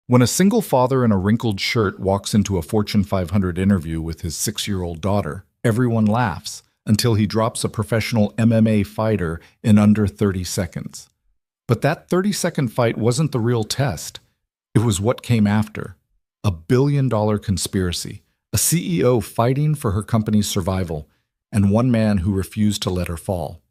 When a single father in a wrinkled shirt walks into a Fortune 500 interview with his 6-year-old daughter, everyone laughs until he drops a professional MMA fighter in under 30 seconds. But that 30-second fight wasn't the real test. It was what came after. A billion-dollar conspiracy, a CEO fighting for her company's survival, and one man who refused to let her fall.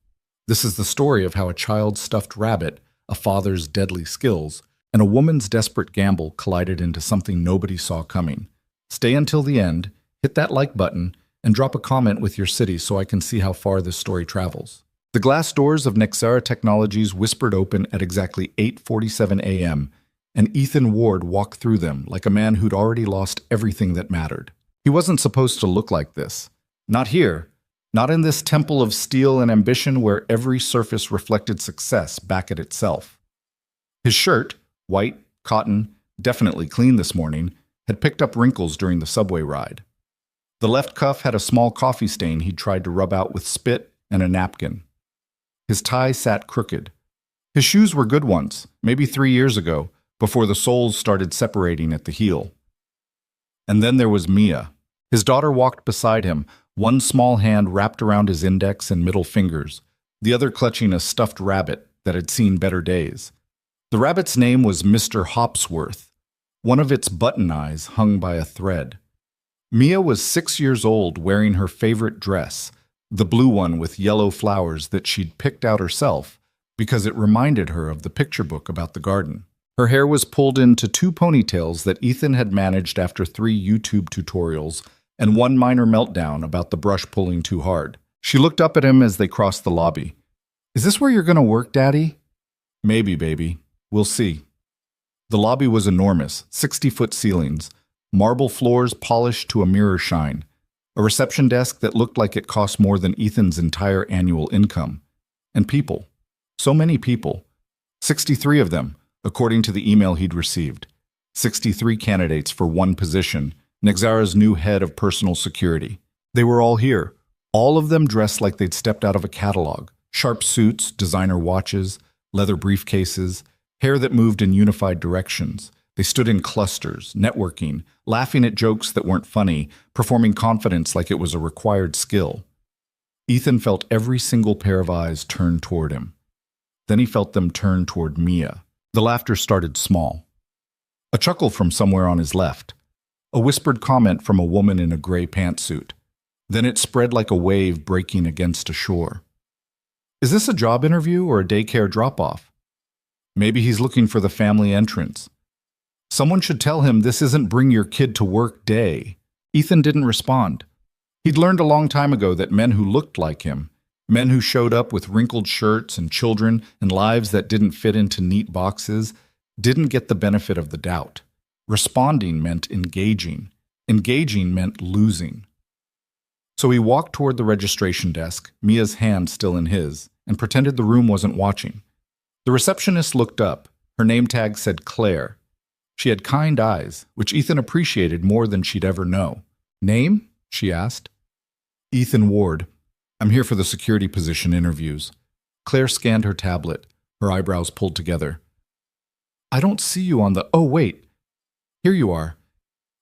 This is the story of how a child's stuffed rabbit, a father's deadly skills, and a woman's desperate gamble collided into something nobody saw coming. Stay until the end, hit that like button, and drop a comment with your city so I can see how far this story travels. The glass doors of Nexara Technologies whispered open at exactly 8:47 a.m., and Ethan Ward walked through them like a man who'd already lost everything that mattered. He wasn't supposed to look like this. Not here. Not in this temple of steel and ambition where every surface reflected success back at itself. His shirt, white, cotton, definitely clean this morning, had picked up wrinkles during the subway ride. The left cuff had a small coffee stain he'd tried to rub out with spit and a napkin. His tie sat crooked. His shoes were good ones, maybe 3 years ago, before the soles started separating at the heel. And then there was Mia. His daughter walked beside him, one small hand wrapped around his index and middle fingers, the other clutching a stuffed rabbit that had seen better days. The rabbit's name was Mr. Hopsworth. One of its button eyes hung by a thread. Mia was 6 years old, wearing her favorite dress, the blue one with yellow flowers that she'd picked out herself because it reminded her of the picture book about the garden. Her hair was pulled into 2 ponytails that Ethan had managed after 3 YouTube tutorials and one minor meltdown about the brush pulling too hard. She looked up at him as they crossed the lobby. "Is this where you're going to work, Daddy?" "Maybe, baby. We'll see." The lobby was enormous, 60-foot ceilings, marble floors polished to a mirror shine, a reception desk that looked like it cost more than Ethan's entire annual income. And people. So many people. 63 of them, according to the email he'd received. 63 candidates for one position, Nexara's new head of personal security. They were all here, all of them dressed like they'd stepped out of a catalog. Sharp suits, designer watches, leather briefcases, hair that moved in unified directions. They stood in clusters, networking, laughing at jokes that weren't funny, performing confidence like it was a required skill. Ethan felt every single pair of eyes turn toward him. Then he felt them turn toward Mia. The laughter started small. A chuckle from somewhere on his left. A whispered comment from a woman in a gray pantsuit. Then it spread like a wave breaking against a shore. Is this a job interview or a daycare drop-off? Maybe he's looking for the family entrance. Someone should tell him this isn't bring your kid to work day. Ethan didn't respond. He'd learned a long time ago that men who looked like him, men who showed up with wrinkled shirts and children and lives that didn't fit into neat boxes, didn't get the benefit of the doubt. Responding meant engaging. Engaging meant losing. So he walked toward the registration desk, Mia's hand still in his, and pretended the room wasn't watching. The receptionist looked up. Her name tag said Claire. She had kind eyes, which Ethan appreciated more than she'd ever know. "Name?" she asked. "Ethan Ward. I'm here for the security position interviews." Claire scanned her tablet, her eyebrows pulled together. "I don't see you on the— Oh, wait. Here you are.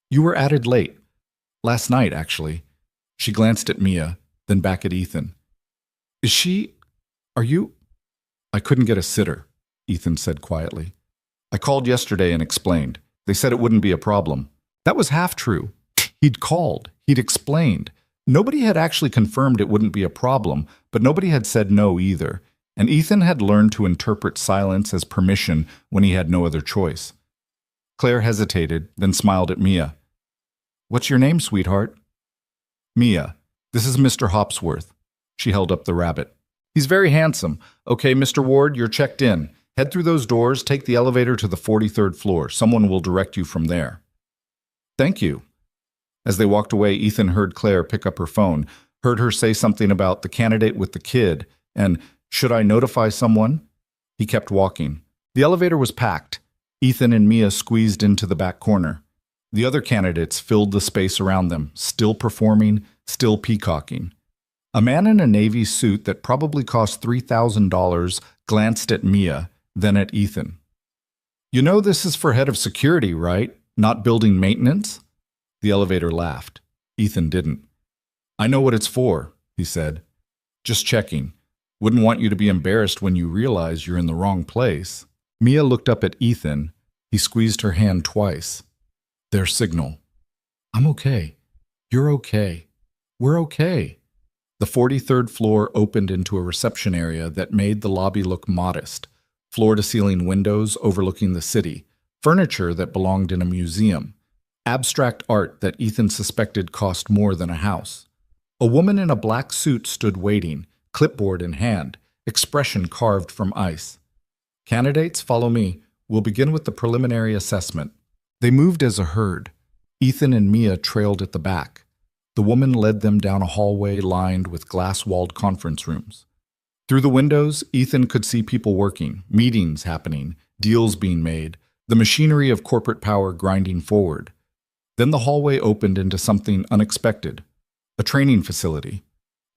You were added late. Last night, actually." She glanced at Mia, then back at Ethan. "Is she— Are you—" "I couldn't get a sitter," Ethan said quietly. "I called yesterday and explained. They said it wouldn't be a problem." That was half true. He'd called. He'd explained. Nobody had actually confirmed it wouldn't be a problem, but nobody had said no either, and Ethan had learned to interpret silence as permission when he had no other choice. Claire hesitated, then smiled at Mia. "What's your name, sweetheart?" "Mia. This is Mr. Hopsworth." She held up the rabbit. "He's very handsome. Okay, Mr. Ward, you're checked in. Head through those doors, take the elevator to the 43rd floor. Someone will direct you from there." "Thank you." As they walked away, Ethan heard Claire pick up her phone, heard her say something about the candidate with the kid, and, "Should I notify someone?" He kept walking. The elevator was packed. Ethan and Mia squeezed into the back corner. The other candidates filled the space around them, still performing, still peacocking. A man in a navy suit that probably cost $3,000 glanced at Mia, then at Ethan. You know this is for head of security, right? Not building maintenance? The elevator laughed. Ethan didn't. I know what it's for, he said. Just checking. Wouldn't want you to be embarrassed when you realize you're in the wrong place. Mia looked up at Ethan. He squeezed her hand twice. Their signal. I'm okay. You're okay. We're okay. The 43rd floor opened into a reception area that made the lobby look modest. Floor-to-ceiling windows overlooking the city. Furniture that belonged in a museum. Abstract art that Ethan suspected cost more than a house. A woman in a black suit stood waiting, clipboard in hand, expression carved from ice. Candidates, follow me. We'll begin with the preliminary assessment. They moved as a herd. Ethan and Mia trailed at the back. The woman led them down a hallway lined with glass-walled conference rooms. Through the windows, Ethan could see people working, meetings happening, deals being made, the machinery of corporate power grinding forward. Then the hallway opened into something unexpected. A training facility.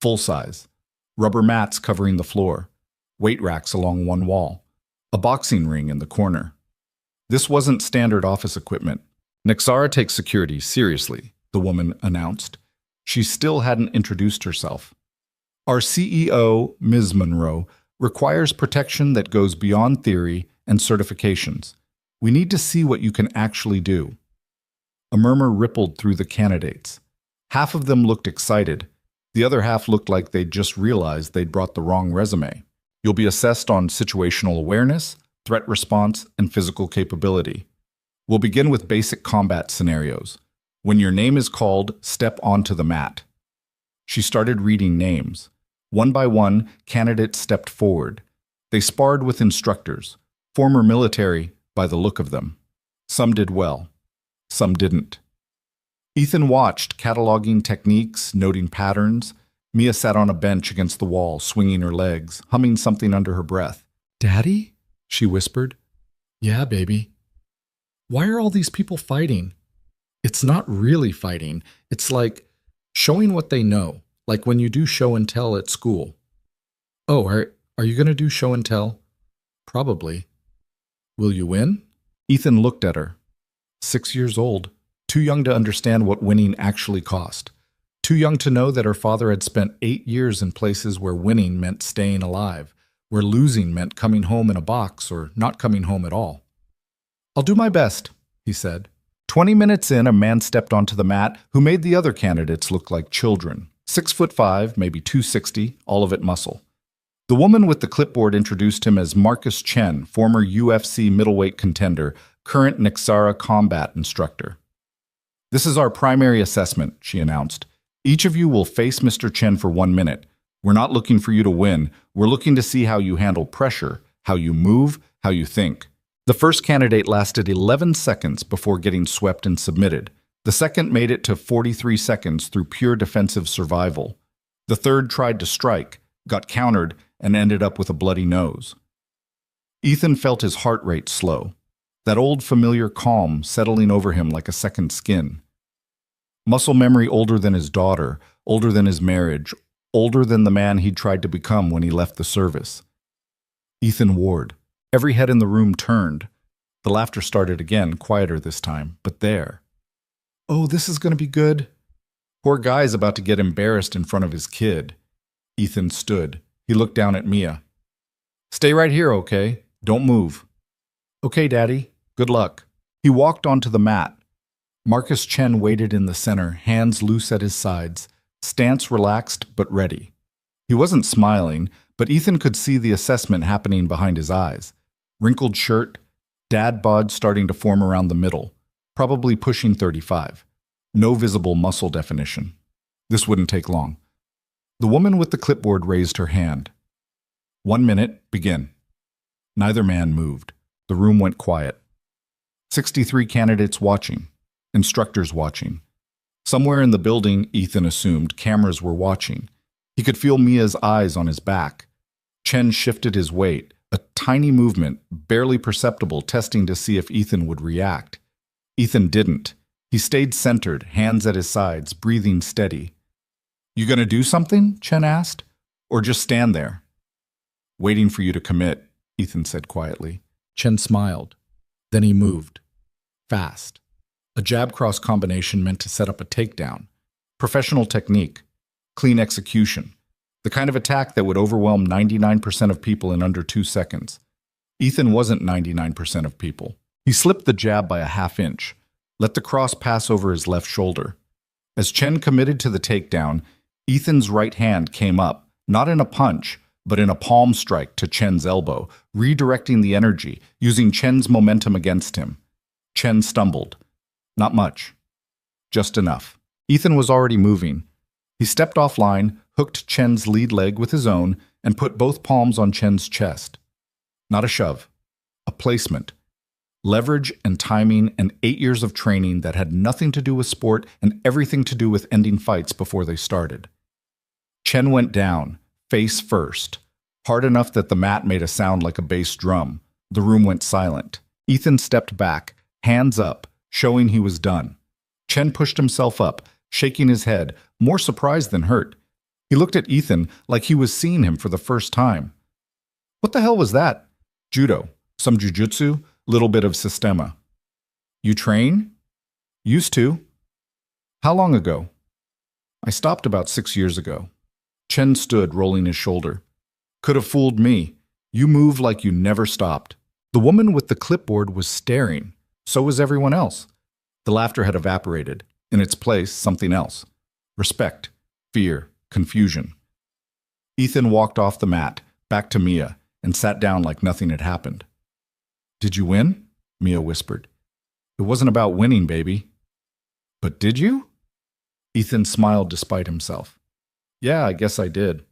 Full size. Rubber mats covering the floor. Weight racks along one wall. A boxing ring in the corner. This wasn't standard office equipment. Nexara takes security seriously, the woman announced. She still hadn't introduced herself. Our CEO, Ms. Monroe, requires protection that goes beyond theory and certifications. We need to see what you can actually do. A murmur rippled through the candidates. Half of them looked excited. The other half looked like they'd just realized they'd brought the wrong resume. You'll be assessed on situational awareness, threat response, and physical capability. We'll begin with basic combat scenarios. When your name is called, step onto the mat. She started reading names. One by one, candidates stepped forward. They sparred with instructors, former military by the look of them. Some did well. Some didn't. Ethan watched, cataloging techniques, noting patterns. Mia sat on a bench against the wall, swinging her legs, humming something under her breath. "Daddy?" she whispered. "Yeah, baby." "Why are all these people fighting?" "It's not really fighting. It's like showing what they know, like when you do show and tell at school." "Oh, are you going to do show and tell?" "Probably." "Will you win?" Ethan looked at her. 6 years old, too young to understand what winning actually cost. Too young to know that her father had spent 8 years in places where winning meant staying alive, where losing meant coming home in a box or not coming home at all. "I'll do my best," he said. 20 minutes in, a man stepped onto the mat who made the other candidates look like children. 6'5", maybe 260, all of it muscle. The woman with the clipboard introduced him as Marcus Chen, former UFC middleweight contender, current Nexara combat instructor. "This is our primary assessment," she announced. "Each of you will face Mr. Chen for 1 minute. We're not looking for you to win. We're looking to see how you handle pressure, how you move, how you think." The first candidate lasted 11 seconds before getting swept and submitted. The second made it to 43 seconds through pure defensive survival. The third tried to strike, got countered, and ended up with a bloody nose. Ethan felt his heart rate slow, that old familiar calm settling over him like a second skin. Muscle memory older than his daughter, older than his marriage, older than the man he'd tried to become when he left the service. Ethan Ward. Every head in the room turned. The laughter started again, quieter this time, but there. "Oh, this is going to be good." Poor guy's about to get embarrassed in front of his kid. Ethan stood. He looked down at Mia. "Stay right here, okay? Don't move." "Okay, Daddy. Good luck." He walked onto the mat. Marcus Chen waited in the center, hands loose at his sides, stance relaxed but ready. He wasn't smiling, but Ethan could see the assessment happening behind his eyes. Wrinkled shirt, dad bod starting to form around the middle, probably pushing 35. No visible muscle definition. This wouldn't take long. The woman with the clipboard raised her hand. 1 minute, begin. Neither man moved. The room went quiet. 63 candidates watching. Instructors watching. Somewhere in the building, Ethan assumed, cameras were watching. He could feel Mia's eyes on his back. Chen shifted his weight, a tiny movement, barely perceptible, testing to see if Ethan would react. Ethan didn't. He stayed centered, hands at his sides, breathing steady. "You gonna do something?" Chen asked. "Or just stand there?" "Waiting for you to commit," Ethan said quietly. Chen smiled. Then he moved. Fast. A jab-cross combination meant to set up a takedown. Professional technique. Clean execution. The kind of attack that would overwhelm 99% of people in under 2 seconds. Ethan wasn't 99% of people. He slipped the jab by a half-inch, let the cross pass over his left shoulder. As Chen committed to the takedown, Ethan's right hand came up, not in a punch, but in a palm strike to Chen's elbow, redirecting the energy, using Chen's momentum against him. Chen stumbled. Not much. Just enough. Ethan was already moving. He stepped offline, hooked Chen's lead leg with his own, and put both palms on Chen's chest. Not a shove. A placement. Leverage and timing and 8 years of training that had nothing to do with sport and everything to do with ending fights before they started. Chen went down, face first, hard enough that the mat made a sound like a bass drum. The room went silent. Ethan stepped back, hands up, showing he was done. Chen pushed himself up, shaking his head, more surprised than hurt. He looked at Ethan like he was seeing him for the first time. What the hell was that? Judo, some jujutsu, little bit of sistema. You train? Used to. How long ago? I stopped about 6 years ago. Chen stood, rolling his shoulder. Could have fooled me. You move like you never stopped. The woman with the clipboard was staring. So was everyone else. The laughter had evaporated. In its place, something else. Respect, fear, confusion. Ethan walked off the mat, back to Mia, and sat down like nothing had happened. Did you win? Mia whispered. It wasn't about winning, baby. But did you? Ethan smiled despite himself. Yeah, I guess I did.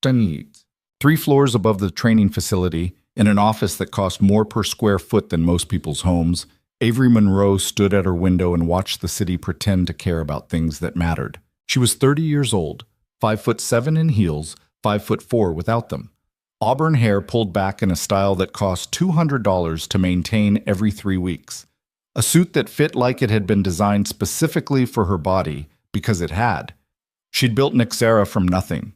3 floors above the training facility, in an office that cost more per square foot than most people's homes, Avery Monroe stood at her window and watched the city pretend to care about things that mattered. She was 30 years old, 5'7" in heels, 5'4" without them. Auburn hair pulled back in a style that cost $200 to maintain every 3 weeks. A suit that fit like it had been designed specifically for her body, because it had. She'd built Nexera from nothing.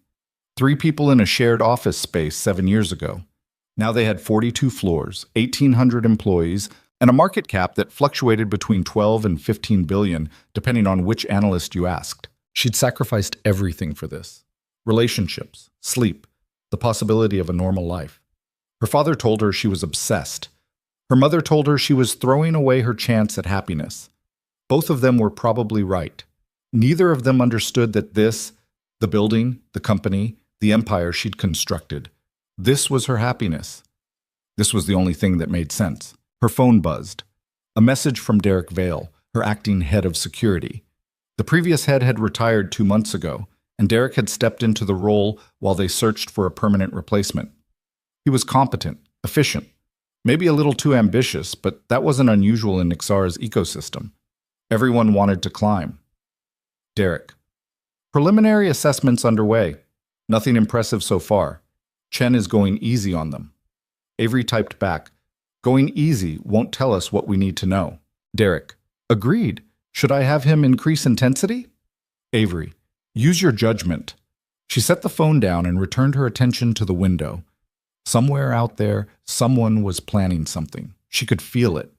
3 people in a shared office space 7 years ago. Now they had 42 floors, 1,800 employees, and a market cap that fluctuated between 12 and 15 billion, depending on which analyst you asked. She'd sacrificed everything for this. Relationships, sleep, the possibility of a normal life. Her father told her she was obsessed. Her mother told her she was throwing away her chance at happiness. Both of them were probably right. Neither of them understood that this, the building, the company, the empire she'd constructed, this was her happiness. This was the only thing that made sense. Her phone buzzed. A message from Derek Vale, her acting head of security. The previous head had retired 2 months ago, and Derek had stepped into the role while they searched for a permanent replacement. He was competent, efficient, maybe a little too ambitious, but that wasn't unusual in Nexara's ecosystem. Everyone wanted to climb. Derek. Preliminary assessments underway. Nothing impressive so far. Chen is going easy on them. Avery typed back, going easy won't tell us what we need to know. Derek. Agreed. Should I have him increase intensity? Avery. Use your judgment. She set the phone down and returned her attention to the window. Somewhere out there, someone was planning something. She could feel it.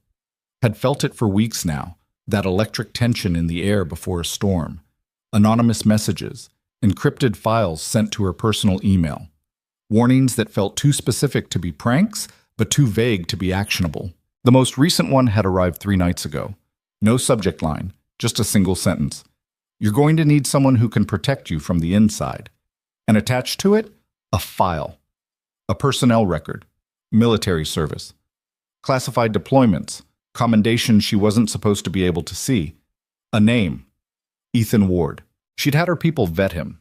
Had felt it for weeks now, that electric tension in the air before a storm. Anonymous messages, encrypted files sent to her personal email. Warnings that felt too specific to be pranks, but too vague to be actionable. The most recent one had arrived 3 nights ago. No subject line, just a single sentence. You're going to need someone who can protect you from the inside. And attached to it, a file. A personnel record. Military service. Classified deployments. Commendations she wasn't supposed to be able to see. A name. Ethan Ward. She'd had her people vet him.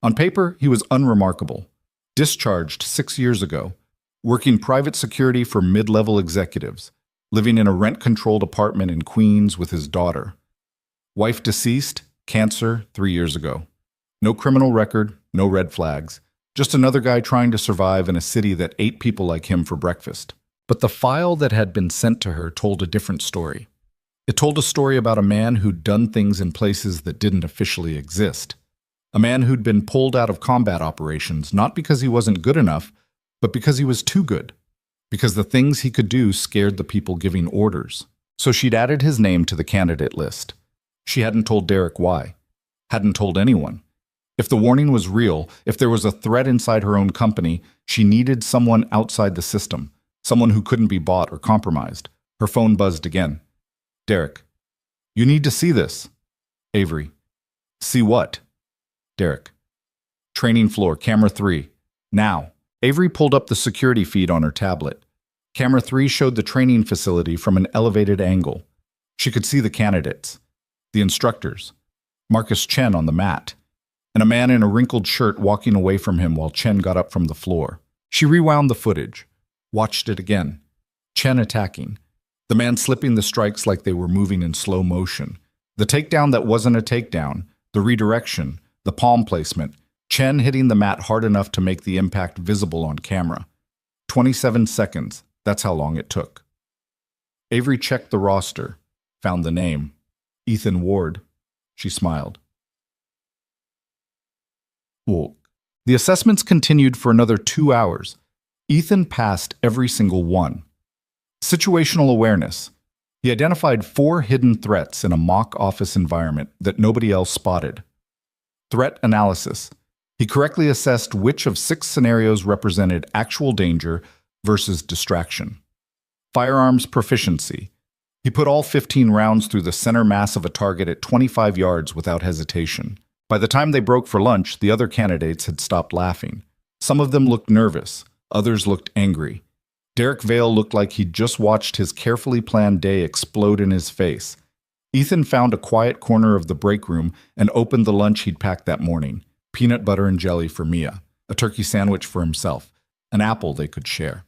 On paper, he was unremarkable. Discharged 6 years ago, working private security for mid-level executives, living in a rent-controlled apartment in Queens with his daughter. Wife deceased, cancer 3 years ago. No criminal record, no red flags. Just another guy trying to survive in a city that ate people like him for breakfast. But the file that had been sent to her told a different story. It told a story about a man who'd done things in places that didn't officially exist. A man who'd been pulled out of combat operations, not because he wasn't good enough, but because he was too good. because the things he could do scared the people giving orders. So she'd added his name to the candidate list. She hadn't told Derek why. Hadn't told anyone. If the warning was real, if there was a threat inside her own company, she needed someone outside the system, someone who couldn't be bought or compromised. Her phone buzzed again. Derek. You need to see this. Avery. See what? Derek. Training floor, camera 3. Now. Avery pulled up the security feed on her tablet. Camera 3 showed the training facility from an elevated angle. She could see the candidates, the instructors, Marcus Chen on the mat, and a man in a wrinkled shirt walking away from him while Chen got up from the floor. She rewound the footage, watched it again. Chen attacking, the man slipping the strikes like they were moving in slow motion. The takedown that wasn't a takedown, the redirection, the palm placement, Chen hitting the mat hard enough to make the impact visible on camera. 27 seconds, that's how long it took. Avery checked the roster, found the name. Ethan Ward. She smiled. Well, the assessments continued for another 2 hours. Ethan passed every single one. Situational awareness. He identified 4 hidden threats in a mock office environment that nobody else spotted. Threat analysis. He correctly assessed which of 6 scenarios represented actual danger versus distraction. Firearms proficiency. He put all 15 rounds through the center mass of a target at 25 yards without hesitation. By the time they broke for lunch, the other candidates had stopped laughing. Some of them looked nervous, others looked angry. Derek Vale looked like he'd just watched his carefully planned day explode in his face. Ethan found a quiet corner of the break room and opened the lunch he'd packed that morning. Peanut butter and jelly for Mia, a turkey sandwich for himself, an apple they could share.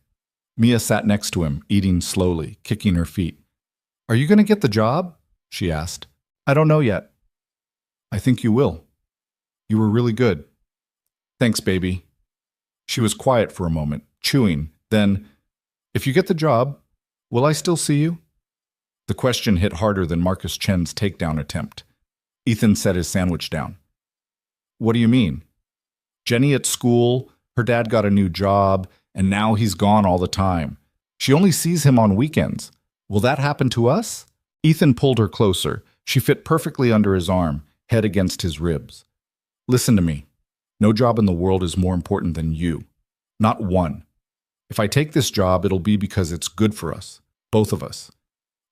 Mia sat next to him, eating slowly, kicking her feet. Are you going to get the job? She asked. I don't know yet. I think you will. You were really good. Thanks, baby. She was quiet for a moment, chewing. Then, if you get the job, will I still see you? The question hit harder than Marcus Chen's takedown attempt. Ethan set his sandwich down. What do you mean? Jenny at school, her dad got a new job, and now he's gone all the time. She only sees him on weekends. Will that happen to us? Ethan pulled her closer. She fit perfectly under his arm, head against his ribs. Listen to me. No job in the world is more important than you. Not one. If I take this job, it'll be because it's good for us, both of us.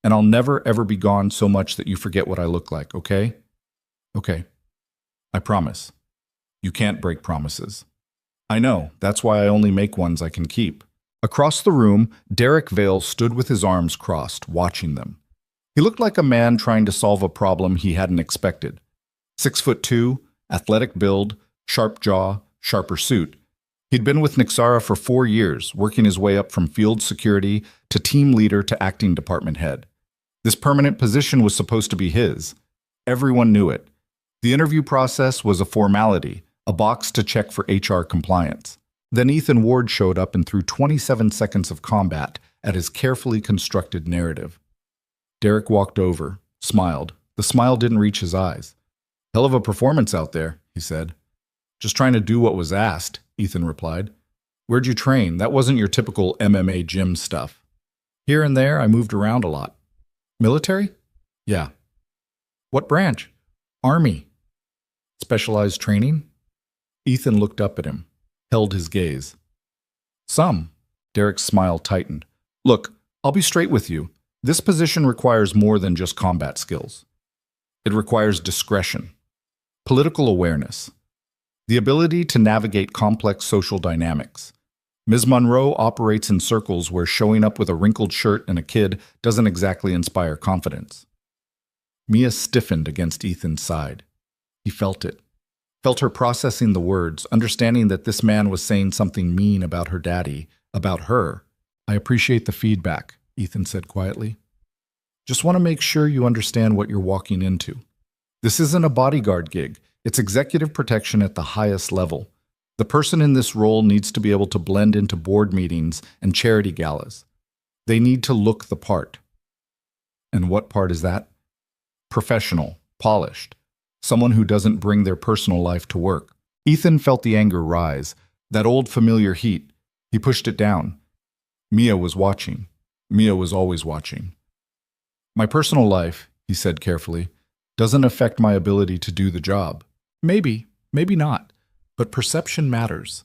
And I'll never, ever be gone so much that you forget what I look like, okay? Okay. I promise. You can't break promises. I know, that's why I only make ones I can keep. Across the room, Derek Vale stood with his arms crossed, watching them. He looked like a man trying to solve a problem he hadn't expected. 6'2", athletic build, sharp jaw, sharper suit. He'd been with Nixara for 4 years, working his way up from field security to team leader to acting department head. This permanent position was supposed to be his. Everyone knew it. The interview process was a formality, a box to check for HR compliance. Then Ethan Ward showed up and threw 27 seconds of combat at his carefully constructed narrative. Derek walked over, smiled. The smile didn't reach his eyes. Hell of a performance out there, he said. Just trying to do what was asked, Ethan replied. Where'd you train? That wasn't your typical MMA gym stuff. Here and there, I moved around a lot. Military? Yeah. What branch? Army. Specialized training? Ethan looked up at him, held his gaze. Some. Derek's smile tightened. Look, I'll be straight with you. This position requires more than just combat skills. It requires discretion, political awareness, the ability to navigate complex social dynamics. Ms. Monroe operates in circles where showing up with a wrinkled shirt and a kid doesn't exactly inspire confidence. Mia stiffened against Ethan's side. He felt it. Felt her processing the words, understanding that this man was saying something mean about her daddy, about her. I appreciate the feedback, Ethan said quietly. Just want to make sure you understand what you're walking into. This isn't a bodyguard gig. It's executive protection at the highest level. The person in this role needs to be able to blend into board meetings and charity galas. They need to look the part. And what part is that? Professional, polished. Someone who doesn't bring their personal life to work. Ethan felt the anger rise, that old familiar heat. He pushed it down. Mia was watching. Mia was always watching. My personal life, he said carefully, doesn't affect my ability to do the job. Maybe, maybe not. But perception matters.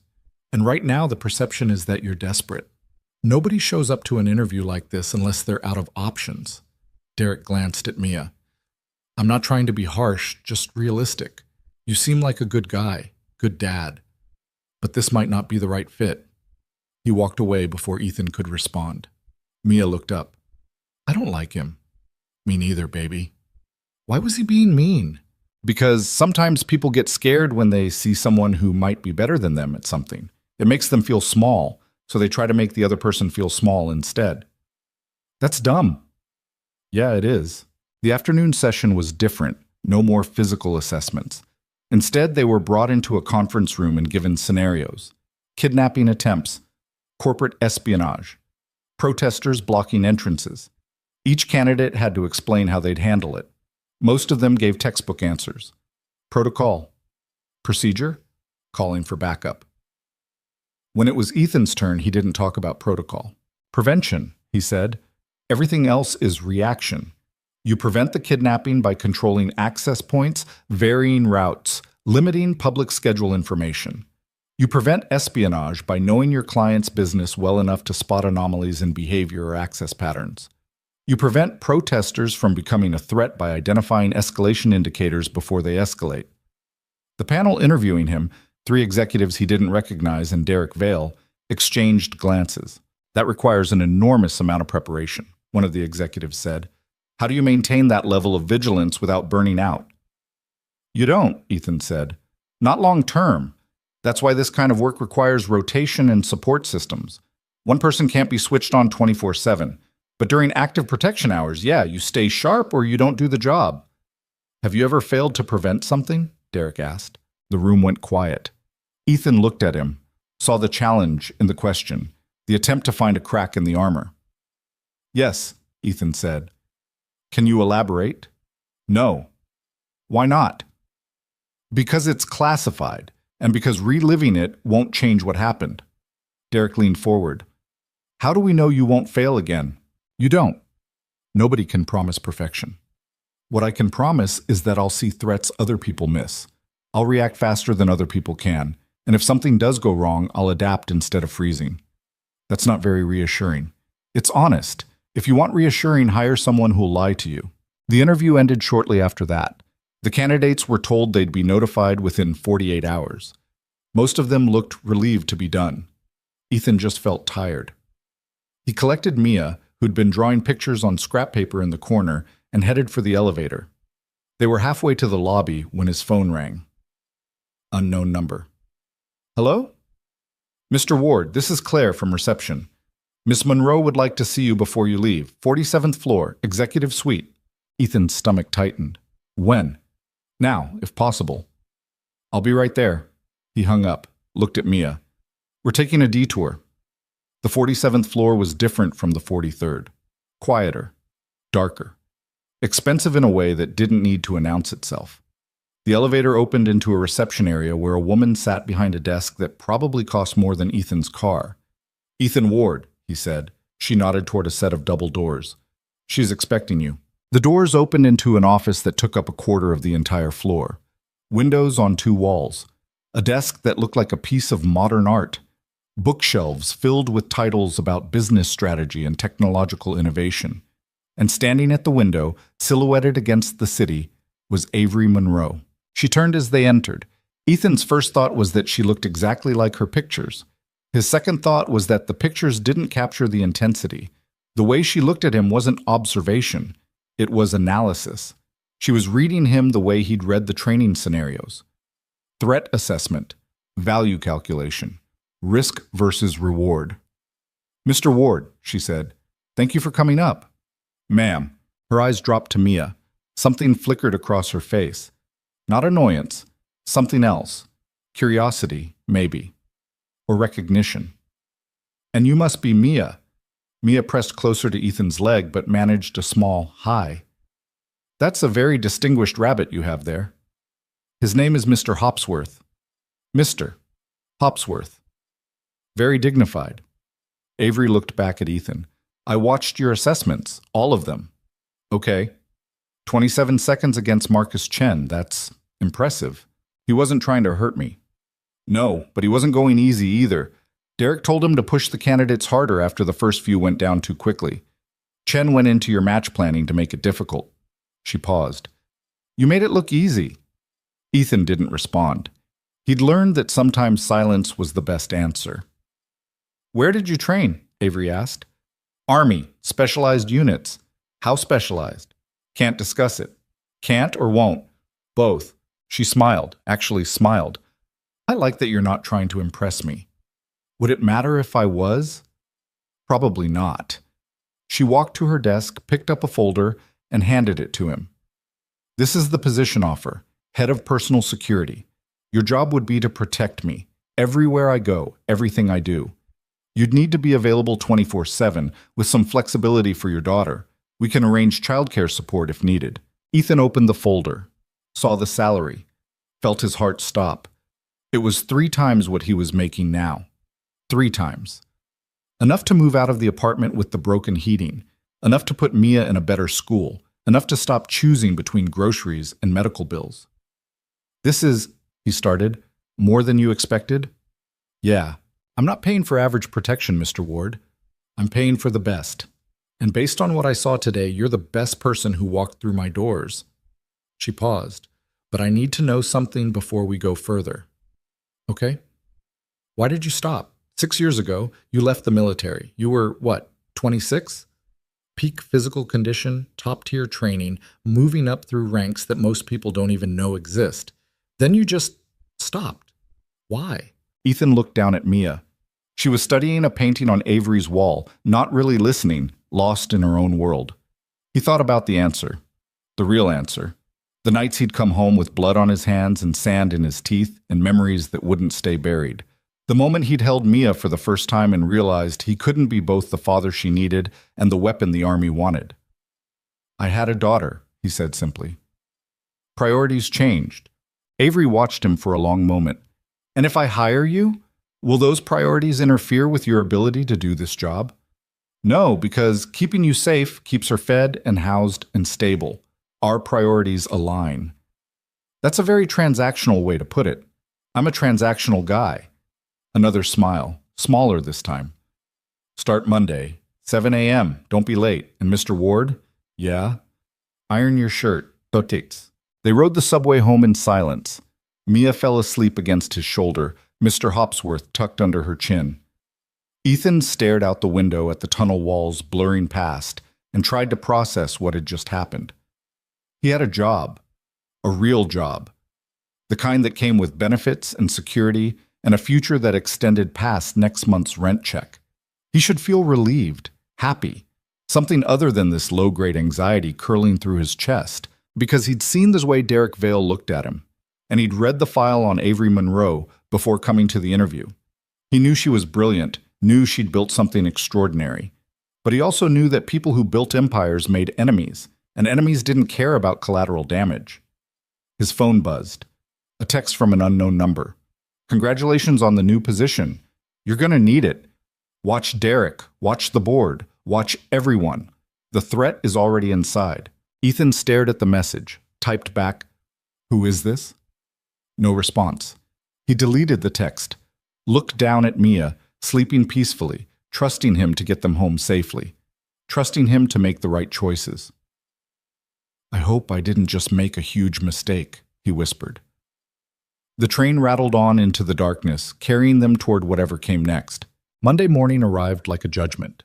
And right now the perception is that you're desperate. Nobody shows up to an interview like this unless they're out of options. Derek glanced at Mia. I'm not trying to be harsh, just realistic. You seem like a good guy, good dad. But this might not be the right fit. He walked away before Ethan could respond. Mia looked up. I don't like him. Me neither, baby. Why was he being mean? Because sometimes people get scared when they see someone who might be better than them at something. It makes them feel small, so they try to make the other person feel small instead. That's dumb. Yeah, it is. The afternoon session was different, no more physical assessments. Instead, they were brought into a conference room and given scenarios. Kidnapping attempts, corporate espionage, protesters blocking entrances. Each candidate had to explain how they'd handle it. Most of them gave textbook answers. Protocol. Procedure. Calling for backup. When it was Ethan's turn, he didn't talk about protocol. Prevention, he said. Everything else is reaction. You prevent the kidnapping by controlling access points, varying routes, limiting public schedule information. You prevent espionage by knowing your client's business well enough to spot anomalies in behavior or access patterns. You prevent protesters from becoming a threat by identifying escalation indicators before they escalate. The panel interviewing him, 3 executives he didn't recognize and Derek Vale, exchanged glances. That requires an enormous amount of preparation, one of the executives said. How do you maintain that level of vigilance without burning out? You don't, Ethan said. Not long term. That's why this kind of work requires rotation and support systems. One person can't be switched on 24/7. But during active protection hours, yeah, you stay sharp or you don't do the job. Have you ever failed to prevent something? Derek asked. The room went quiet. Ethan looked at him, saw the challenge in the question, the attempt to find a crack in the armor. Yes, Ethan said. Can you elaborate? No. Why not? Because it's classified, and because reliving it won't change what happened. Derek leaned forward. How do we know you won't fail again? You don't. Nobody can promise perfection. What I can promise is that I'll see threats other people miss. I'll react faster than other people can, and if something does go wrong, I'll adapt instead of freezing. That's not very reassuring. It's honest. If you want reassuring, hire someone who'll lie to you. The interview ended shortly after that. The candidates were told they'd be notified within 48 hours. Most of them looked relieved to be done. Ethan just felt tired. He collected Mia, who'd been drawing pictures on scrap paper in the corner, and headed for the elevator. They were halfway to the lobby when his phone rang. Unknown number. Hello? Mr. Ward, this is Claire from reception. Miss Monroe would like to see you before you leave. 47th floor, executive suite. Ethan's stomach tightened. When? Now, if possible. I'll be right there. He hung up, looked at Mia. We're taking a detour. The 47th floor was different from the 43rd. Quieter. Darker. Expensive in a way that didn't need to announce itself. The elevator opened into a reception area where a woman sat behind a desk that probably cost more than Ethan's car. Ethan Ward, he said. She nodded toward a set of double doors. She's expecting you. The doors opened into an office that took up a quarter of the entire floor. Windows on 2 walls. A desk that looked like a piece of modern art. Bookshelves filled with titles about business strategy and technological innovation. And standing at the window, silhouetted against the city, was Avery Monroe. She turned as they entered. Ethan's first thought was that she looked exactly like her pictures. His second thought was that the pictures didn't capture the intensity. The way she looked at him wasn't observation. It was analysis. She was reading him the way he'd read the training scenarios. Threat assessment, value calculation, risk versus reward. Mr. Ward, she said, thank you for coming up. Ma'am. Her eyes dropped to Mia. Something flickered across her face. Not annoyance, something else. Curiosity, maybe. Or recognition. And you must be Mia. Mia pressed closer to Ethan's leg but managed a small hi. That's a very distinguished rabbit you have there. His name is Mr. Hopsworth. Mr. Hopsworth. Very dignified. Avery looked back at Ethan. I watched your assessments, all of them. Okay. 27 seconds against Marcus Chen, that's impressive. He wasn't trying to hurt me. No, but he wasn't going easy either. Derek told him to push the candidates harder after the first few went down too quickly. Chen went into your match planning to make it difficult. She paused. You made it look easy. Ethan didn't respond. He'd learned that sometimes silence was the best answer. Where did you train? Avery asked. Army, specialized units. How specialized? Can't discuss it. Can't or won't? Both. She smiled, actually smiled. I like that you're not trying to impress me. Would it matter if I was? Probably not. She walked to her desk, picked up a folder, and handed it to him. This is the position offer, head of personal security. Your job would be to protect me, everywhere I go, everything I do. You'd need to be available 24/7, with some flexibility for your daughter. We can arrange childcare support if needed. Ethan opened the folder, saw the salary, felt his heart stop. It was 3 times what he was making now. 3 times. Enough to move out of the apartment with the broken heating, enough to put Mia in a better school, enough to stop choosing between groceries and medical bills. This is, he started, more than you expected? Yeah, I'm not paying for average protection, Mr. Ward. I'm paying for the best. And based on what I saw today, you're the best person who walked through my doors. She paused. But I need to know something before we go further. Okay? Why did you stop? 6 years ago, you left the military. You were, what, 26? Peak physical condition, top-tier training, moving up through ranks that most people don't even know exist. Then you just stopped. Why? Ethan looked down at Mia. She was studying a painting on Avery's wall, not really listening, lost in her own world. He thought about the answer, the real answer. The nights he'd come home with blood on his hands and sand in his teeth and memories that wouldn't stay buried. The moment he'd held Mia for the first time and realized he couldn't be both the father she needed and the weapon the army wanted. I had a daughter, he said simply. Priorities changed. Avery watched him for a long moment. And if I hire you, will those priorities interfere with your ability to do this job? No, because keeping you safe keeps her fed and housed and stable. Our priorities align. That's a very transactional way to put it. I'm a transactional guy. Another smile, smaller this time. Start Monday, 7 a.m., don't be late. And Mr. Ward? Yeah? Iron your shirt, totiks. They rode the subway home in silence. Mia fell asleep against his shoulder, Mr. Hopsworth tucked under her chin. Ethan stared out the window at the tunnel walls blurring past and tried to process what had just happened. He had a job, a real job, the kind that came with benefits and security and a future that extended past next month's rent check. He should feel relieved, happy, something other than this low-grade anxiety curling through his chest, because he'd seen the way Derek Vale looked at him, and he'd read the file on Avery Monroe before coming to the interview. He knew she was brilliant, knew she'd built something extraordinary, but he also knew that people who built empires made enemies, and enemies didn't care about collateral damage. His phone buzzed. A text from an unknown number. Congratulations on the new position. You're going to need it. Watch Derek. Watch the board. Watch everyone. The threat is already inside. Ethan stared at the message, typed back, "Who is this?" No response. He deleted the text, looked down at Mia, sleeping peacefully, trusting him to get them home safely, trusting him to make the right choices. I hope I didn't just make a huge mistake, he whispered. The train rattled on into the darkness, carrying them toward whatever came next. Monday morning arrived like a judgment.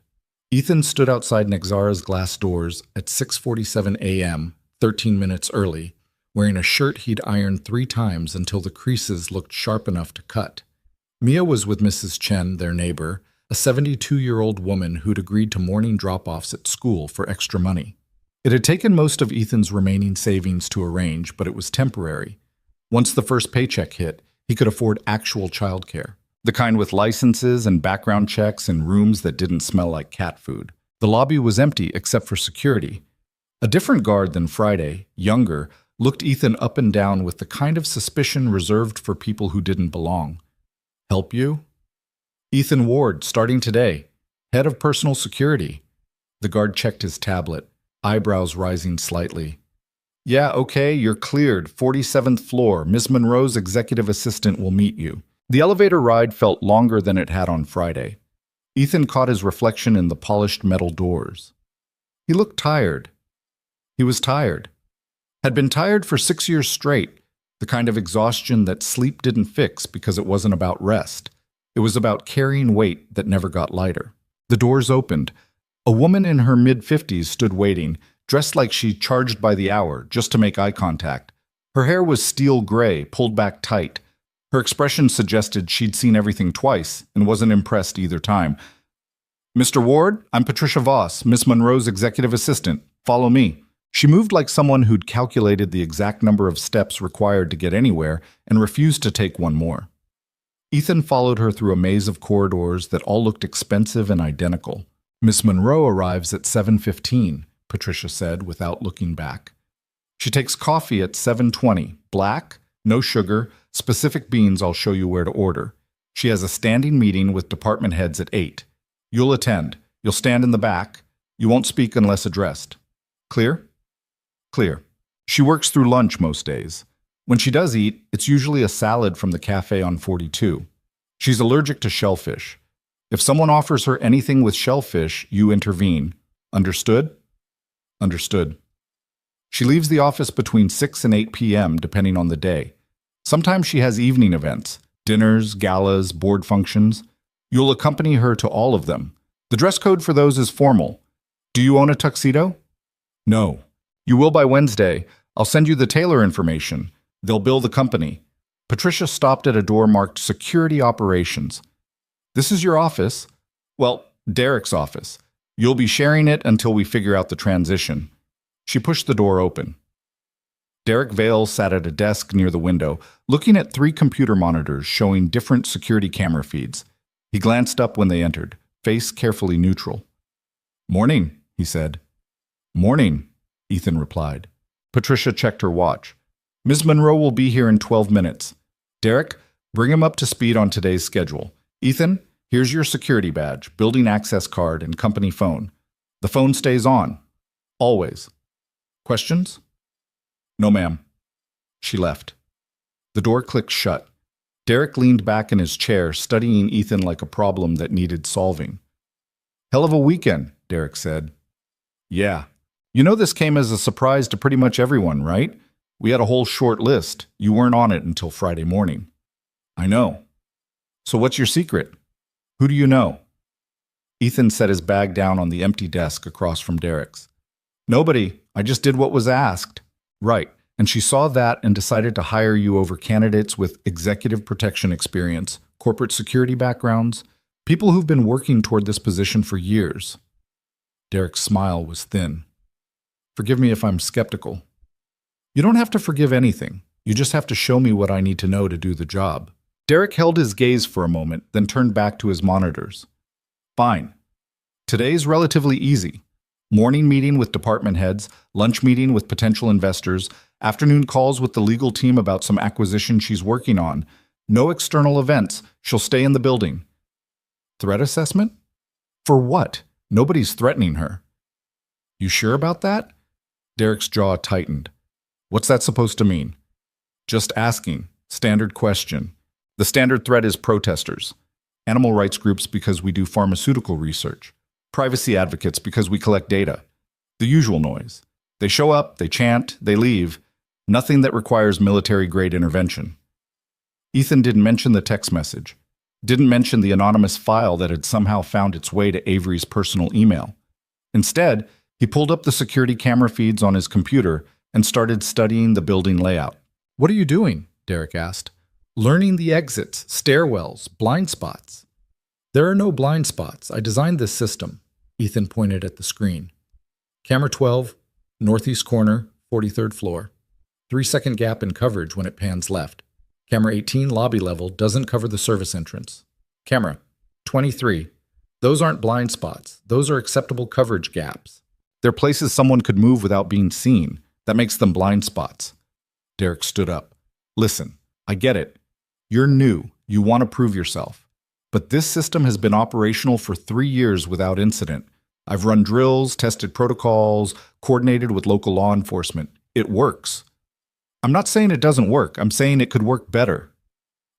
Ethan stood outside Nexara's glass doors at 6:47 a.m., 13 minutes early, wearing a shirt he'd ironed 3 times until the creases looked sharp enough to cut. Mia was with Mrs. Chen, their neighbor, a 72-year-old woman who'd agreed to morning drop-offs at school for extra money. It had taken most of Ethan's remaining savings to arrange, but it was temporary. Once the first paycheck hit, he could afford actual childcare. The kind with licenses and background checks and rooms that didn't smell like cat food. The lobby was empty except for security. A different guard than Friday, younger, looked Ethan up and down with the kind of suspicion reserved for people who didn't belong. Help you? Ethan Ward, starting today. Head of personal security. The guard checked his tablet, eyebrows rising slightly. Yeah, okay, you're cleared. 47th floor. Miss Monroe's executive assistant will meet you. The elevator ride felt longer than it had on Friday. Ethan caught his reflection in the polished metal doors. He looked tired. He was tired. Had been tired for 6 years straight, the kind of exhaustion that sleep didn't fix because it wasn't about rest. It was about carrying weight that never got lighter. The doors opened. A woman in her mid-50s stood waiting, dressed like she charged by the hour, just to make eye contact. Her hair was steel gray, pulled back tight. Her expression suggested she'd seen everything twice and wasn't impressed either time. Mr. Ward, I'm Patricia Voss, Miss Monroe's executive assistant. Follow me. She moved like someone who'd calculated the exact number of steps required to get anywhere and refused to take one more. Ethan followed her through a maze of corridors that all looked expensive and identical. Miss Monroe arrives at 7:15, Patricia said without looking back. She takes coffee at 7:20, black, no sugar, specific beans I'll show you where to order. She has a standing meeting with department heads at 8. You'll attend. You'll stand in the back. You won't speak unless addressed. Clear? Clear. She works through lunch most days. When she does eat, it's usually a salad from the cafe on 42. She's allergic to shellfish. If someone offers her anything with shellfish, you intervene. Understood? Understood. She leaves the office between 6 and 8 p.m., depending on the day. Sometimes she has evening events, dinners, galas, board functions. You'll accompany her to all of them. The dress code for those is formal. Do you own a tuxedo? No. You will by Wednesday. I'll send you the tailor information. They'll bill the company. Patricia stopped at a door marked Security Operations. This is your office. Well, Derek's office. You'll be sharing it until we figure out the transition. She pushed the door open. Derek Vale sat at a desk near the window, looking at 3 computer monitors showing different security camera feeds. He glanced up when they entered, face carefully neutral. Morning, he said. Morning, Ethan replied. Patricia checked her watch. Ms. Monroe will be here in 12 minutes. Derek, bring him up to speed on today's schedule. Ethan, here's your security badge, building access card, and company phone. The phone stays on. Always. Questions? No, ma'am. She left. The door clicked shut. Derek leaned back in his chair, studying Ethan like a problem that needed solving. Hell of a weekend, Derek said. Yeah. You know this came as a surprise to pretty much everyone, right? We had a whole short list. You weren't on it until Friday morning. I know. So what's your secret? Who do you know? Ethan set his bag down on the empty desk across from Derek's. Nobody. I just did what was asked. Right. And she saw that and decided to hire you over candidates with executive protection experience, corporate security backgrounds, people who've been working toward this position for years. Derek's smile was thin. Forgive me if I'm skeptical. You don't have to forgive anything. You just have to show me what I need to know to do the job. Derek held his gaze for a moment, then turned back to his monitors. Fine. Today's relatively easy. Morning meeting with department heads, lunch meeting with potential investors, afternoon calls with the legal team about some acquisition she's working on. No external events. She'll stay in the building. Threat assessment? For what? Nobody's threatening her. You sure about that? Derek's jaw tightened. What's that supposed to mean? Just asking. Standard question. The standard threat is protesters. Animal rights groups because we do pharmaceutical research. Privacy advocates because we collect data. The usual noise. They show up, they chant, they leave. Nothing that requires military-grade intervention. Ethan didn't mention the text message. Didn't mention the anonymous file that had somehow found its way to Avery's personal email. Instead, he pulled up the security camera feeds on his computer and started studying the building layout. What are you doing? Derek asked. Learning the exits, stairwells, blind spots. There are no blind spots. I designed this system. Ethan pointed at the screen. Camera 12, northeast corner, 43rd floor. 3-second gap in coverage when it pans left. Camera 18, lobby level, doesn't cover the service entrance. Camera 23. Those aren't blind spots. Those are acceptable coverage gaps. They're places someone could move without being seen. That makes them blind spots. Derek stood up. Listen, I get it. You're new. You want to prove yourself. But this system has been operational for 3 years without incident. I've run drills, tested protocols, coordinated with local law enforcement. It works. I'm not saying it doesn't work. I'm saying it could work better.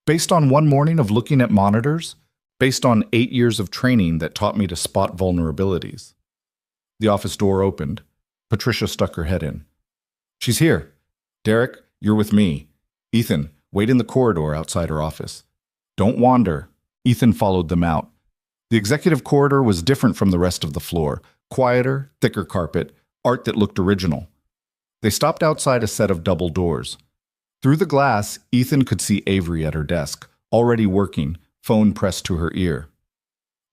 Based on one morning of looking at monitors, based on 8 years of training that taught me to spot vulnerabilities. The office door opened. Patricia stuck her head in. She's here. Derek, you're with me. Ethan, wait in the corridor outside her office. Don't wander. Ethan followed them out. The executive corridor was different from the rest of the floor. Quieter, thicker carpet, art that looked original. They stopped outside a set of double doors. Through the glass, Ethan could see Avery at her desk, already working, phone pressed to her ear.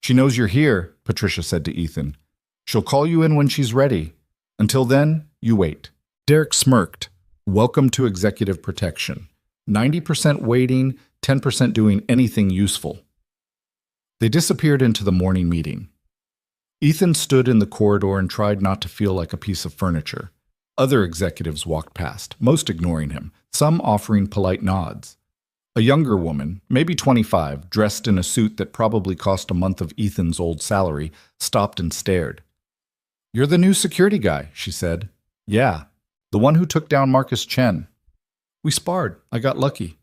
She knows you're here, Patricia said to Ethan. She'll call you in when she's ready. Until then, you wait. Derek smirked. Welcome to executive protection. 90% waiting, 10% doing anything useful. They disappeared into the morning meeting. Ethan stood in the corridor and tried not to feel like a piece of furniture. Other executives walked past, most ignoring him, some offering polite nods. A younger woman, maybe 25, dressed in a suit that probably cost a month of Ethan's old salary, stopped and stared. You're the new security guy, she said. Yeah, the one who took down Marcus Chen. We sparred. I got lucky.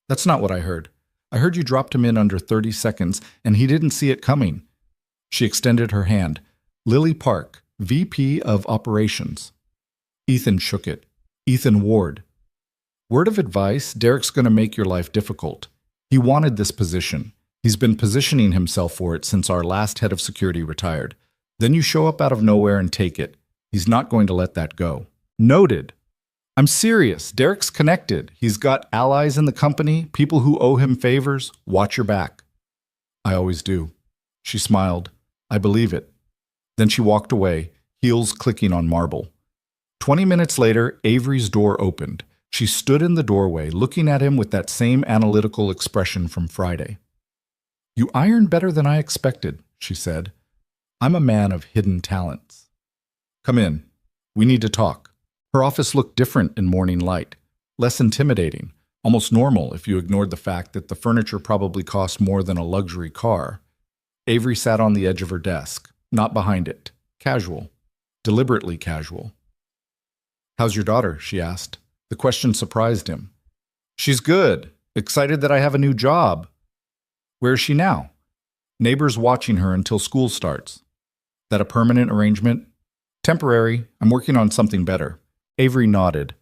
That's not what I heard. I heard you dropped him in under 30 seconds, and he didn't see it coming. She extended her hand. Lily Park, VP of Operations. Ethan shook it. Ethan Ward. Word of advice, Derek's going to make your life difficult. He wanted this position. He's been positioning himself for it since our last head of security retired. Then you show up out of nowhere and take it. He's not going to let that go. Noted. I'm serious. Derek's connected. He's got allies in the company, people who owe him favors. Watch your back. I always do. She smiled. I believe it. Then she walked away, heels clicking on marble. 20 minutes later, Avery's door opened. She stood in the doorway, looking at him with that same analytical expression from Friday. You iron better than I expected, she said. I'm a man of hidden talents. Come in. We need to talk. Her office looked different in morning light, less intimidating, almost normal if you ignored the fact that the furniture probably cost more than a luxury car. Avery sat on the edge of her desk, not behind it, casual, deliberately casual. How's your daughter? She asked. The question surprised him. She's good, excited that I have a new job. Where is she now? Neighbors watching her until school starts. That a permanent arrangement? Temporary. I'm working on something better. Avery nodded.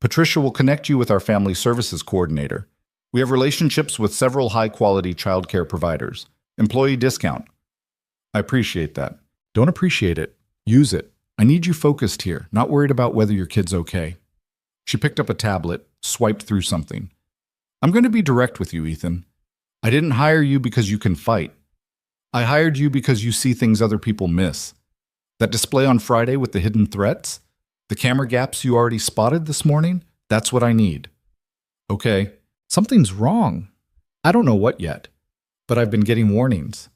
Patricia will connect you with our family services coordinator. We have relationships with several high-quality childcare providers. Employee discount. I appreciate that. Don't appreciate it. Use it. I need you focused here, not worried about whether your kid's okay. She picked up a tablet, swiped through something. I'm going to be direct with you, Ethan. I didn't hire you because you can fight. I hired you because you see things other people miss. That display on Friday with the hidden threats? The camera gaps you already spotted this morning? That's what I need. Okay, something's wrong. I don't know what yet, but I've been getting warnings.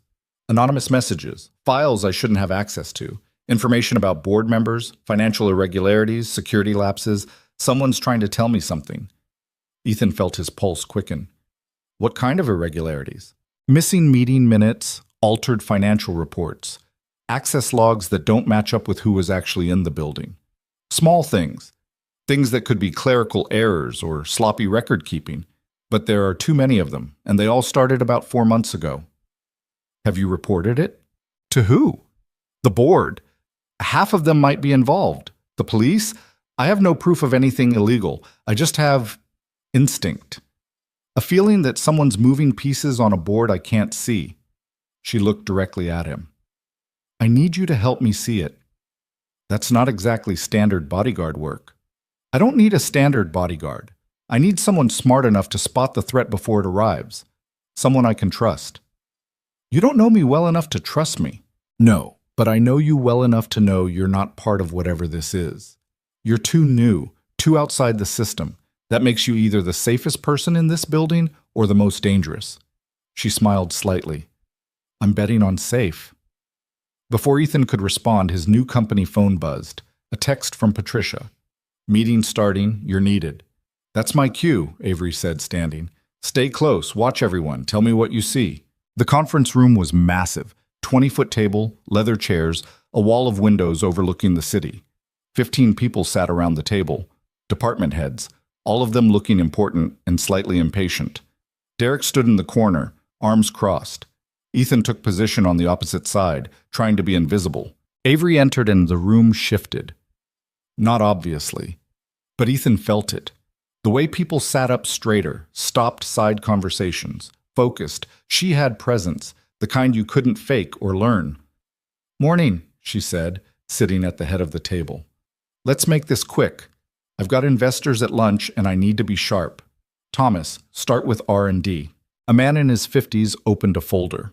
Anonymous messages, files I shouldn't have access to, information about board members, financial irregularities, security lapses. Someone's trying to tell me something. Ethan felt his pulse quicken. What kind of irregularities? Missing meeting minutes, altered financial reports, access logs that don't match up with who was actually in the building. Small things. Things that could be clerical errors or sloppy record keeping. But there are too many of them, and they all started about 4 months ago. Have you reported it? To who? The board. Half of them might be involved. The police? I have no proof of anything illegal. I just have instinct. A feeling that someone's moving pieces on a board I can't see. She looked directly at him. I need you to help me see it. That's not exactly standard bodyguard work. I don't need a standard bodyguard. I need someone smart enough to spot the threat before it arrives. Someone I can trust. You don't know me well enough to trust me. No, but I know you well enough to know you're not part of whatever this is. You're too new, too outside the system. That makes you either the safest person in this building or the most dangerous. She smiled slightly. I'm betting on safe. Before Ethan could respond, his new company phone buzzed. A text from Patricia. Meeting starting, you're needed. That's my cue, Avery said, standing. Stay close, watch everyone, tell me what you see. The conference room was massive, 20-foot table, leather chairs, a wall of windows overlooking the city. 15 people sat around the table, department heads, all of them looking important and slightly impatient. Derek stood in the corner, arms crossed. Ethan took position on the opposite side, trying to be invisible. Avery entered and the room shifted. Not obviously, but Ethan felt it. The way people sat up straighter, stopped side conversations, focused. She had presence, the kind you couldn't fake or learn. "Morning," she said, sitting at the head of the table. "Let's make this quick. I've got investors at lunch and I need to be sharp. Thomas, start with R&D." A man in his 50s opened a folder.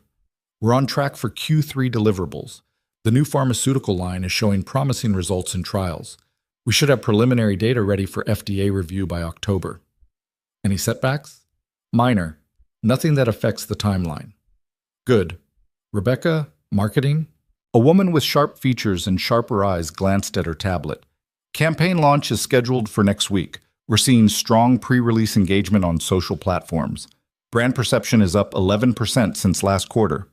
"We're on track for Q3 deliverables. The new pharmaceutical line is showing promising results in trials. We should have preliminary data ready for FDA review by October. Any setbacks? Minor. Nothing that affects the timeline. Good. Rebecca, marketing?" A woman with sharp features and sharper eyes glanced at her tablet. "Campaign launch is scheduled for next week. We're seeing strong pre-release engagement on social platforms. Brand perception is up 11% since last quarter.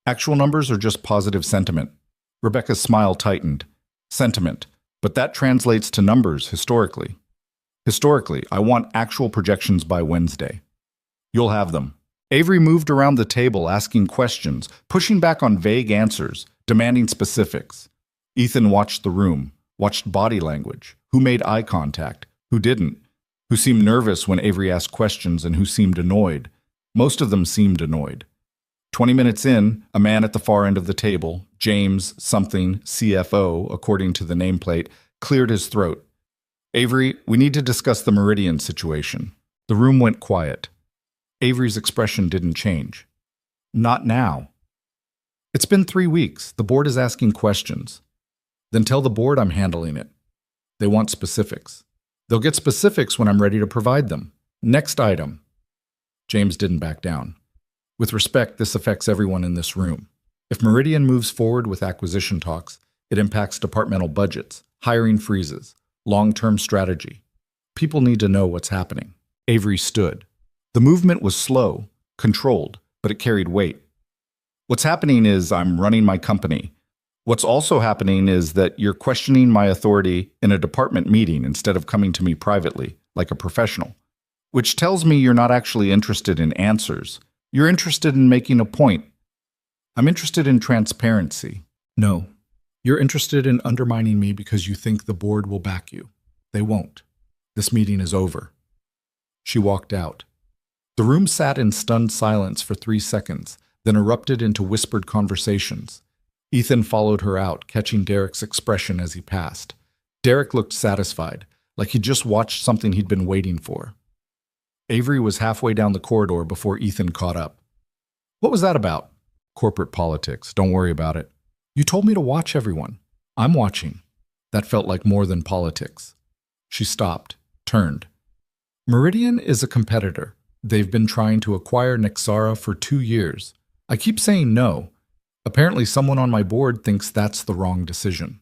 Actual numbers are just positive sentiment." Rebecca's smile tightened. "Sentiment. But that translates to numbers historically. Historically, I want actual projections by Wednesday." "You'll have them." Avery moved around the table asking questions, pushing back on vague answers, demanding specifics. Ethan watched the room, watched body language, who made eye contact, who didn't, who seemed nervous when Avery asked questions and who seemed annoyed. Most of them seemed annoyed. 20 minutes in, a man at the far end of the table, James something CFO, according to the nameplate, cleared his throat. "Avery, we need to discuss the Meridian situation." The room went quiet. Avery's expression didn't change. "Not now." "It's been 3 weeks. The board is asking questions." "Then tell the board I'm handling it." "They want specifics." "They'll get specifics when I'm ready to provide them." "Next item." James didn't back down. "With respect, this affects everyone in this room. If Meridian moves forward with acquisition talks, it impacts departmental budgets, hiring freezes, long-term strategy. People need to know what's happening." Avery stood. The movement was slow, controlled, but it carried weight. "What's happening is I'm running my company. What's also happening is that you're questioning my authority in a department meeting instead of coming to me privately, like a professional. Which tells me you're not actually interested in answers. You're interested in making a point. I'm interested in transparency." "No. You're interested in undermining me because you think the board will back you. They won't. This meeting is over." She walked out. The room sat in stunned silence for 3 seconds, then erupted into whispered conversations. Ethan followed her out, catching Derek's expression as he passed. Derek looked satisfied, like he'd just watched something he'd been waiting for. Avery was halfway down the corridor before Ethan caught up. "What was that about?" "Corporate politics. Don't worry about it." "You told me to watch everyone." "I'm watching." That felt like more than politics. She stopped, turned. "Meridian is a competitor. They've been trying to acquire Nexara for 2 years. I keep saying no. Apparently someone on my board thinks that's the wrong decision."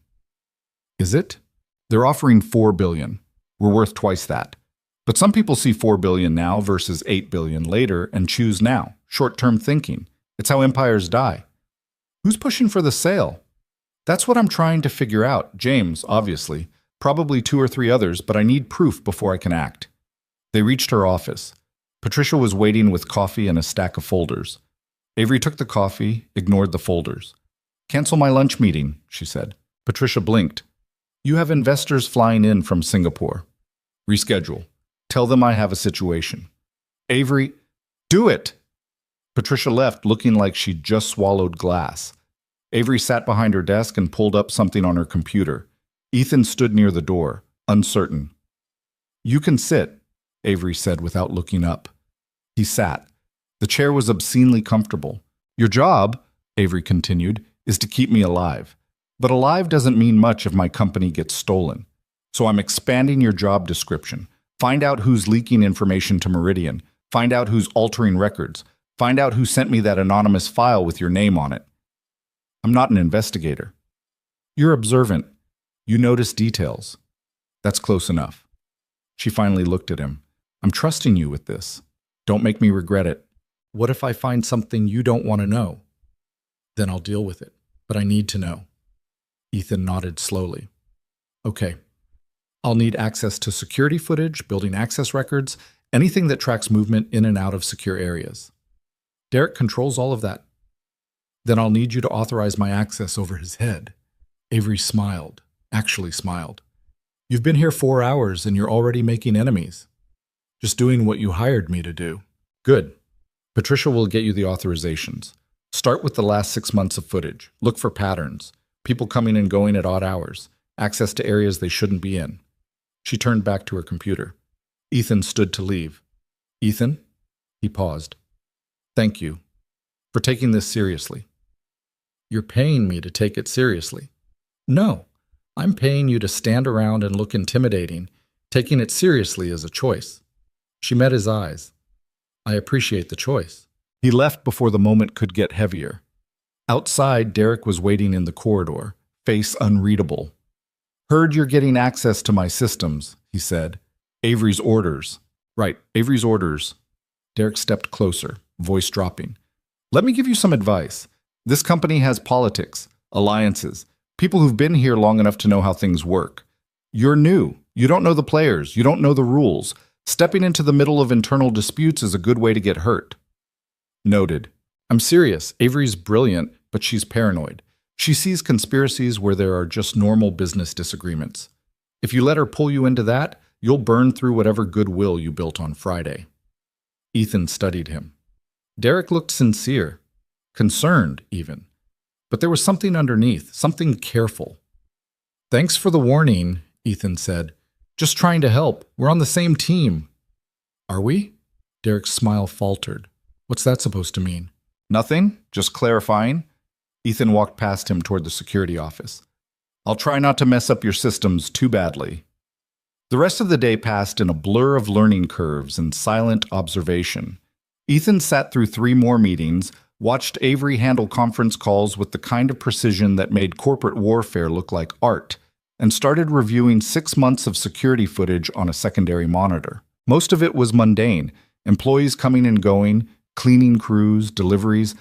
"Is it?" "They're offering $4 billion. We're worth twice that. But some people see $4 billion now versus $8 billion later and choose now. Short-term thinking. It's how empires die." "Who's pushing for the sale?" "That's what I'm trying to figure out. James, obviously. Probably 2 or 3 others, but I need proof before I can act." They reached her office. Patricia was waiting with coffee and a stack of folders. Avery took the coffee, ignored the folders. "Cancel my lunch meeting," she said. Patricia blinked. "You have investors flying in from Singapore. Reschedule. Tell them I have a situation." "Avery, do it!" Patricia left looking like she'd just swallowed glass. Avery sat behind her desk and pulled up something on her computer. Ethan stood near the door, uncertain. "You can sit," Avery said without looking up. He sat. The chair was obscenely comfortable. "Your job," Avery continued, "is to keep me alive. But alive doesn't mean much if my company gets stolen. So I'm expanding your job description. Find out who's leaking information to Meridian. Find out who's altering records. Find out who sent me that anonymous file with your name on it. I'm not an investigator. You're observant. You notice details. That's close enough." She finally looked at him. "I'm trusting you with this. Don't make me regret it." What if I find something you don't want to know? Then I'll deal with it, but I need to know. Ethan nodded slowly. Okay. I'll need access to security footage, building access records, anything that tracks movement in and out of secure areas. Derek controls all of that. Then I'll need you to authorize my access over his head. Avery smiled, actually smiled. You've been here 4 hours and you're already making enemies. Just doing what you hired me to do. Good. Patricia will get you the authorizations. Start with the last 6 months of footage. Look for patterns. People coming and going at odd hours. Access to areas they shouldn't be in. She turned back to her computer. Ethan stood to leave. Ethan? He paused. Thank you for taking this seriously. You're paying me to take it seriously. No, I'm paying you to stand around and look intimidating. Taking it seriously is a choice. She met his eyes. I appreciate the choice. He left before the moment could get heavier. Outside, Derek was waiting in the corridor, face unreadable. Heard you're getting access to my systems, he said. Avery's orders. Right, Avery's orders. Derek stepped closer, voice dropping. Let me give you some advice. This company has politics, alliances, people who've been here long enough to know how things work. You're new. You don't know the players. You don't know the rules. Stepping into the middle of internal disputes is a good way to get hurt. Noted. I'm serious. Avery's brilliant, but she's paranoid. She sees conspiracies where there are just normal business disagreements. If you let her pull you into that, you'll burn through whatever goodwill you built on Friday. Ethan studied him. Derek looked sincere, concerned even. But there was something underneath, something careful. Thanks for the warning, Ethan said. Just trying to help. We're on the same team. Are we? Derek's smile faltered. What's that supposed to mean? Nothing, just clarifying. Ethan walked past him toward the security office. I'll try not to mess up your systems too badly. The rest of the day passed in a blur of learning curves and silent observation. Ethan sat through 3 more meetings, watched Avery handle conference calls with the kind of precision that made corporate warfare look like art, and started reviewing 6 months of security footage on a secondary monitor. Most of it was mundane, employees coming and going, cleaning crews, deliveries,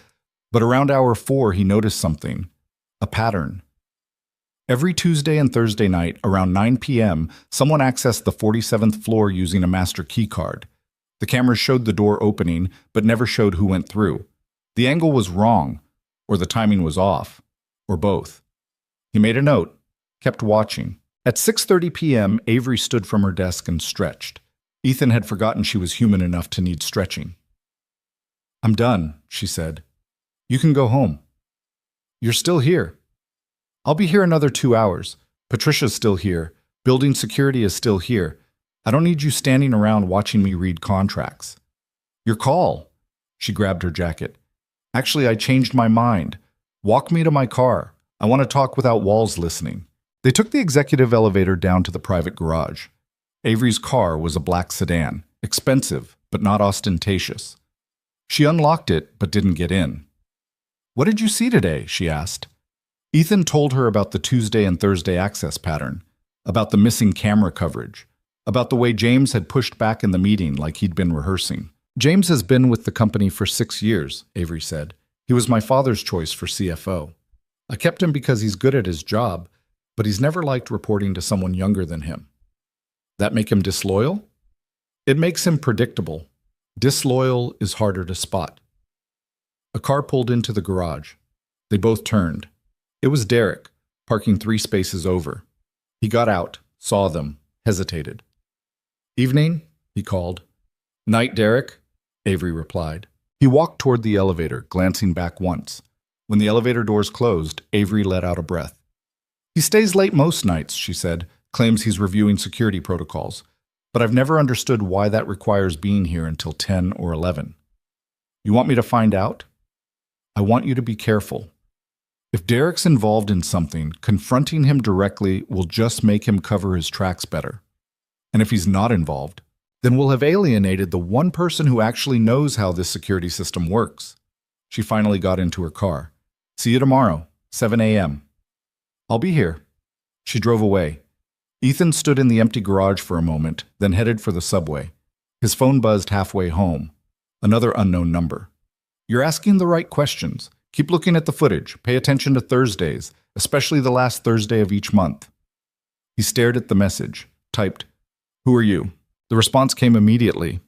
but around hour 4 he noticed something, a pattern. Every Tuesday and Thursday night, around 9 p.m., someone accessed the 47th floor using a master key card. The cameras showed the door opening, but never showed who went through. The angle was wrong, or the timing was off, or both. He made a note, kept watching. At 6:30 p.m., Avery stood from her desk and stretched. Ethan had forgotten she was human enough to need stretching. I'm done, she said. You can go home. You're still here. I'll be here another 2 hours. Patricia's still here. Building security is still here. I don't need you standing around watching me read contracts. Your call. She grabbed her jacket. Actually, I changed my mind. Walk me to my car. I want to talk without walls listening. They took the executive elevator down to the private garage. Avery's car was a black sedan, expensive, but not ostentatious. She unlocked it, but didn't get in. What did you see today? She asked. Ethan told her about the Tuesday and Thursday access pattern, about the missing camera coverage, about the way James had pushed back in the meeting like he'd been rehearsing. James has been with the company for 6 years, Avery said. He was my father's choice for CFO. I kept him because he's good at his job, but he's never liked reporting to someone younger than him. That make him disloyal? It makes him predictable. Disloyal is harder to spot. A car pulled into the garage. They both turned. It was Derek, parking 3 spaces over. He got out, saw them, hesitated. Evening, he called. Night, Derek, Avery replied. He walked toward the elevator, glancing back once. When the elevator doors closed, Avery let out a breath. He stays late most nights, she said, claims he's reviewing security protocols. But I've never understood why that requires being here until 10 or 11. You want me to find out? I want you to be careful. If Derek's involved in something, confronting him directly will just make him cover his tracks better. And if he's not involved, then we'll have alienated the one person who actually knows how this security system works. She finally got into her car. See you tomorrow, 7 a.m. I'll be here. She drove away. Ethan stood in the empty garage for a moment, then headed for the subway. His phone buzzed halfway home. Another unknown number. You're asking the right questions. Keep looking at the footage. Pay attention to Thursdays, especially the last Thursday of each month. He stared at the message, typed, "Who are you?" The response came immediately.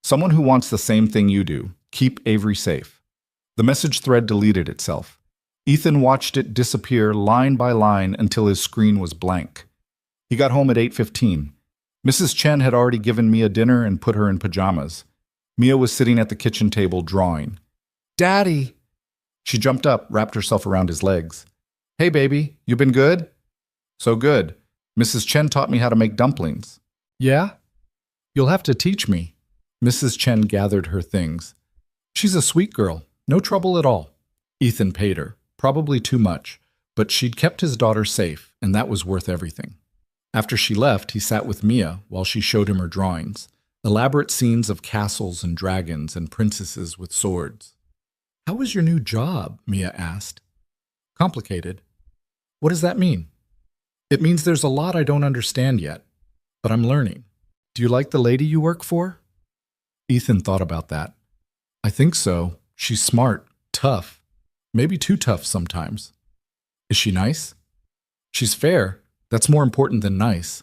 "Someone who wants the same thing you do. Keep Avery safe." The message thread deleted itself. Ethan watched it disappear line by line until his screen was blank. He got home at 8:15. Mrs. Chen had already given Mia dinner and put her in pajamas. Mia was sitting at the kitchen table drawing. "Daddy!" She jumped up, wrapped herself around his legs. "Hey, baby, you been good?" "So good. Mrs. Chen taught me how to make dumplings." "Yeah? You'll have to teach me." Mrs. Chen gathered her things. "She's a sweet girl. No trouble at all." Ethan paid her. Probably too much, but she'd kept his daughter safe, and that was worth everything. After she left, he sat with Mia while she showed him her drawings, elaborate scenes of castles and dragons and princesses with swords. "How was your new job?" Mia asked. "Complicated." "What does that mean?" "It means there's a lot I don't understand yet, but I'm learning." "Do you like the lady you work for?" Ethan thought about that. "I think so. She's smart, tough, maybe too tough sometimes." "Is she nice?" "She's fair. That's more important than nice."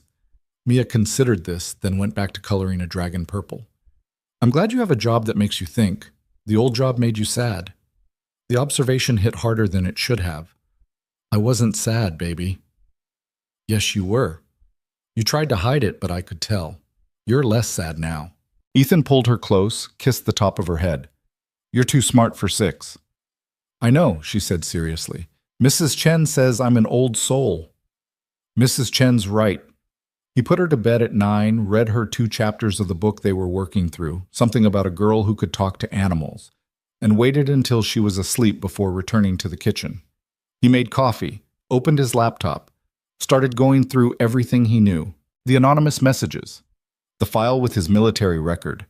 Mia considered this, then went back to coloring a dragon purple. "I'm glad you have a job that makes you think. The old job made you sad." The observation hit harder than it should have. "I wasn't sad, baby." "Yes, you were. You tried to hide it, but I could tell. You're less sad now." Ethan pulled her close, kissed the top of her head. "You're too smart for 6. "I know," she said seriously. "Mrs. Chen says I'm an old soul." "Mrs. Chen's right." He put her to bed at 9, read her 2 chapters of the book they were working through, something about a girl who could talk to animals, and waited until she was asleep before returning to the kitchen. He made coffee, opened his laptop, started going through everything he knew. The anonymous messages, the file with his military record,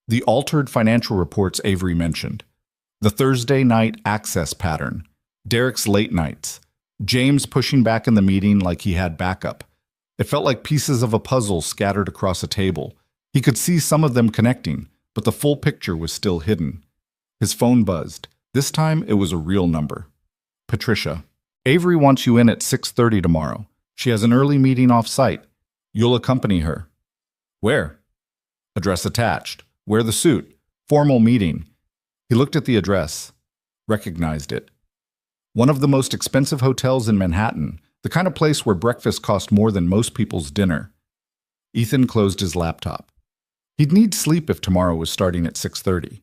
the altered financial reports Avery mentioned, the Thursday night access pattern, Derek's late nights, James pushing back in the meeting like he had backup. It felt like pieces of a puzzle scattered across a table. He could see some of them connecting, but the full picture was still hidden. His phone buzzed. This time it was a real number. "Patricia, Avery wants you in at 6:30 tomorrow. She has an early meeting off-site. You'll accompany her." "Where?" "Address attached. Wear the suit. Formal meeting." He looked at the address, recognized it. One of the most expensive hotels in Manhattan, the kind of place where breakfast cost more than most people's dinner. Ethan closed his laptop. He'd need sleep if tomorrow was starting at 6:30.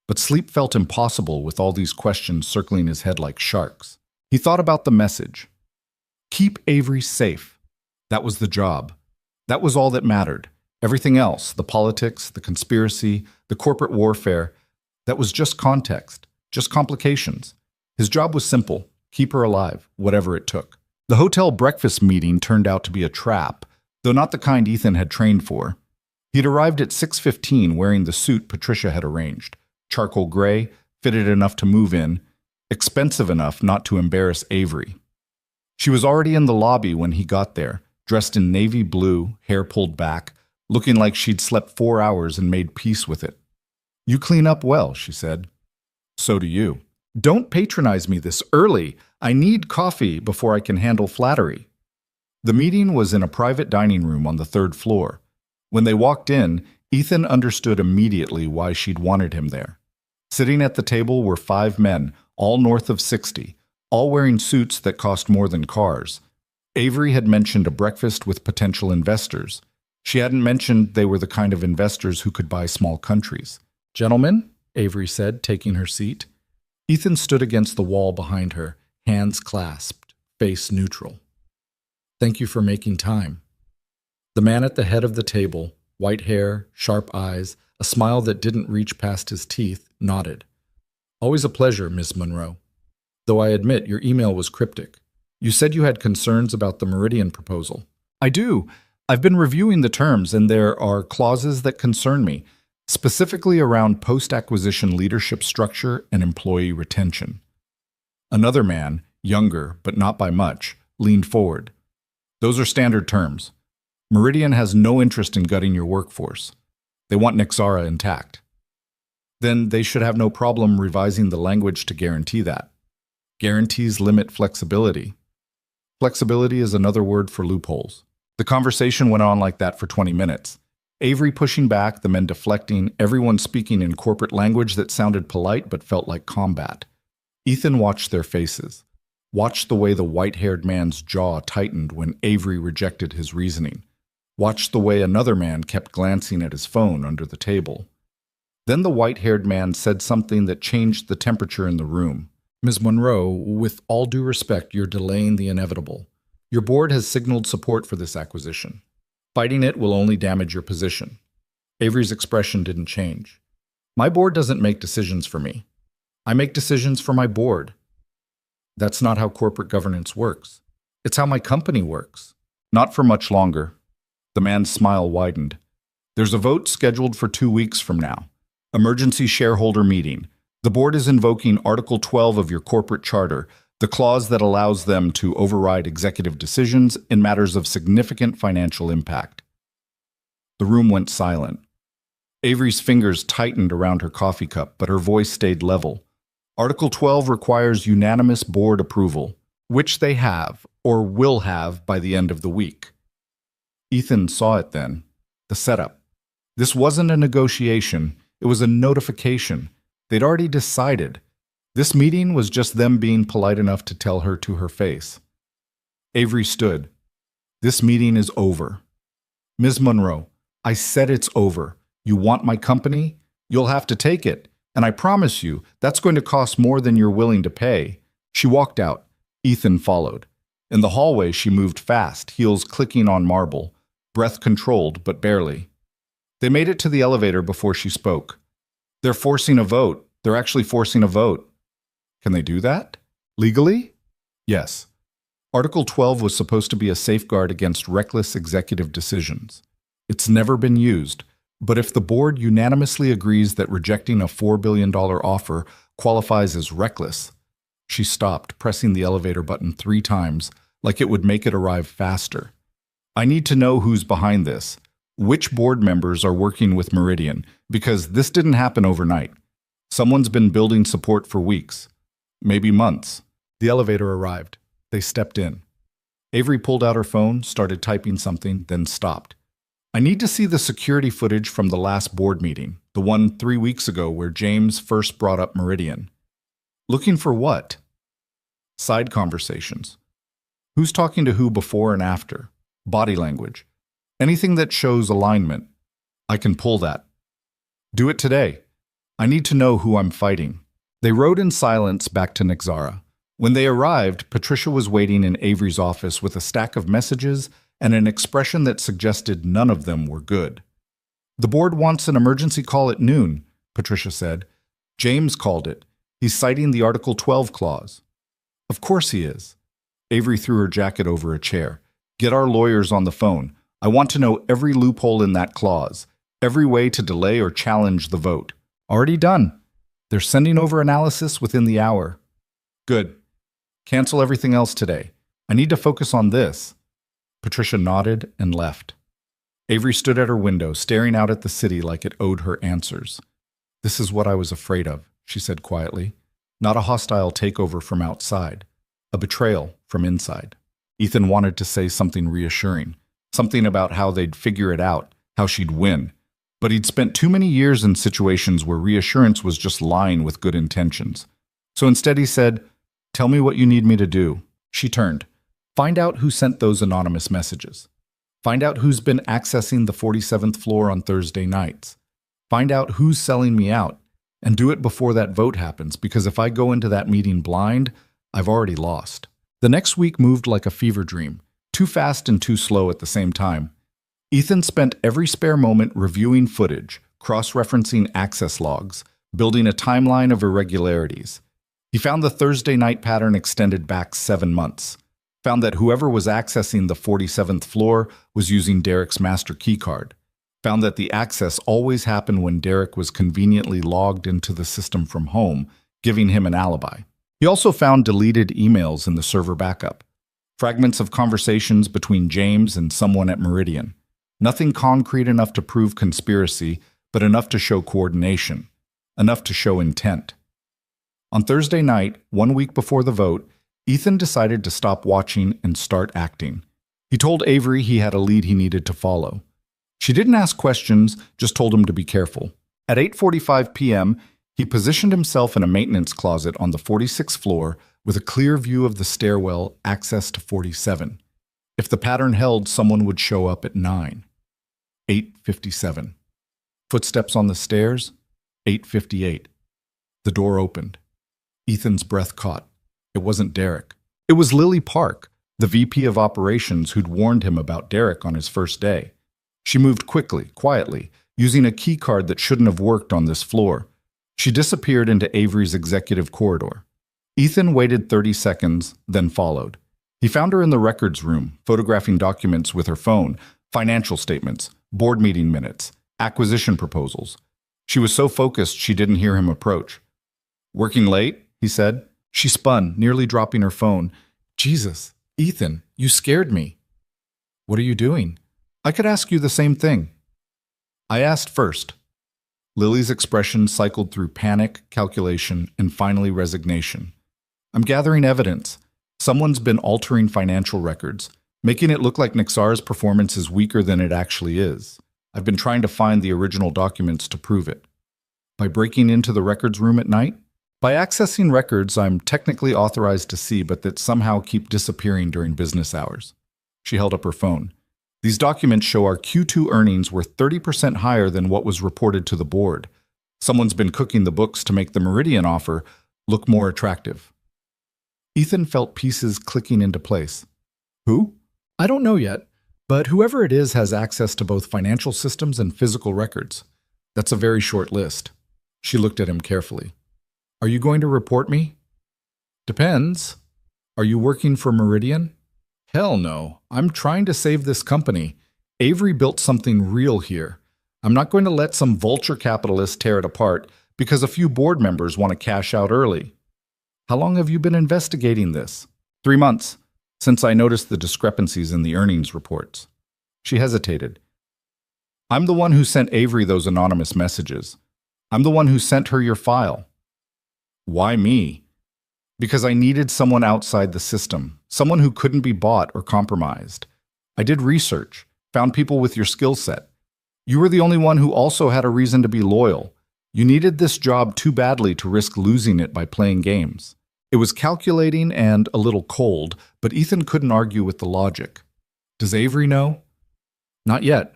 But sleep felt impossible with all these questions circling his head like sharks. He thought about the message. Keep Avery safe. That was the job. That was all that mattered. Everything else, the politics, the conspiracy, the corporate warfare, that was just context, just complications. His job was simple: keep her alive, whatever it took. The hotel breakfast meeting turned out to be a trap, though not the kind Ethan had trained for. He'd arrived at 6:15 wearing the suit Patricia had arranged. Charcoal gray, fitted enough to move in, expensive enough not to embarrass Avery. She was already in the lobby when he got there, dressed in navy blue, hair pulled back, looking like she'd slept 4 hours and made peace with it. "You clean up well," she said. "So do you." "Don't patronize me this early. I need coffee before I can handle flattery." The meeting was in a private dining room on the 3rd floor. When they walked in, Ethan understood immediately why she'd wanted him there. Sitting at the table were 5 men, all north of 60, all wearing suits that cost more than cars. Avery had mentioned a breakfast with potential investors. She hadn't mentioned they were the kind of investors who could buy small countries. "Gentlemen," Avery said, taking her seat. Ethan stood against the wall behind her, hands clasped, face neutral. "Thank you for making time." The man at the head of the table, white hair, sharp eyes, a smile that didn't reach past his teeth, nodded. "Always a pleasure, Miss Monroe. Though I admit your email was cryptic. You said you had concerns about the Meridian proposal." "I do. I've been reviewing the terms, and there are clauses that concern me, specifically around post-acquisition leadership structure and employee retention." Another man, younger but not by much, leaned forward. "Those are standard terms. Meridian has no interest in gutting your workforce. They want Nexara intact." then they should have no problem revising the language to guarantee that. Guarantees limit flexibility. Flexibility is another word for loopholes. The conversation went on like that for 20 minutes. Avery pushing back, the men deflecting, everyone speaking in corporate language that sounded polite but felt like combat. Ethan watched their faces, watched the way the white-haired man's jaw tightened when Avery rejected his reasoning, watched the way another man kept glancing at his phone under the table. Then the white-haired man said something that changed the temperature in the room. Ms. Monroe, with all due respect, you're delaying the inevitable. Your board has signaled support for this acquisition. Fighting it will only damage your position. Avery's expression didn't change. My board doesn't make decisions for me. I make decisions for my board. That's not how corporate governance works. It's how my company works. Not for much longer. The man's smile widened. There's a vote scheduled for 2 weeks from now. Emergency shareholder meeting. The board is invoking Article 12 of your corporate charter, the clause that allows them to override executive decisions in matters of significant financial impact. The room went silent. Avery's fingers tightened around her coffee cup, but her voice stayed level. Article 12 requires unanimous board approval, which they have, or will have, by the end of the week. Ethan saw it then. The setup. This wasn't a negotiation, it was a notification. They'd already decided. This meeting was just them being polite enough to tell her to her face. Avery stood. This meeting is over. Ms. Monroe, I said it's over. You want my company? You'll have to take it. And I promise you, that's going to cost more than you're willing to pay. She walked out. Ethan followed. In the hallway, she moved fast, heels clicking on marble, breath controlled, but barely. They made it to the elevator before she spoke. They're forcing a vote. They're actually forcing a vote. Can they do that? Legally? Yes. Article 12 was supposed to be a safeguard against reckless executive decisions. It's never been used, but if the board unanimously agrees that rejecting a $4 billion offer qualifies as reckless, she stopped, pressing the elevator button 3 times, like it would make it arrive faster. I need to know who's behind this. Which board members are working with Meridian, because this didn't happen overnight. Someone's been building support for weeks, maybe months. The elevator arrived. They stepped in. Avery pulled out her phone, started typing something, then stopped. I need to see the security footage from the last board meeting, the one 3 weeks ago where James first brought up Meridian. Looking for what? Side conversations. Who's talking to who before and after? Body language. Anything that shows alignment. I can pull that. Do it today. I need to know who I'm fighting. They rode in silence back to Nexara. When they arrived, Patricia was waiting in Avery's office with a stack of messages and an expression that suggested none of them were good. The board wants an emergency call at noon, Patricia said. James called it. He's citing the Article 12 clause. Of course he is. Avery threw her jacket over a chair. Get our lawyers on the phone. I want to know every loophole in that clause, every way to delay or challenge the vote. Already done. They're sending over analysis within the hour. Good. Cancel everything else today. I need to focus on this. Patricia nodded and left. Avery stood at her window, staring out at the city like it owed her answers. This is what I was afraid of, she said quietly. Not a hostile takeover from outside, a betrayal from inside. Ethan wanted to say something reassuring, something about how they'd figure it out, how she'd win. But he'd spent too many years in situations where reassurance was just lying with good intentions. So instead he said, "Tell me what you need me to do." She turned. Find out who sent those anonymous messages. Find out who's been accessing the 47th floor on Thursday nights. Find out who's selling me out. And do it before that vote happens, because if I go into that meeting blind, I've already lost. The next week moved like a fever dream, too fast and too slow at the same time. Ethan spent every spare moment reviewing footage, cross-referencing access logs, building a timeline of irregularities. He found the Thursday night pattern extended back 7 months. Found that whoever was accessing the 47th floor was using Derek's master keycard. Found that the access always happened when Derek was conveniently logged into the system from home, giving him an alibi. He also found deleted emails in the server backup. Fragments of conversations between James and someone at Meridian. Nothing concrete enough to prove conspiracy, but enough to show coordination. enough to show intent. On Thursday night, 1 week before the vote, Ethan decided to stop watching and start acting. He told Avery he had a lead he needed to follow. She didn't ask questions, just told him to be careful. At 8:45 p.m., he positioned himself in a maintenance closet on the 46th floor with a clear view of the stairwell, access to 47. If the pattern held, someone would show up at 9. 8:57. Footsteps on the stairs. 8:58. The door opened. Ethan's breath caught. It wasn't Derek. It was Lily Park, the VP of operations who'd warned him about Derek on his first day. She moved quickly, quietly, using a key card that shouldn't have worked on this floor. She disappeared into Avery's executive corridor. Ethan waited 30 seconds, then followed. He found her in the records room, photographing documents with her phone, financial statements, board meeting minutes, acquisition proposals. She was so focused she didn't hear him approach. "Working late?" he said. She spun, nearly dropping her phone. "Jesus, Ethan, you scared me." "What are you doing?" "I could ask you the same thing." "I asked first." Lily's expression cycled through panic, calculation, and finally resignation. "I'm gathering evidence. Someone's been altering financial records, making it look like Nixar's performance is weaker than it actually is. I've been trying to find the original documents to prove it." "By breaking into the records room at night?" "By accessing records I'm technically authorized to see, but that somehow keep disappearing during business hours." She held up her phone. "These documents show our Q2 earnings were 30% higher than what was reported to the board. Someone's been cooking the books to make the Meridian offer look more attractive." Ethan felt pieces clicking into place. "Who?" "I don't know yet, but whoever it is has access to both financial systems and physical records. That's a very short list." She looked at him carefully. "Are you going to report me?" "Depends. Are you working for Meridian?" "Hell no. I'm trying to save this company. Avery built something real here. I'm not going to let some vulture capitalist tear it apart because a few board members want to cash out early." "How long have you been investigating this?" 3 months, since I noticed the discrepancies in the earnings reports." She hesitated. "I'm the one who sent Avery those anonymous messages. I'm the one who sent her your file." "Why me?" "Because I needed someone outside the system, someone who couldn't be bought or compromised. I did research, found people with your skill set. You were the only one who also had a reason to be loyal. You needed this job too badly to risk losing it by playing games." It was calculating and a little cold, but Ethan couldn't argue with the logic. "Does Avery know?" "Not yet.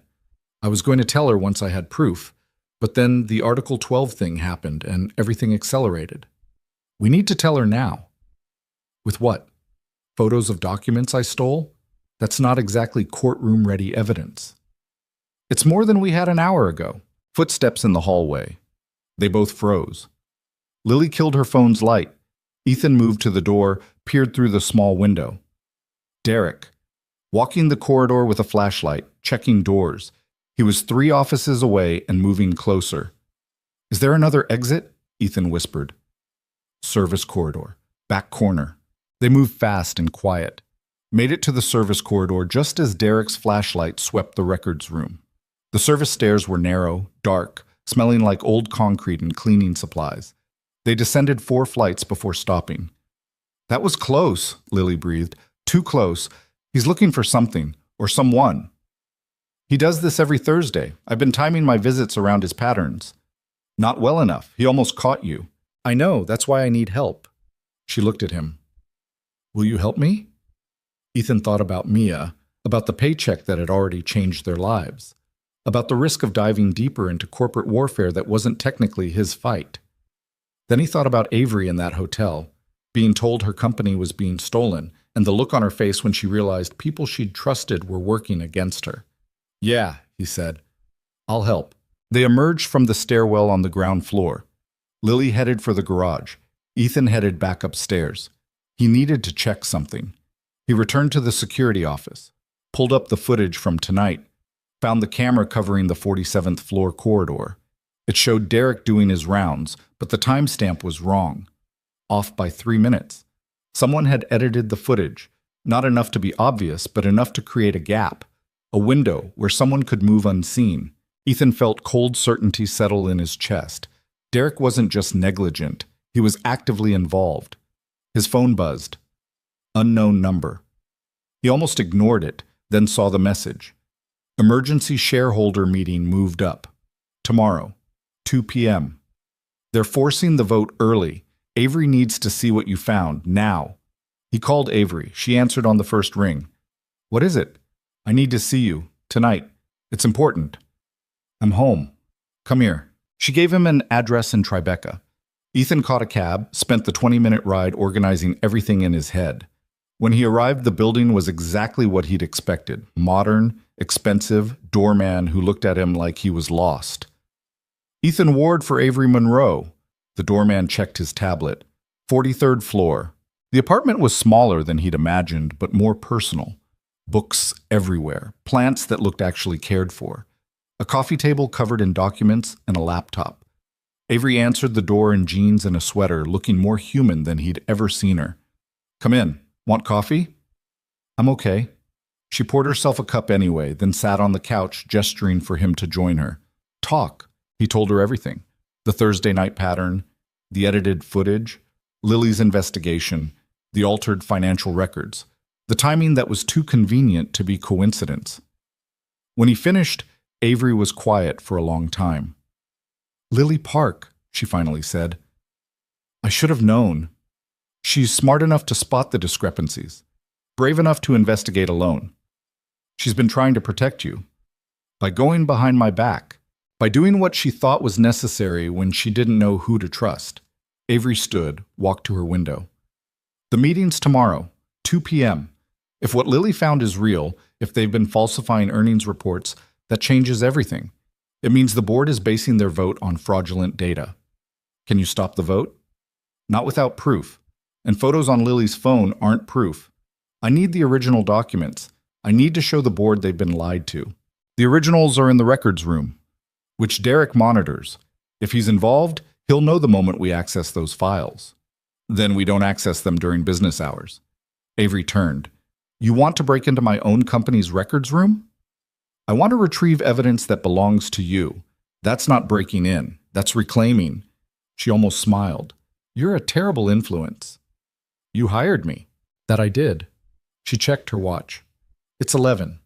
I was going to tell her once I had proof, but then the Article 12 thing happened and everything accelerated. We need to tell her now." "With what? Photos of documents I stole? That's not exactly courtroom-ready evidence." "It's more than we had an hour ago." Footsteps in the hallway. They both froze. Lily killed her phone's light. Ethan moved to the door, peered through the small window. Derek, walking the corridor with a flashlight, checking doors. He was 3 offices away and moving closer. "Is there another exit?" Ethan whispered. Service corridor, back corner. They moved fast and quiet. Made it to the service corridor just as Derek's flashlight swept the records room. The service stairs were narrow, dark, smelling like old concrete and cleaning supplies. They descended 4 flights before stopping. "That was close," Lily breathed. "Too close. He's looking for something, or someone." "He does this every Thursday. I've been timing my visits around his patterns." "Not well enough. He almost caught you." "I know. That's why I need help." She looked at him. "Will you help me?" Ethan thought about Mia, about the paycheck that had already changed their lives, about the risk of diving deeper into corporate warfare that wasn't technically his fight. Then he thought about Avery in that hotel, being told her company was being stolen, and the look on her face when she realized people she'd trusted were working against her. "Yeah," he said. "I'll help." They emerged from the stairwell on the ground floor. Lily headed for the garage. Ethan headed back upstairs. He needed to check something. He returned to the security office, pulled up the footage from tonight, found the camera covering the 47th floor corridor. It showed Derek doing his rounds, but the timestamp was wrong. Off by 3 minutes. Someone had edited the footage, not enough to be obvious, but enough to create a gap, a window where someone could move unseen. Ethan felt cold certainty settle in his chest. Derek wasn't just negligent, he was actively involved. His phone buzzed. Unknown number. He almost ignored it, then saw the message. Emergency shareholder meeting moved up. Tomorrow, 2 p.m. They're forcing the vote early. Avery needs to see what you found, now. He called Avery. She answered on the first ring. What is it? I need to see you, tonight. It's important. I'm home. Come here. She gave him an address in Tribeca. Ethan caught a cab, spent the 20-minute ride organizing everything in his head. When he arrived, the building was exactly what he'd expected. Modern, expensive, doorman who looked at him like he was lost. Ethan Ward for Avery Monroe. The doorman checked his tablet. 43rd floor. The apartment was smaller than he'd imagined, but more personal. Books everywhere, plants that looked actually cared for. A coffee table covered in documents and a laptop. Avery answered the door in jeans and a sweater, looking more human than he'd ever seen her. Come in. Want coffee? I'm okay. She poured herself a cup anyway, then sat on the couch, gesturing for him to join her. Talk. He told her everything. The Thursday night pattern, the edited footage, Lily's investigation, the altered financial records, the timing that was too convenient to be coincidence. When he finished, Avery was quiet for a long time. Lily Park, she finally said. I should have known. She's smart enough to spot the discrepancies, brave enough to investigate alone. She's been trying to protect you. By going behind my back, by doing what she thought was necessary when she didn't know who to trust. Avery stood, walked to her window. The meeting's tomorrow, 2 p.m. If what Lily found is real, if they've been falsifying earnings reports, that changes everything. It means the board is basing their vote on fraudulent data. Can you stop the vote? Not without proof. And photos on Lily's phone aren't proof. I need the original documents. I need to show the board they've been lied to. The originals are in the records room, which Derek monitors. If he's involved, he'll know the moment we access those files. Then we don't access them during business hours. Avery turned. You want to break into my own company's records room? I want to retrieve evidence that belongs to you. That's not breaking in. That's reclaiming. She almost smiled. You're a terrible influence. You hired me. That I did. She checked her watch. It's 11.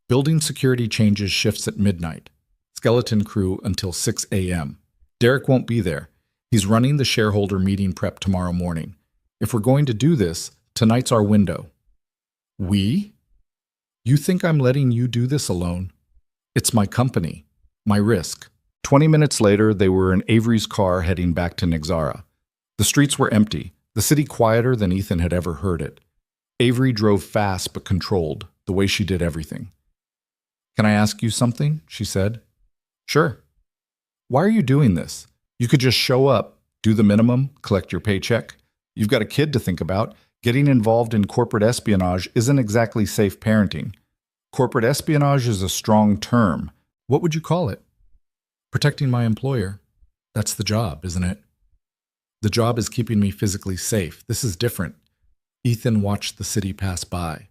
Building security changes shifts at midnight. Skeleton crew until 6 a.m. Derek won't be there. He's running the shareholder meeting prep tomorrow morning. If we're going to do this, tonight's our window. We? You think I'm letting you do this alone? It's my company, my risk. 20 minutes later, they were in Avery's car heading back to Nexara. The streets were empty, the city quieter than Ethan had ever heard it. Avery drove fast but controlled, the way she did everything. Can I ask you something? She said. Sure. Why are you doing this? You could just show up, do the minimum, collect your paycheck. You've got a kid to think about. Getting involved in corporate espionage isn't exactly safe parenting. Corporate espionage is a strong term. What would you call it? Protecting my employer. That's the job, isn't it? The job is keeping me physically safe. This is different. Ethan watched the city pass by.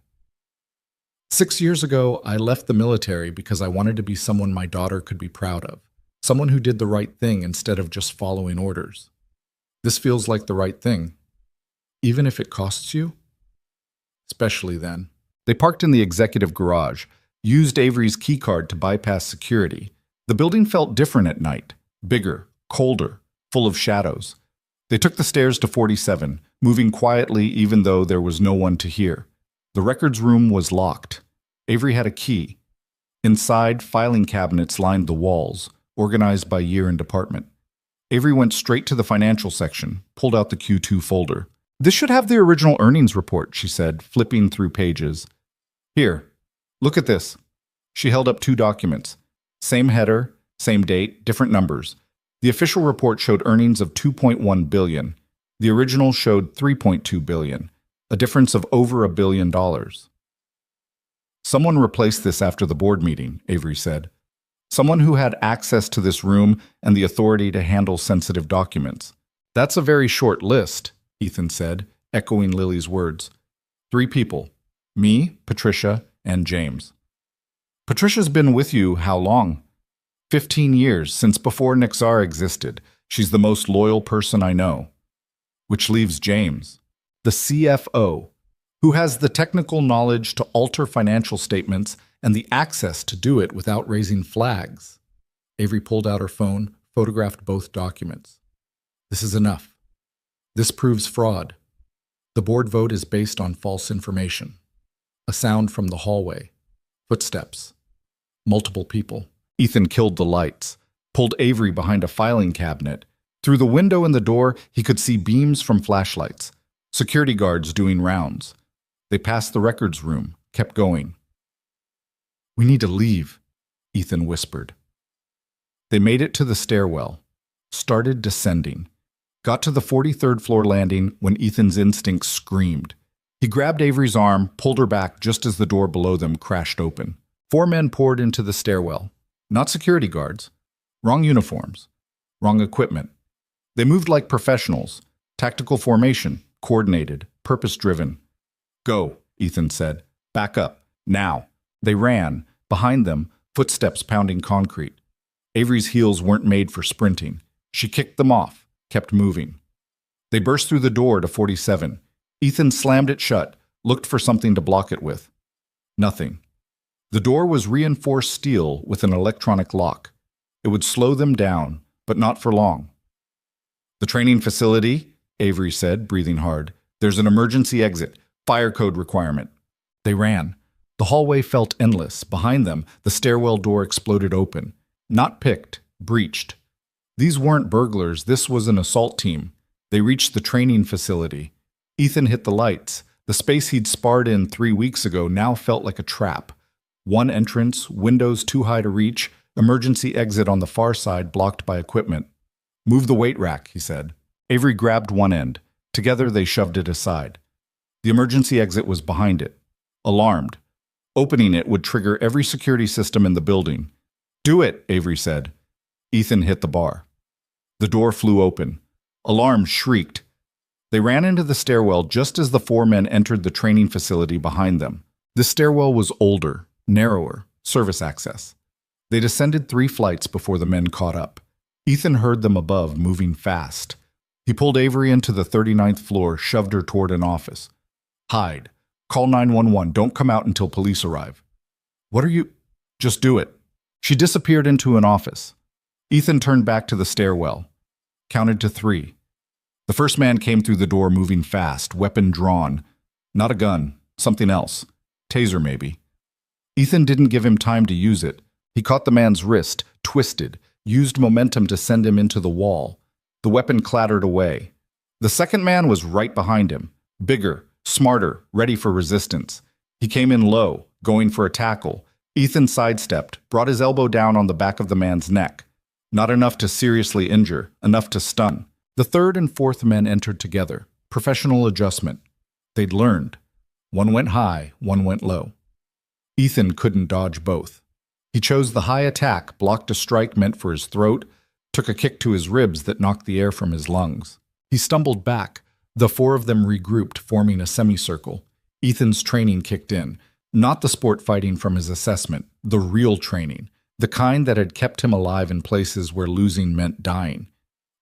6 years ago, I left the military because I wanted to be someone my daughter could be proud of. Someone who did the right thing instead of just following orders. This feels like the right thing. Even if it costs you? Especially then. They parked in the executive garage, used Avery's keycard to bypass security. The building felt different at night. Bigger, colder, full of shadows. They took the stairs to 47, moving quietly even though there was no one to hear. The records room was locked. Avery had a key. Inside, filing cabinets lined the walls, organized by year and department. Avery went straight to the financial section, pulled out the Q2 folder. This should have the original earnings report, she said, flipping through pages. Here, look at this. She held up 2 documents. Same header, same date, different numbers. The official report showed earnings of $2.1 billion. The original showed $3.2 billion, a difference of over $1 billion. Someone replaced this after the board meeting, Avery said. Someone who had access to this room and the authority to handle sensitive documents. That's a very short list, Ethan said, echoing Lily's words. 3 people. Me, Patricia, and James. Patricia's been with you how long? 15 years, since before Nexara existed. She's the most loyal person I know. Which leaves James, the CFO, who has the technical knowledge to alter financial statements and the access to do it without raising flags. Avery pulled out her phone, photographed both documents. This is enough. This proves fraud. The board vote is based on false information. A sound from the hallway. Footsteps. Multiple people. Ethan killed the lights, pulled Avery behind a filing cabinet. Through the window in the door, he could see beams from flashlights. Security guards doing rounds. They passed the records room, kept going. "We need to leave," Ethan whispered. They made it to the stairwell, started descending, got to the 43rd floor landing when Ethan's instincts screamed. He grabbed Avery's arm, pulled her back just as the door below them crashed open. 4 men poured into the stairwell. Not security guards. Wrong uniforms. Wrong equipment. They moved like professionals. Tactical formation, coordinated, purpose-driven. "Go," Ethan said. "Back up. Now." They ran. Behind them, footsteps pounding concrete. Avery's heels weren't made for sprinting. She kicked them off, kept moving. They burst through the door to 47. Ethan slammed it shut, looked for something to block it with. Nothing. The door was reinforced steel with an electronic lock. It would slow them down, but not for long. "The training facility," Avery said, breathing hard. "There's an emergency exit. Fire code requirement." They ran. The hallway felt endless. Behind them, the stairwell door exploded open. Not picked, breached. These weren't burglars. This was an assault team. They reached the training facility. Ethan hit the lights. The space he'd sparred in 3 weeks ago now felt like a trap. One entrance, windows too high to reach, emergency exit on the far side blocked by equipment. "Move the weight rack," he said. Avery grabbed one end. Together they shoved it aside. The emergency exit was behind it. Alarmed. Opening it would trigger every security system in the building. "Do it," Avery said. Ethan hit the bar. The door flew open. Alarms shrieked. They ran into the stairwell just as the 4 men entered the training facility behind them. The stairwell was older, narrower, service access. They descended 3 flights before the men caught up. Ethan heard them above, moving fast. He pulled Avery into the 39th floor, shoved her toward an office. "Hide. Call 911. Don't come out until police arrive." "What are you—" "Just do it." She disappeared into an office. Ethan turned back to the stairwell. Counted to 3. The first man came through the door moving fast, weapon drawn. Not a gun, something else. Taser, maybe. Ethan didn't give him time to use it. He caught the man's wrist, twisted, used momentum to send him into the wall. The weapon clattered away. The second man was right behind him. Bigger, smarter, ready for resistance. He came in low, going for a tackle. Ethan sidestepped, brought his elbow down on the back of the man's neck. Not enough to seriously injure, enough to stun. The 3rd and 4th men entered together. Professional adjustment. They'd learned. One went high, one went low. Ethan couldn't dodge both. He chose the high attack, blocked a strike meant for his throat, took a kick to his ribs that knocked the air from his lungs. He stumbled back. The 4 of them regrouped, forming a semicircle. Ethan's training kicked in. Not the sport fighting from his assessment, the real training, the kind that had kept him alive in places where losing meant dying.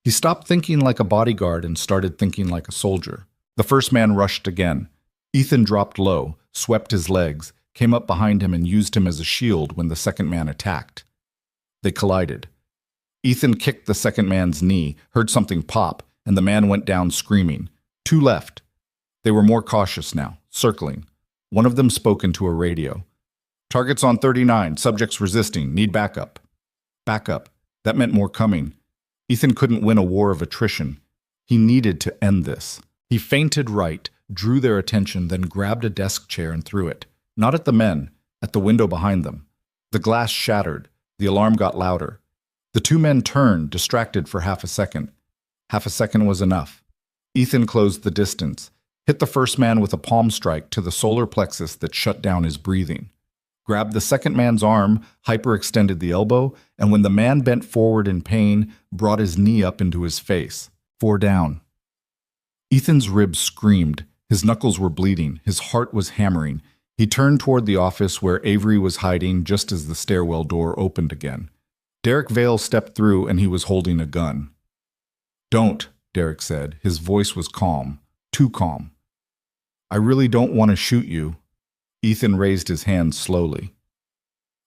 He stopped thinking like a bodyguard and started thinking like a soldier. The first man rushed again. Ethan dropped low, swept his legs, came up behind him and used him as a shield when the second man attacked. They collided. Ethan kicked the second man's knee, heard something pop, and the man went down screaming. 2 left. They were more cautious now, circling. One of them spoke into a radio. "Targets on 39, subjects resisting, need backup." Backup. That meant more coming. Ethan couldn't win a war of attrition. He needed to end this. He feinted right, drew their attention, then grabbed a desk chair and threw it. Not at the men, at the window behind them. The glass shattered. The alarm got louder. The 2 men turned, distracted for half a second. Half a second was enough. Ethan closed the distance, hit the first man with a palm strike to the solar plexus that shut down his breathing. Grabbed the second man's arm, hyperextended the elbow, and when the man bent forward in pain, brought his knee up into his face. 4 down. Ethan's ribs screamed. His knuckles were bleeding. His heart was hammering. He turned toward the office where Avery was hiding just as the stairwell door opened again. Derek Vale stepped through and he was holding a gun. Don't, Derek said. His voice was calm, too calm. I really don't want to shoot you. Ethan raised his hand slowly.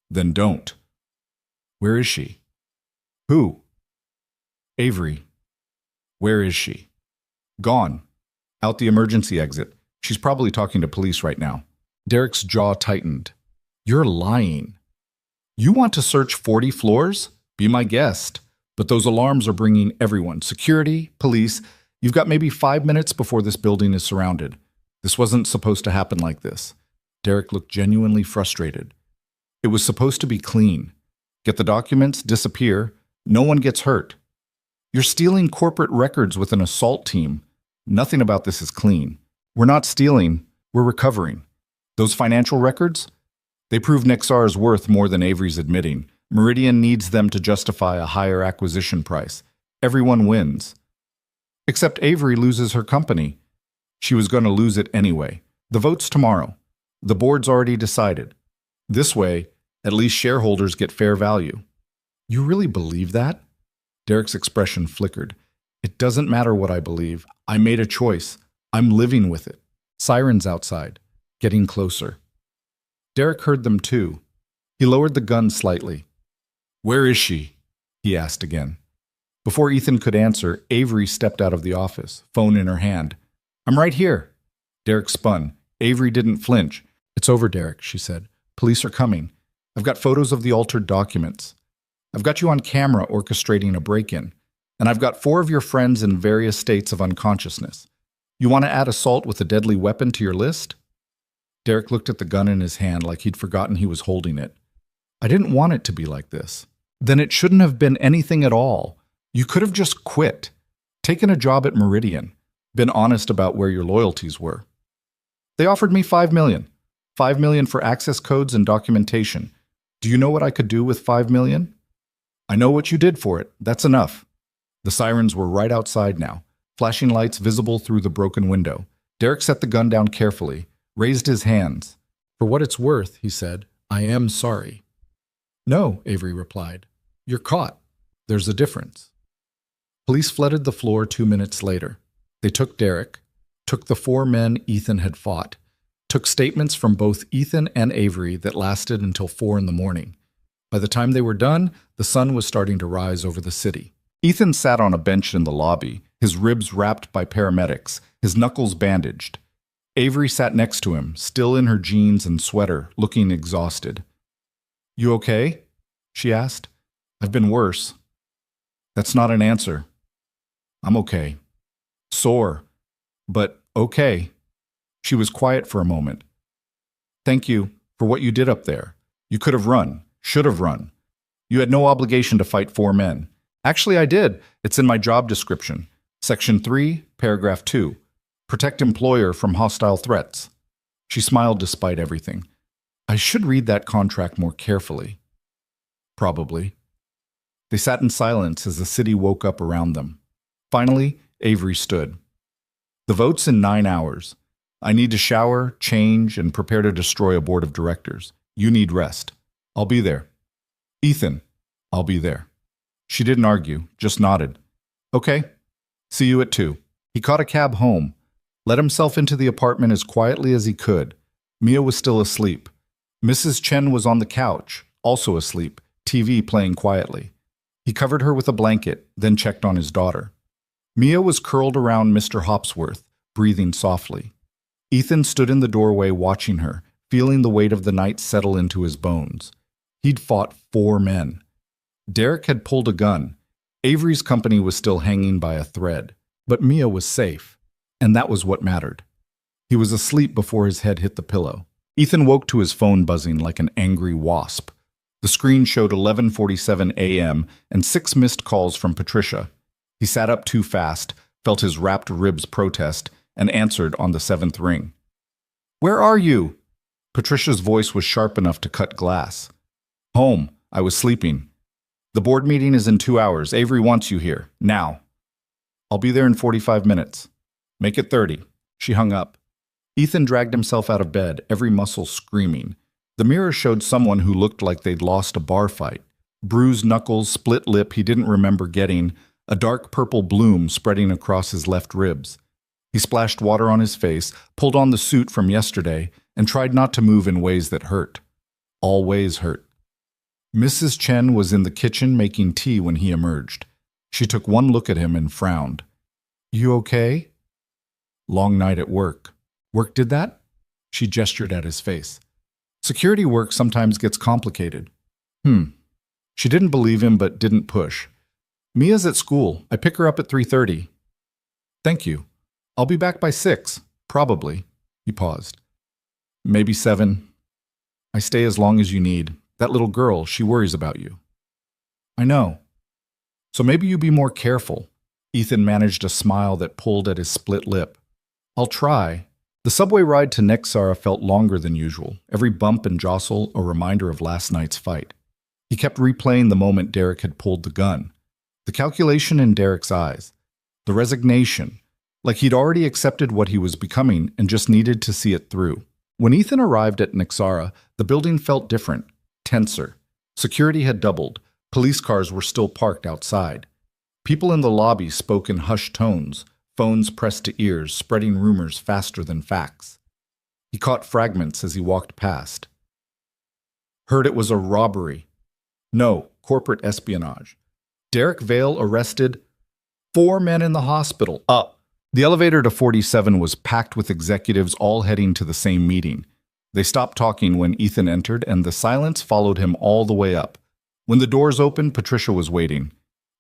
Then don't. Where is she? Who? Avery. Where is she? Gone. Out the emergency exit. She's probably talking to police right now. Derek's jaw tightened. You're lying. You want to search 40 floors? Be my guest. But those alarms are bringing everyone. Security, police. You've got maybe 5 minutes before this building is surrounded. This wasn't supposed to happen like this. Derek looked genuinely frustrated. It was supposed to be clean. Get the documents, disappear. No one gets hurt. You're stealing corporate records with an assault team. Nothing about this is clean. We're not stealing. We're recovering. Those financial records? They prove Nexar's worth more than Avery's admitting. Meridian needs them to justify a higher acquisition price. Everyone wins. Except Avery loses her company. She was going to lose it anyway. The vote's tomorrow. The board's already decided. This way, at least shareholders get fair value. You really believe that? Derek's expression flickered. It doesn't matter what I believe. I made a choice. I'm living with it. Sirens outside, getting closer. Derek heard them too. He lowered the gun slightly. Where is she? He asked again. Before Ethan could answer, Avery stepped out of the office, phone in her hand. I'm right here. Derek spun. Avery didn't flinch. It's over, Derek, she said. Police are coming. I've got photos of the altered documents. I've got you on camera orchestrating a break-in. And I've got 4 of your friends in various states of unconsciousness. You want to add assault with a deadly weapon to your list? Derek looked at the gun in his hand like he'd forgotten he was holding it. I didn't want it to be like this. Then it shouldn't have been anything at all. You could have just quit, taken a job at Meridian, been honest about where your loyalties were. They offered me $5 million. $5 million for access codes and documentation. Do you know what I could do with $5 million? I know what you did for it. That's enough. The sirens were right outside now, flashing lights visible through the broken window. Derek set the gun down carefully, raised his hands. For what it's worth, he said, I am sorry. No, Avery replied. You're caught. There's a difference. Police flooded the floor 2 minutes later. They took Derek, took the 4 men Ethan had fought, took statements from both Ethan and Avery that lasted until 4 in the morning. By the time they were done, the sun was starting to rise over the city. Ethan sat on a bench in the lobby, his ribs wrapped by paramedics, his knuckles bandaged. Avery sat next to him, still in her jeans and sweater, looking exhausted. You okay? She asked. I've been worse. That's not an answer. I'm okay. Sore, but okay. She was quiet for a moment. Thank you for what you did up there. You could have run, should have run. You had no obligation to fight 4 men. Actually, I did. It's in my job description. Section 3, paragraph 2. Protect employer from hostile threats. She smiled despite everything. I should read that contract more carefully. Probably. They sat in silence as the city woke up around them. Finally, Avery stood. The vote's in 9 hours. I need to shower, change, and prepare to destroy a board of directors. You need rest. I'll be there. Ethan, I'll be there. She didn't argue, just nodded. Okay. See you at 2. He caught a cab home, let himself into the apartment as quietly as he could. Mia was still asleep. Mrs. Chen was on the couch, also asleep, TV playing quietly. He covered her with a blanket, then checked on his daughter. Mia was curled around Mr. Hopsworth, breathing softly. Ethan stood in the doorway watching her, feeling the weight of the night settle into his bones. He'd fought 4 men. Derek had pulled a gun. Avery's company was still hanging by a thread, but Mia was safe, and that was what mattered. He was asleep before his head hit the pillow. Ethan woke to his phone buzzing like an angry wasp. The screen showed 11:47 a.m. and 6 missed calls from Patricia. He sat up too fast, felt his wrapped ribs protest, and answered on the 7th ring. Where are you? Patricia's voice was sharp enough to cut glass. Home. I was sleeping. The board meeting is in 2 hours. Avery wants you here. Now. I'll be there in 45 minutes. Make it 30. She hung up. Ethan dragged himself out of bed, every muscle screaming. The mirror showed someone who looked like they'd lost a bar fight. Bruised knuckles, split lip he didn't remember getting, a dark purple bloom spreading across his left ribs. He splashed water on his face, pulled on the suit from yesterday, and tried not to move in ways that hurt. All ways hurt. Mrs. Chen was in the kitchen making tea when he emerged. She took one look at him and frowned. "You okay?" "Long night at work." "Work did that?" She gestured at his face. "Security work sometimes gets complicated." She didn't believe him but didn't push. "Mia's at school. I pick her up at 3:30. "Thank you. I'll be back by 6, probably." He paused. "Maybe 7. I stay as long as you need. That little girl, she worries about you." "I know. So maybe you be more careful." Ethan managed a smile that pulled at his split lip. "I'll try." The subway ride to Nexara felt longer than usual, every bump and jostle a reminder of last night's fight. He kept replaying the moment Derek had pulled the gun. The calculation in Derek's eyes. The resignation, like he'd already accepted what he was becoming and just needed to see it through. When Ethan arrived at Nexara, the building felt different, tenser. Security had doubled. Police cars were still parked outside. People in the lobby spoke in hushed tones, phones pressed to ears, spreading rumors faster than facts. He caught fragments as he walked past. Heard it was a robbery. No, corporate espionage. Derek Vale arrested. 4 men in the hospital. Up. The elevator to 47 was packed with executives all heading to the same meeting. They stopped talking when Ethan entered, and the silence followed him all the way up. When the doors opened, Patricia was waiting.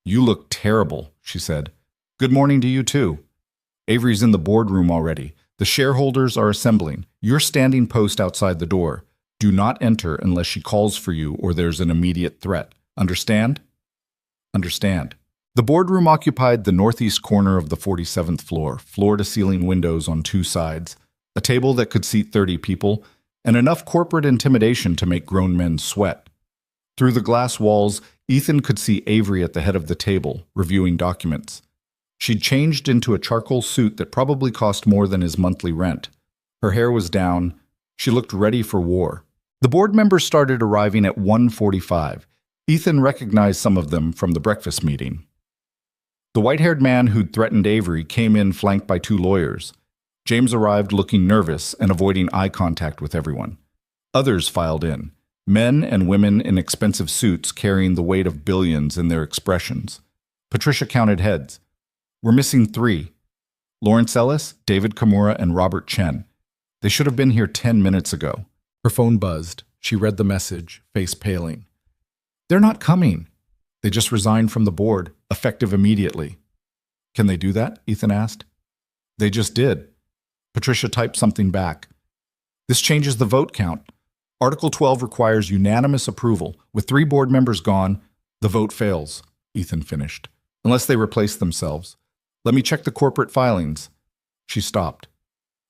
"You look terrible," she said. "Good morning to you, too." "Avery's in the boardroom already. The shareholders are assembling. You're standing post outside the door. Do not enter unless she calls for you or there's an immediate threat. Understand?" "Understand." The boardroom occupied the northeast corner of the 47th floor, floor-to-ceiling windows on 2 sides, a table that could seat 30 people, and enough corporate intimidation to make grown men sweat. Through the glass walls, Ethan could see Avery at the head of the table, reviewing documents. She'd changed into a charcoal suit that probably cost more than his monthly rent. Her hair was down. She looked ready for war. The board members started arriving at 1:45. Ethan recognized some of them from the breakfast meeting. The white-haired man who'd threatened Avery came in flanked by 2 lawyers. James arrived looking nervous and avoiding eye contact with everyone. Others filed in, men and women in expensive suits carrying the weight of billions in their expressions. Patricia counted heads. "We're missing 3. Lawrence Ellis, David Kimura, and Robert Chen. They should have been here 10 minutes ago." Her phone buzzed. She read the message, face paling. "They're not coming. They just resigned from the board, effective immediately." "Can they do that?" Ethan asked. "They just did." Patricia typed something back. "This changes the vote count. Article 12 requires unanimous approval. With 3 board members gone, the vote fails," Ethan finished. "Unless they replace themselves. Let me check the corporate filings." She stopped.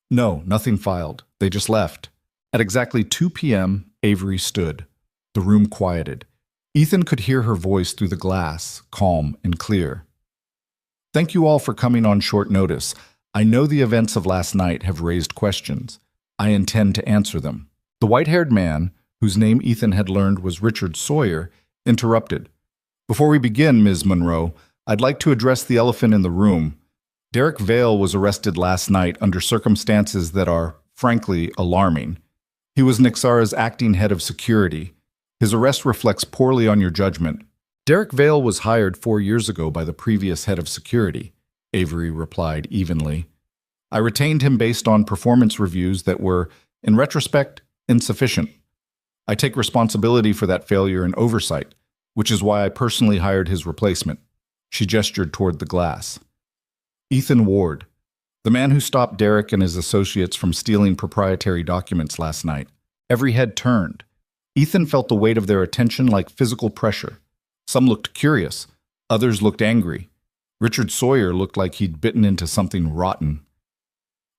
"No, nothing filed. They just left." At exactly 2 p.m., Avery stood. The room quieted. Ethan could hear her voice through the glass, calm and clear. "Thank you all for coming on short notice. I know the events of last night have raised questions. I intend to answer them." The white-haired man, whose name Ethan had learned was Richard Sawyer, interrupted. "Before we begin, Ms. Monroe, I'd like to address the elephant in the room. Derek Vale was arrested last night under circumstances that are, frankly, alarming. He was Nexara's acting head of security. His arrest reflects poorly on your judgment." "Derek Vale was hired 4 years ago by the previous head of security," Avery replied evenly. "I retained him based on performance reviews that were, in retrospect, insufficient. I take responsibility for that failure and oversight, which is why I personally hired his replacement." She gestured toward the glass. Ethan Ward, the man who stopped Derek and his associates from stealing proprietary documents last night. Every head turned. Ethan felt the weight of their attention like physical pressure. Some looked curious. Others looked angry. Richard Sawyer looked like he'd bitten into something rotten.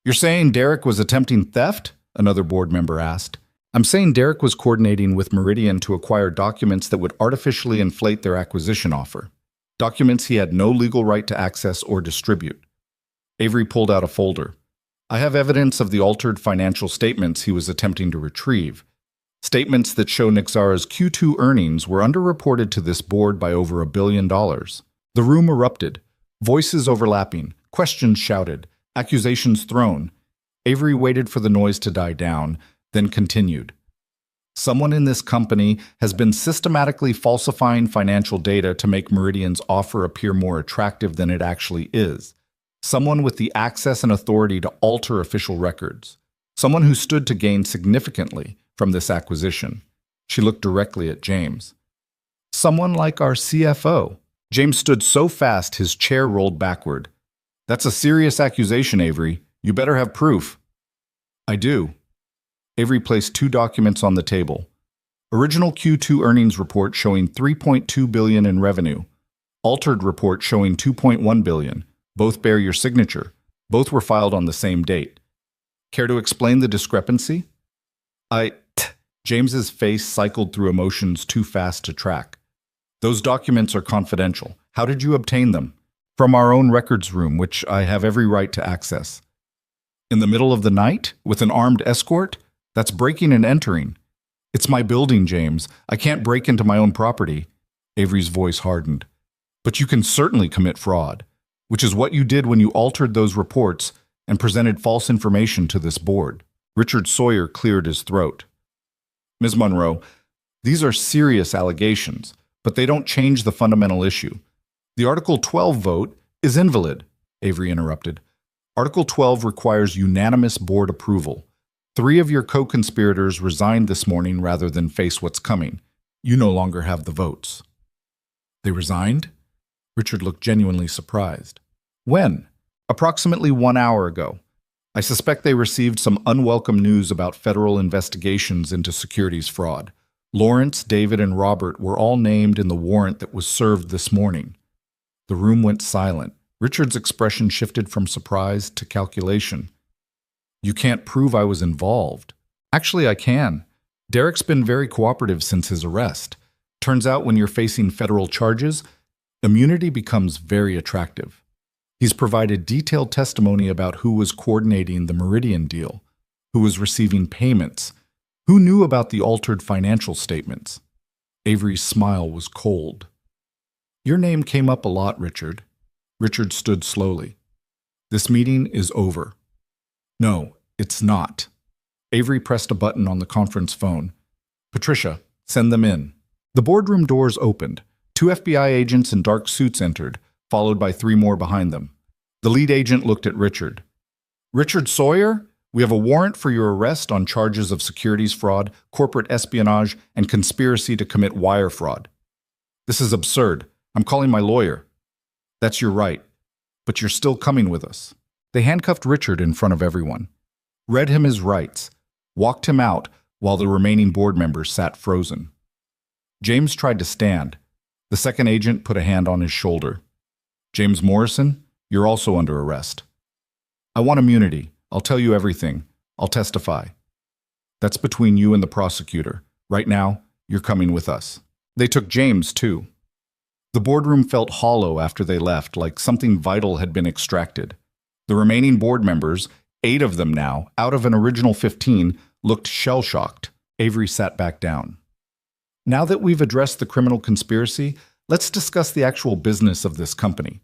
"You're saying Derek was attempting theft?" another board member asked. "I'm saying Derek was coordinating with Meridian to acquire documents that would artificially inflate their acquisition offer. Documents he had no legal right to access or distribute." Avery pulled out a folder. "I have evidence of the altered financial statements he was attempting to retrieve. Statements that show Nexara's Q2 earnings were underreported to this board by over $1 billion. The room erupted. Voices overlapping, questions shouted, accusations thrown. Avery waited for the noise to die down, then continued. Someone in this company has been systematically falsifying financial data to make Meridian's offer appear more attractive than it actually is. Someone with the access and authority to alter official records. Someone who stood to gain significantly from this acquisition. She looked directly at James. Someone like our CFO. James stood so fast his chair rolled backward. That's a serious accusation, Avery. You better have proof. I do. Avery placed 2 documents on the table. Original Q2 earnings report showing $3.2 billion in revenue. Altered report showing $2.1 billion. Both bear your signature. Both were filed on the same date. Care to explain the discrepancy? James's face cycled through emotions too fast to track. Those documents are confidential. How did you obtain them? From our own records room, which I have every right to access. In the middle of the night? With an armed escort? That's breaking and entering. It's my building, James. I can't break into my own property. Avery's voice hardened. But you can certainly commit fraud, which is what you did when you altered those reports and presented false information to this board. Richard Sawyer cleared his throat. Ms. Monroe, these are serious allegations, but they don't change the fundamental issue. The Article 12 vote is invalid, Avery interrupted. Article 12 requires unanimous board approval. 3 of your co-conspirators resigned this morning rather than face what's coming. You no longer have the votes. They resigned? Richard looked genuinely surprised. When? Approximately 1 hour ago. I suspect they received some unwelcome news about federal investigations into securities fraud. Lawrence, David, and Robert were all named in the warrant that was served this morning. The room went silent. Richard's expression shifted from surprise to calculation. You can't prove I was involved. Actually, I can. Derek's been very cooperative since his arrest. Turns out when you're facing federal charges, immunity becomes very attractive. He's provided detailed testimony about who was coordinating the Meridian deal, who was receiving payments, who knew about the altered financial statements. Avery's smile was cold. Your name came up a lot, Richard. Richard stood slowly. This meeting is over. No, it's not. Avery pressed a button on the conference phone. Patricia, send them in. The boardroom doors opened. 2 FBI agents in dark suits entered, followed by 3 more behind them. The lead agent looked at Richard. Richard Sawyer, we have a warrant for your arrest on charges of securities fraud, corporate espionage, and conspiracy to commit wire fraud. This is absurd. I'm calling my lawyer. That's your right, but you're still coming with us. They handcuffed Richard in front of everyone, read him his rights, walked him out while the remaining board members sat frozen. James tried to stand. The second agent put a hand on his shoulder. James Morrison, you're also under arrest. I want immunity. I'll tell you everything. I'll testify. That's between you and the prosecutor. Right now, you're coming with us. They took James, too. The boardroom felt hollow after they left, like something vital had been extracted. The remaining board members, 8 of them now, out of an original 15, looked shell-shocked. Avery sat back down. Now that we've addressed the criminal conspiracy, let's discuss the actual business of this company.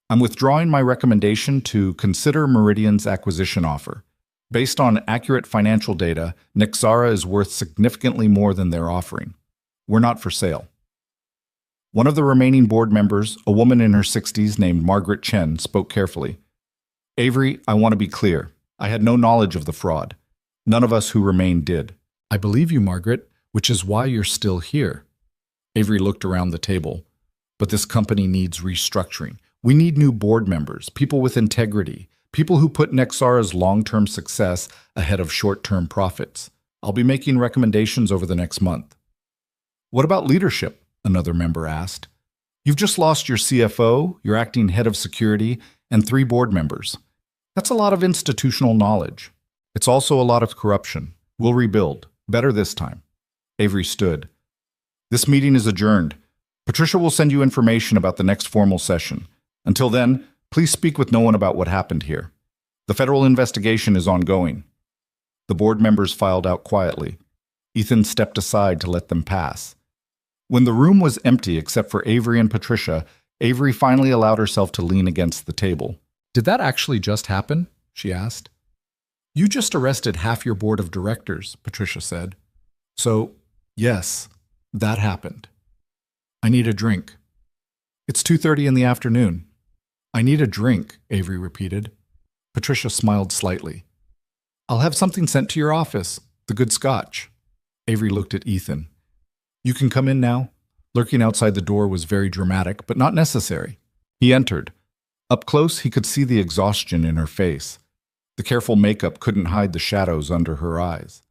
I'm withdrawing my recommendation to consider Meridian's acquisition offer. Based on accurate financial data, Nexara is worth significantly more than they're offering. We're not for sale. One of the remaining board members, a woman in her 60s named Margaret Chen, spoke carefully. Avery, I want to be clear. I had no knowledge of the fraud. None of us who remained did. I believe you, Margaret, which is why you're still here. Avery looked around the table. But this company needs restructuring. We need new board members, people with integrity, people who put Nexara's long-term success ahead of short-term profits. I'll be making recommendations over the next month. What about leadership? Another member asked. You've just lost your CFO, your acting head of security, and 3 board members. That's a lot of institutional knowledge. It's also a lot of corruption. We'll rebuild. Better this time. Avery stood. This meeting is adjourned. Patricia will send you information about the next formal session. Until then, please speak with no one about what happened here. The federal investigation is ongoing. The board members filed out quietly. Ethan stepped aside to let them pass. When the room was empty except for Avery and Patricia, Avery finally allowed herself to lean against the table. Did that actually just happen? She asked. You just arrested half your board of directors, Patricia said. So, yes, that happened. I need a drink. It's 2:30 in the afternoon. I need a drink, Avery repeated. Patricia smiled slightly. I'll have something sent to your office, the good scotch. Avery looked at Ethan. You can come in now. Lurking outside the door was very dramatic, but not necessary. He entered. Up close, he could see the exhaustion in her face. The careful makeup couldn't hide the shadows under her eyes.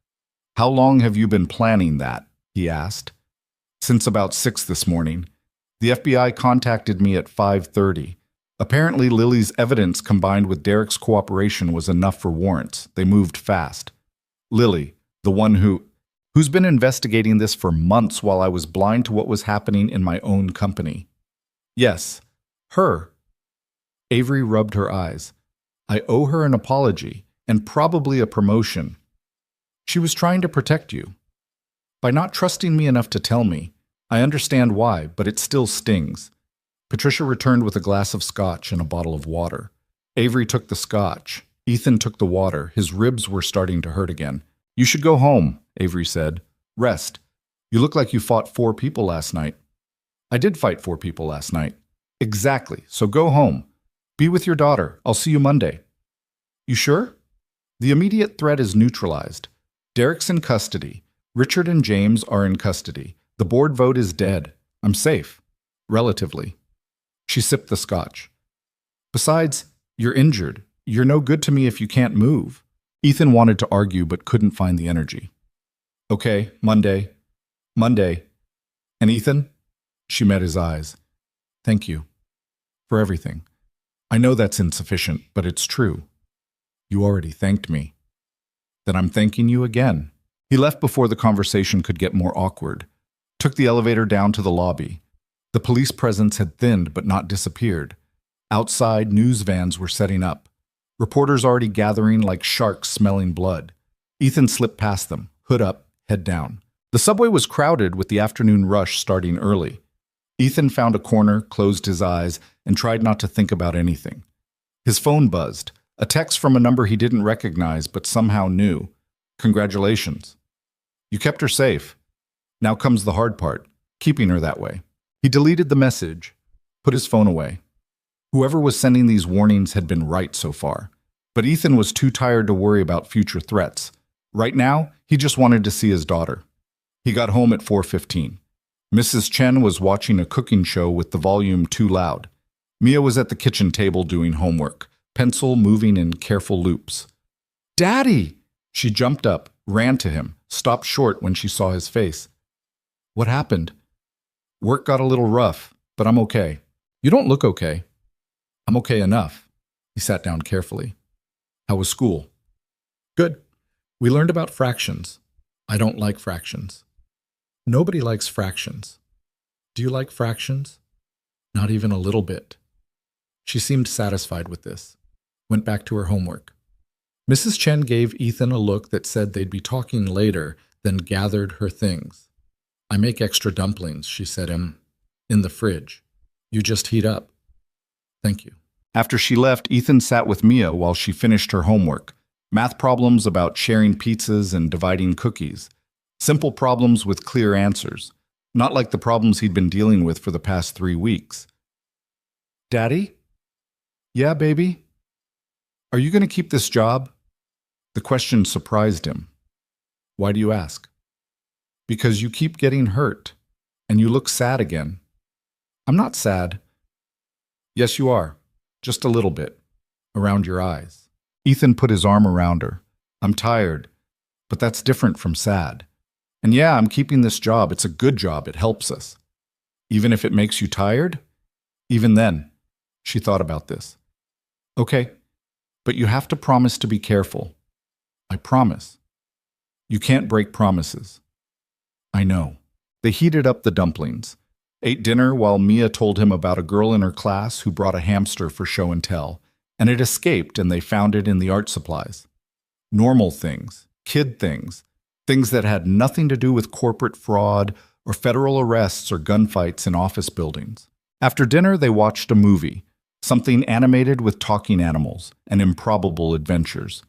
How long have you been planning that? He asked. Since about 6 this morning. The FBI contacted me at 5:30. Apparently, Lily's evidence combined with Derek's cooperation was enough for warrants. They moved fast. Lily, the one who's been investigating this for months while I was blind to what was happening in my own company. Yes, her. Avery rubbed her eyes. I owe her an apology, and probably a promotion. She was trying to protect you. By not trusting me enough to tell me, I understand why, but it still stings. Patricia returned with a glass of scotch and a bottle of water. Avery took the scotch. Ethan took the water. His ribs were starting to hurt again. You should go home, Avery said. Rest. You look like you fought 4 people last night. I did fight 4 people last night. Exactly, so go home. Be with your daughter. I'll see you Monday. You sure? The immediate threat is neutralized. Derek's in custody. Richard and James are in custody. The board vote is dead. I'm safe. Relatively. She sipped the scotch. Besides, you're injured. You're no good to me if you can't move. Ethan wanted to argue but couldn't find the energy. Okay, Monday. Monday. And Ethan? She met his eyes. Thank you. For everything. I know that's insufficient, but it's true. You already thanked me. Then I'm thanking you again. He left before the conversation could get more awkward. Took the elevator down to the lobby. The police presence had thinned but not disappeared. Outside, news vans were setting up. Reporters already gathering like sharks smelling blood. Ethan slipped past them, hood up, head down. The subway was crowded with the afternoon rush starting early. Ethan found a corner, closed his eyes, and tried not to think about anything. His phone buzzed, a text from a number he didn't recognize but somehow knew. Congratulations. You kept her safe. Now comes the hard part, keeping her that way. He deleted the message, put his phone away. Whoever was sending these warnings had been right so far. But Ethan was too tired to worry about future threats. Right now, he just wanted to see his daughter. He got home at 4:15. Mrs. Chen was watching a cooking show with the volume too loud. Mia was at the kitchen table doing homework, pencil moving in careful loops. Daddy! She jumped up, ran to him, stopped short when she saw his face. What happened? Work got a little rough, but I'm okay. You don't look okay. I'm okay enough. He sat down carefully. How was school? Good. We learned about fractions. I don't like fractions. Nobody likes fractions. Do you like fractions? Not even a little bit. She seemed satisfied with this. Went back to her homework. Mrs. Chen gave Ethan a look that said they'd be talking later, then gathered her things. I make extra dumplings, she said, in the fridge. You just heat up. Thank you. After she left, Ethan sat with Mia while she finished her homework. Math problems about sharing pizzas and dividing cookies. Simple problems with clear answers. Not like the problems he'd been dealing with for the past 3 weeks. Daddy? Yeah, baby? Are you going to keep this job? The question surprised him. Why do you ask? Because you keep getting hurt, and you look sad again. I'm not sad. Yes, you are. Just a little bit. Around your eyes. Ethan put his arm around her. I'm tired, but that's different from sad. And yeah, I'm keeping this job. It's a good job. It helps us. Even if it makes you tired? Even then, she thought about this. Okay, but you have to promise to be careful. I promise. You can't break promises. I know. They heated up the dumplings. Ate dinner while Mia told him about a girl in her class who brought a hamster for show and tell, and it escaped and they found it in the art supplies. Normal things, kid things, things that had nothing to do with corporate fraud or federal arrests or gunfights in office buildings. After dinner, they watched a movie, something animated with talking animals and improbable adventures.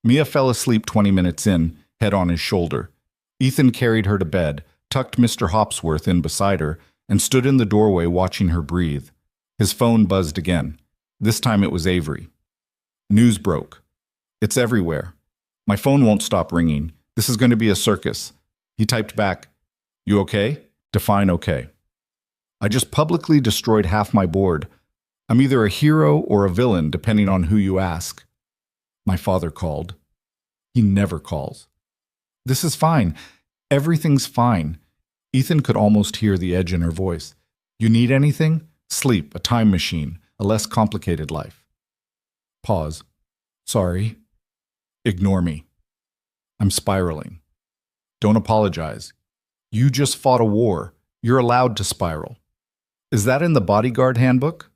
Mia fell asleep 20 minutes in, head on his shoulder. Ethan carried her to bed, tucked Mr. Hopsworth in beside her, and stood in the doorway watching her breathe. His phone buzzed again. This time it was Avery. News broke. It's everywhere. My phone won't stop ringing. This is going to be a circus. He typed back, "You okay? Define okay." I just publicly destroyed half my board. I'm either a hero or a villain, depending on who you ask. My father called. He never calls. This is fine. Everything's fine. Ethan could almost hear the edge in her voice. You need anything? Sleep, a time machine, a less complicated life. Pause. Sorry. Ignore me. I'm spiraling. Don't apologize. You just fought a war. You're allowed to spiral. Is that in the Bodyguard Handbook?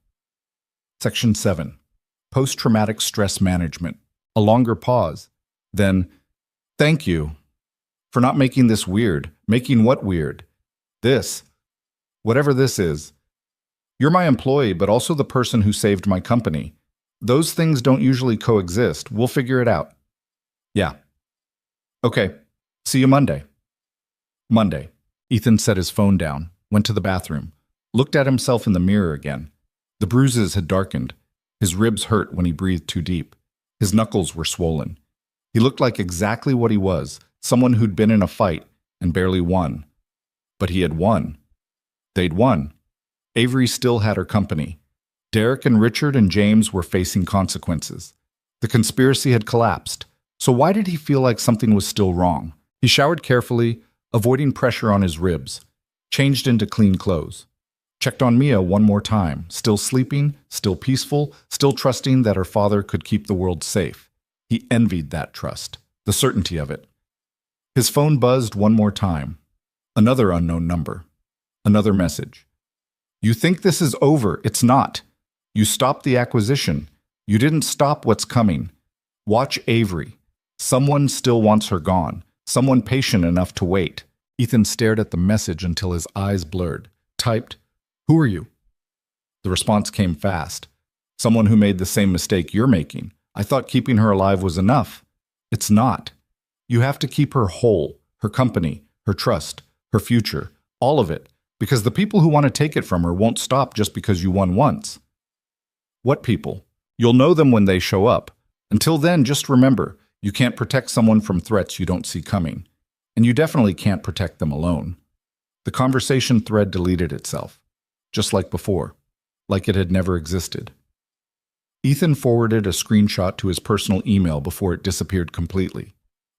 Section 7. Post-traumatic stress management. A longer pause. Then, thank you for not making this weird. Making what weird? This. Whatever this is. You're my employee, but also the person who saved my company. Those things don't usually coexist. We'll figure it out. Yeah. Okay. See you Monday. Monday. Ethan set his phone down, went to the bathroom, looked at himself in the mirror again. The bruises had darkened. His ribs hurt when he breathed too deep. His knuckles were swollen. He looked like exactly what he was, someone who'd been in a fight and barely won. But he had won. They'd won. Avery still had her company. Derek and Richard and James were facing consequences. The conspiracy had collapsed. So why did he feel like something was still wrong? He showered carefully, avoiding pressure on his ribs, changed into clean clothes. Checked on Mia one more time, still sleeping, still peaceful, still trusting that her father could keep the world safe. He envied that trust, the certainty of it. His phone buzzed one more time. Another unknown number. Another message. You think this is over. It's not. You stopped the acquisition. You didn't stop what's coming. Watch Avery. Someone still wants her gone. Someone patient enough to wait. Ethan stared at the message until his eyes blurred. Typed, "Who are you?" The response came fast. Someone who made the same mistake you're making. I thought keeping her alive was enough. It's not. You have to keep her whole, her company, her trust, her future, all of it, because the people who want to take it from her won't stop just because you won once. What people? You'll know them when they show up. Until then, just remember, you can't protect someone from threats you don't see coming. And you definitely can't protect them alone. The conversation thread deleted itself, just like before, like it had never existed. Ethan forwarded a screenshot to his personal email before it disappeared completely.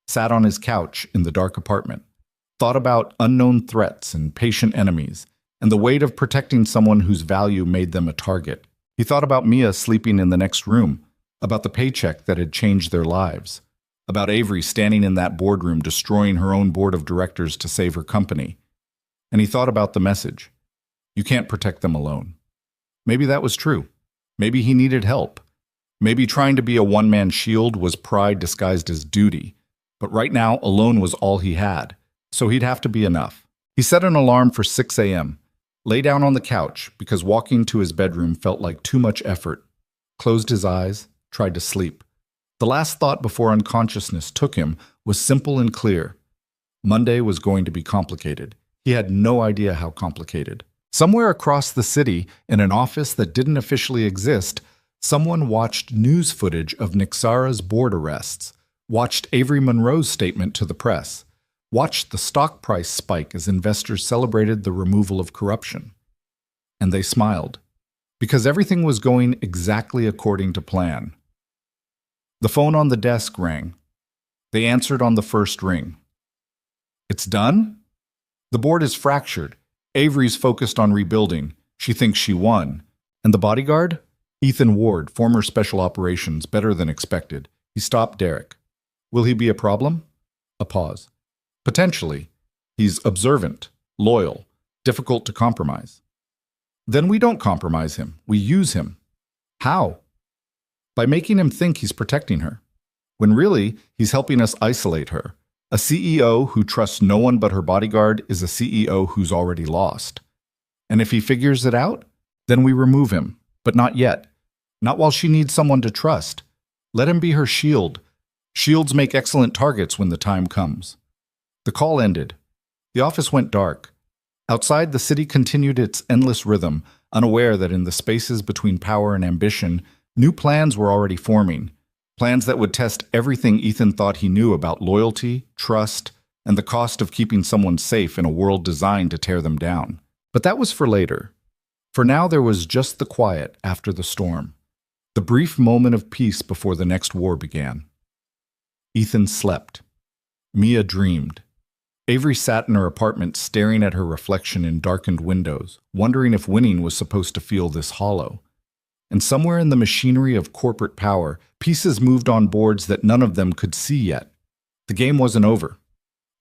Sat on his couch in the dark apartment, thought about unknown threats and patient enemies, and the weight of protecting someone whose value made them a target. He thought about Mia sleeping in the next room, about the paycheck that had changed their lives, about Avery standing in that boardroom destroying her own board of directors to save her company. And he thought about the message. You can't protect them alone. Maybe that was true. Maybe he needed help. Maybe trying to be a one-man shield was pride disguised as duty. But right now, alone was all he had. So he'd have to be enough. He set an alarm for 6 a.m., lay down on the couch because walking to his bedroom felt like too much effort, closed his eyes, tried to sleep. The last thought before unconsciousness took him was simple and clear. Monday was going to be complicated. He had no idea how complicated. Somewhere across the city, in an office that didn't officially exist, someone watched news footage of Nixara's board arrests, watched Avery Monroe's statement to the press, watched the stock price spike as investors celebrated the removal of corruption. And they smiled, because everything was going exactly according to plan. The phone on the desk rang. They answered on the first ring. It's done? The board is fractured. Avery's focused on rebuilding. She thinks she won. And the bodyguard? Ethan Ward, former special operations, better than expected. He stopped Derek. Will he be a problem? A pause. Potentially. He's observant, loyal, difficult to compromise. Then we don't compromise him. We use him. How? By making him think he's protecting her, when really he's helping us isolate her. A CEO who trusts no one but her bodyguard is a CEO who's already lost. And if he figures it out, Then we remove him, but not yet. Not while she needs someone to trust. Let him be her shield. Shields make excellent targets when the time comes. The call ended. The office went dark. Outside, the city continued its endless rhythm, unaware that in the spaces between power and ambition, new plans were already forming. Plans that would test everything Ethan thought he knew about loyalty, trust, and the cost of keeping someone safe in a world designed to tear them down. But that was for later. For now, there was just the quiet after the storm. The brief moment of peace before the next war began. Ethan slept. Mia dreamed. Avery sat in her apartment staring at her reflection in darkened windows, wondering if winning was supposed to feel this hollow. And somewhere in the machinery of corporate power, pieces moved on boards that none of them could see yet. The game wasn't over.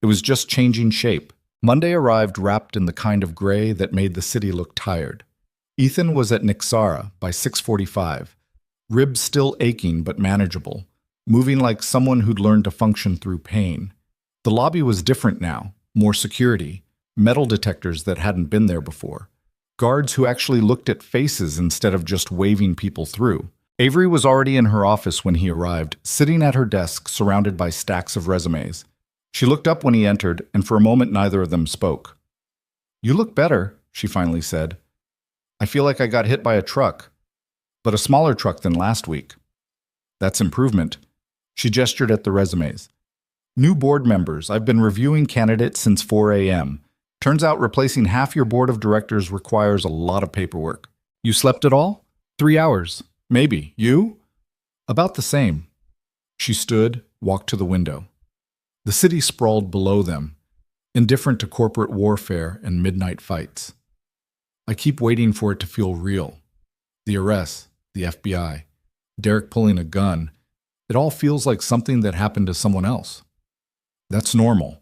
It was just changing shape. Monday arrived wrapped in the kind of gray that made the city look tired. Ethan was at Nixara by 6:45, ribs still aching but manageable, moving like someone who'd learned to function through pain. The lobby was different now, more security, metal detectors that hadn't been there before, guards who actually looked at faces instead of just waving people through. Avery was already in her office when he arrived, sitting at her desk surrounded by stacks of resumes. She looked up when he entered, and for a moment neither of them spoke. "You look better," she finally said. "I feel like I got hit by a truck, but a smaller truck than last week." "That's improvement." She gestured at the resumes. "New board members. I've been reviewing candidates since 4 a.m. Turns out replacing half your board of directors requires a lot of paperwork." "You slept at all?" 3 hours. "Maybe. You?" "About the same." She stood, walked to the window. The city sprawled below them, indifferent to corporate warfare and midnight fights. "I keep waiting for it to feel real. The arrests, the FBI, Derek pulling a gun. It all feels like something that happened to someone else." "That's normal.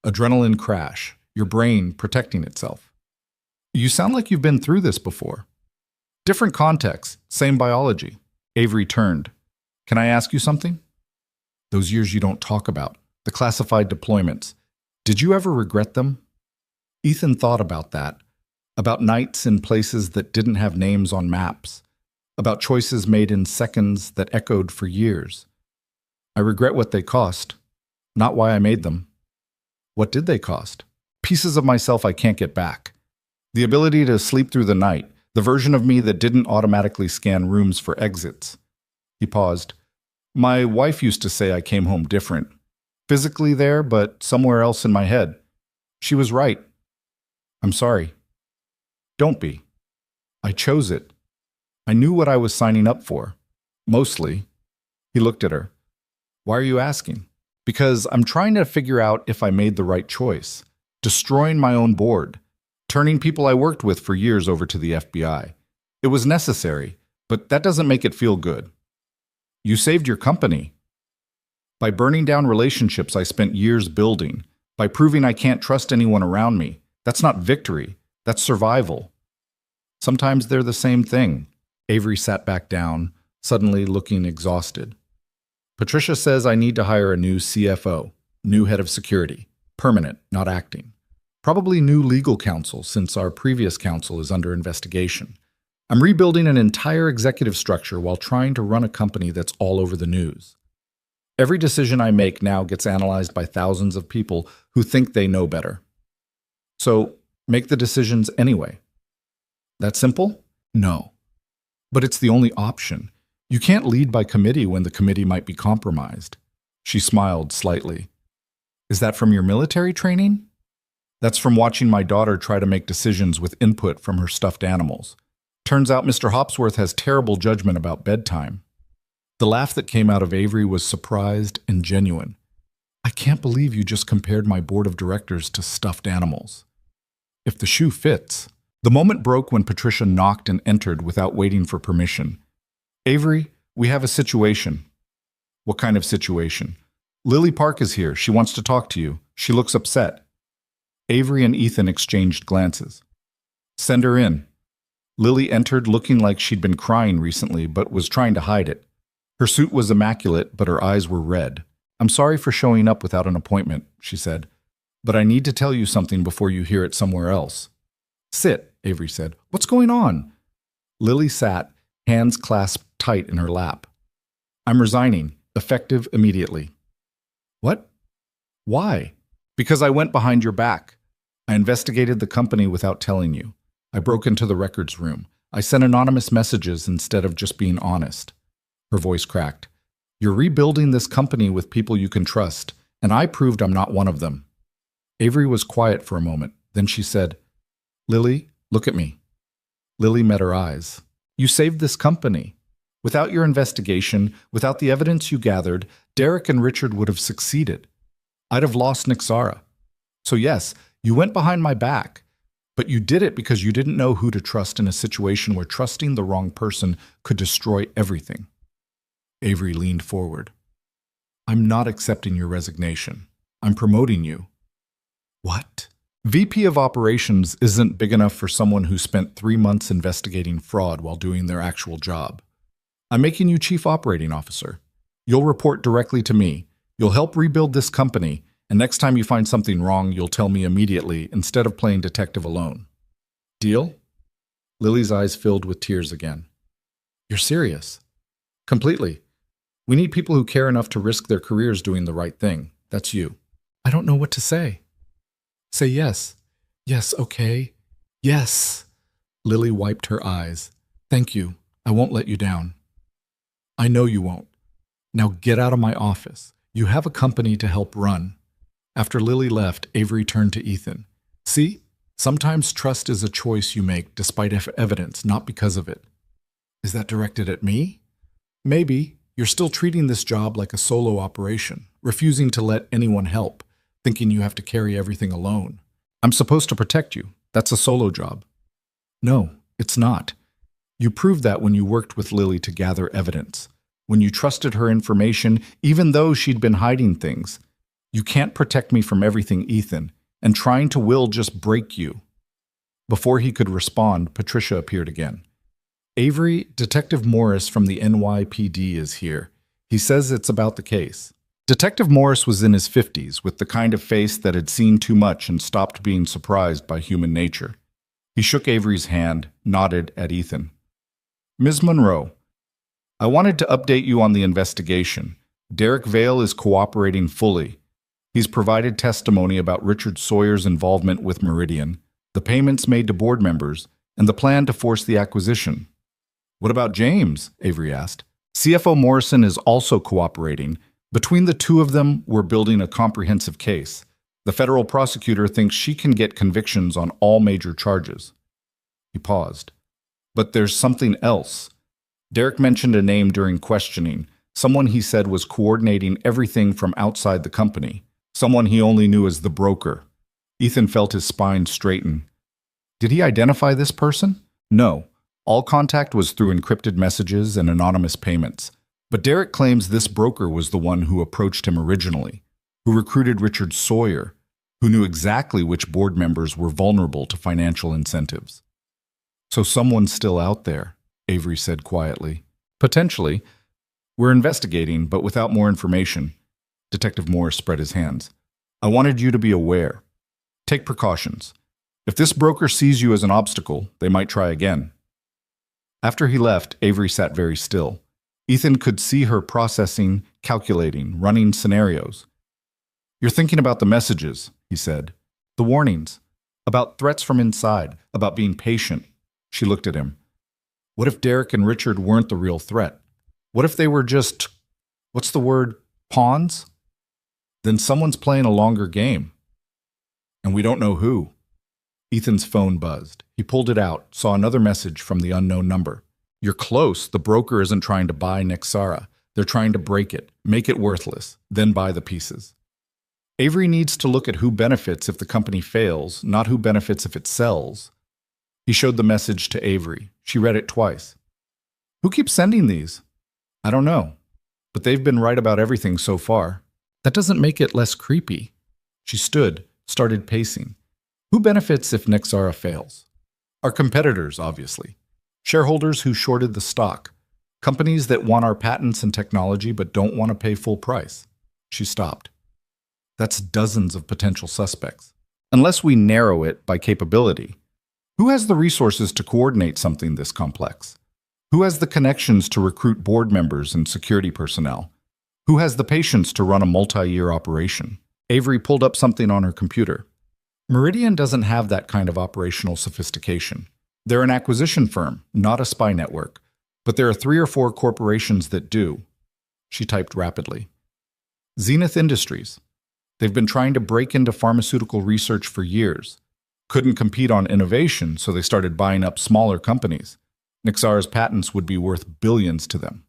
Adrenaline crash, your brain protecting itself." "You sound like you've been through this before." "Different context, same biology." Avery turned. "Can I ask you something?" "Those years you don't talk about, the classified deployments. Did you ever regret them?" Ethan thought about that, about nights in places that didn't have names on maps, about choices made in seconds that echoed for years. "I regret what they cost, not why I made them." "What did they cost?" "Pieces of myself I can't get back. The ability to sleep through the night, the version of me that didn't automatically scan rooms for exits." He paused. "My wife used to say I came home different. Physically there, but somewhere else in my head. She was right. I'm sorry." "Don't be. I chose it. I knew what I was signing up for. Mostly." He looked at her. "Why are you asking?" "Because I'm trying to figure out if I made the right choice. Destroying my own board. Turning people I worked with for years over to the FBI. It was necessary, but that doesn't make it feel good." "You saved your company." "By burning down relationships I spent years building. By proving I can't trust anyone around me. That's not victory. That's survival." "Sometimes they're the same thing." Avery sat back down, suddenly looking exhausted. "Patricia says I need to hire a new CFO, new head of security. Permanent, not acting. Probably new legal counsel since our previous counsel is under investigation. I'm rebuilding an entire executive structure while trying to run a company that's all over the news. Every decision I make now gets analyzed by thousands of people who think they know better. So, make the decisions anyway." "That simple?" "No. But it's the only option. You can't lead by committee when the committee might be compromised." She smiled slightly. "Is that from your military training?" "That's from watching my daughter try to make decisions with input from her stuffed animals. Turns out Mr. Hopsworth has terrible judgment about bedtime." The laugh that came out of Avery was surprised and genuine. "I can't believe you just compared my board of directors to stuffed animals." "If the shoe fits." The moment broke when Patricia knocked and entered without waiting for permission. "Avery, we have a situation." "What kind of situation?" "Lily Park is here. She wants to talk to you. She looks upset." Avery and Ethan exchanged glances. "Send her in." Lily entered looking like she'd been crying recently but was trying to hide it. Her suit was immaculate, but her eyes were red. "I'm sorry for showing up without an appointment," she said, "but I need to tell you something before you hear it somewhere else." "Sit," Avery said. "What's going on?" Lily sat, hands clasped tight in her lap. I'm resigning, effective immediately. What? Why? Because I went behind your back. I investigated the company without telling you. I broke into the records room. I sent anonymous messages instead of just being honest. Her voice cracked. You're rebuilding this company with people you can trust, and I proved I'm not one of them. Avery was quiet for a moment. Then she said, Lily, look at me. Lily met her eyes. You saved this company. Without your investigation, without the evidence you gathered, Derek and Richard would have succeeded. I'd have lost Nexara. So yes, you went behind my back, but you did it because you didn't know who to trust in a situation where trusting the wrong person could destroy everything. Avery leaned forward. I'm not accepting your resignation. I'm promoting you. What? VP of Operations isn't big enough for someone who spent 3 months investigating fraud while doing their actual job. I'm making you Chief Operating Officer. You'll report directly to me. You'll help rebuild this company, and next time you find something wrong, you'll tell me immediately instead of playing detective alone. Deal? Lily's eyes filled with tears again. You're serious? Completely. We need people who care enough to risk their careers doing the right thing. That's you. I don't know what to say. Say yes. Yes, okay. Yes. Lily wiped her eyes. Thank you. I won't let you down. I know you won't. Now get out of my office. You have a company to help run. After Lily left, Avery turned to Ethan. See? Sometimes trust is a choice you make despite evidence, not because of it. Is that directed at me? Maybe. You're still treating this job like a solo operation, refusing to let anyone help, thinking you have to carry everything alone. I'm supposed to protect you. That's a solo job. No, it's not. You proved that when you worked with Lily to gather evidence, when you trusted her information, even though she'd been hiding things. You can't protect me from everything, Ethan, and trying to will just break you. Before he could respond, Patricia appeared again. Avery, Detective Morris from the NYPD is here. He says it's about the case. Detective Morris was in his 50s, with the kind of face that had seen too much and stopped being surprised by human nature. He shook Avery's hand, nodded at Ethan. Ms. Monroe, I wanted to update you on the investigation. Derek Vale is cooperating fully. He's provided testimony about Richard Sawyer's involvement with Meridian, the payments made to board members, and the plan to force the acquisition. What about James? Avery asked. CFO Morrison is also cooperating. Between the two of them, we're building a comprehensive case. The federal prosecutor thinks she can get convictions on all major charges. He paused. But there's something else. Derek mentioned a name during questioning, someone he said was coordinating everything from outside the company, someone he only knew as the broker. Ethan felt his spine straighten. Did he identify this person? No. All contact was through encrypted messages and anonymous payments. But Derek claims this broker was the one who approached him originally, who recruited Richard Sawyer, who knew exactly which board members were vulnerable to financial incentives. So someone's still out there, Avery said quietly. Potentially. We're investigating, but without more information. Detective Morris spread his hands. I wanted you to be aware. Take precautions. If this broker sees you as an obstacle, they might try again. After he left, Avery sat very still. Ethan could see her processing, calculating, running scenarios. You're thinking about the messages, he said. The warnings. About threats from inside, about being patient. She looked at him. What if Derek and Richard weren't the real threat? What if they were just, what's the word, pawns? Then someone's playing a longer game. And we don't know who. Ethan's phone buzzed. He pulled it out, saw another message from the unknown number. You're close. The broker isn't trying to buy Nexara. They're trying to break it, make it worthless, then buy the pieces. Avery needs to look at who benefits if the company fails, not who benefits if it sells. He showed the message to Avery. She read it twice. Who keeps sending these? I don't know, but they've been right about everything so far. That doesn't make it less creepy. She stood, started pacing. Who benefits if Nexara fails? Our competitors, obviously. Shareholders who shorted the stock. Companies that want our patents and technology but don't want to pay full price. She stopped. That's dozens of potential suspects. Unless we narrow it by capability. Who has the resources to coordinate something this complex? Who has the connections to recruit board members and security personnel? Who has the patience to run a multi-year operation? Avery pulled up something on her computer. Meridian doesn't have that kind of operational sophistication. They're an acquisition firm, not a spy network. But there are 3 or 4 corporations that do. She typed rapidly. Zenith Industries. They've been trying to break into pharmaceutical research for years. Couldn't compete on innovation, so they started buying up smaller companies. Nixara's patents would be worth billions to them.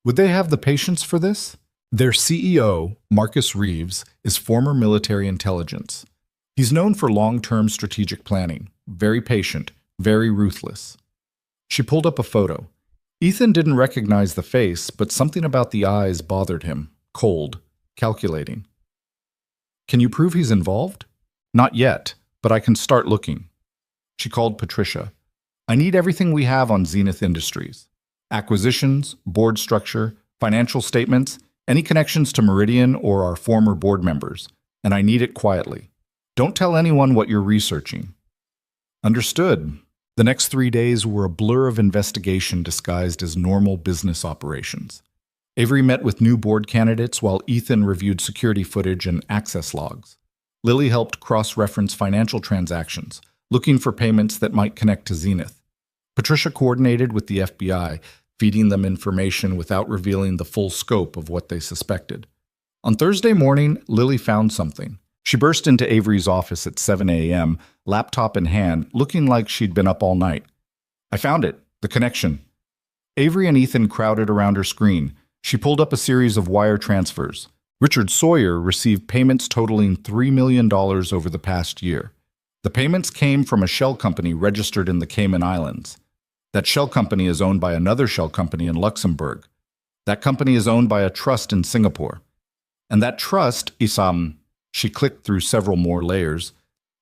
Would they have the patience for this? Their CEO, Marcus Reeves, is former military intelligence. He's known for long-term strategic planning, very patient, very ruthless. She pulled up a photo. Ethan didn't recognize the face, but something about the eyes bothered him. Cold, calculating. Can you prove he's involved? Not yet, but I can start looking. She called Patricia. I need everything we have on Zenith Industries. Acquisitions, board structure, financial statements, any connections to Meridian or our former board members, and I need it quietly. Don't tell anyone what you're researching. Understood. The next 3 days were a blur of investigation disguised as normal business operations. Avery met with new board candidates while Ethan reviewed security footage and access logs. Lily helped cross-reference financial transactions, looking for payments that might connect to Zenith. Patricia coordinated with the FBI, feeding them information without revealing the full scope of what they suspected. On Thursday morning, Lily found something. She burst into Avery's office at 7 a.m., laptop in hand, looking like she'd been up all night. I found it, the connection. Avery and Ethan crowded around her screen. She pulled up a series of wire transfers. Richard Sawyer received payments totaling $3 million over the past year. The payments came from a shell company registered in the Cayman Islands. That shell company is owned by another shell company in Luxembourg. That company is owned by a trust in Singapore. And that trust, she clicked through several more layers,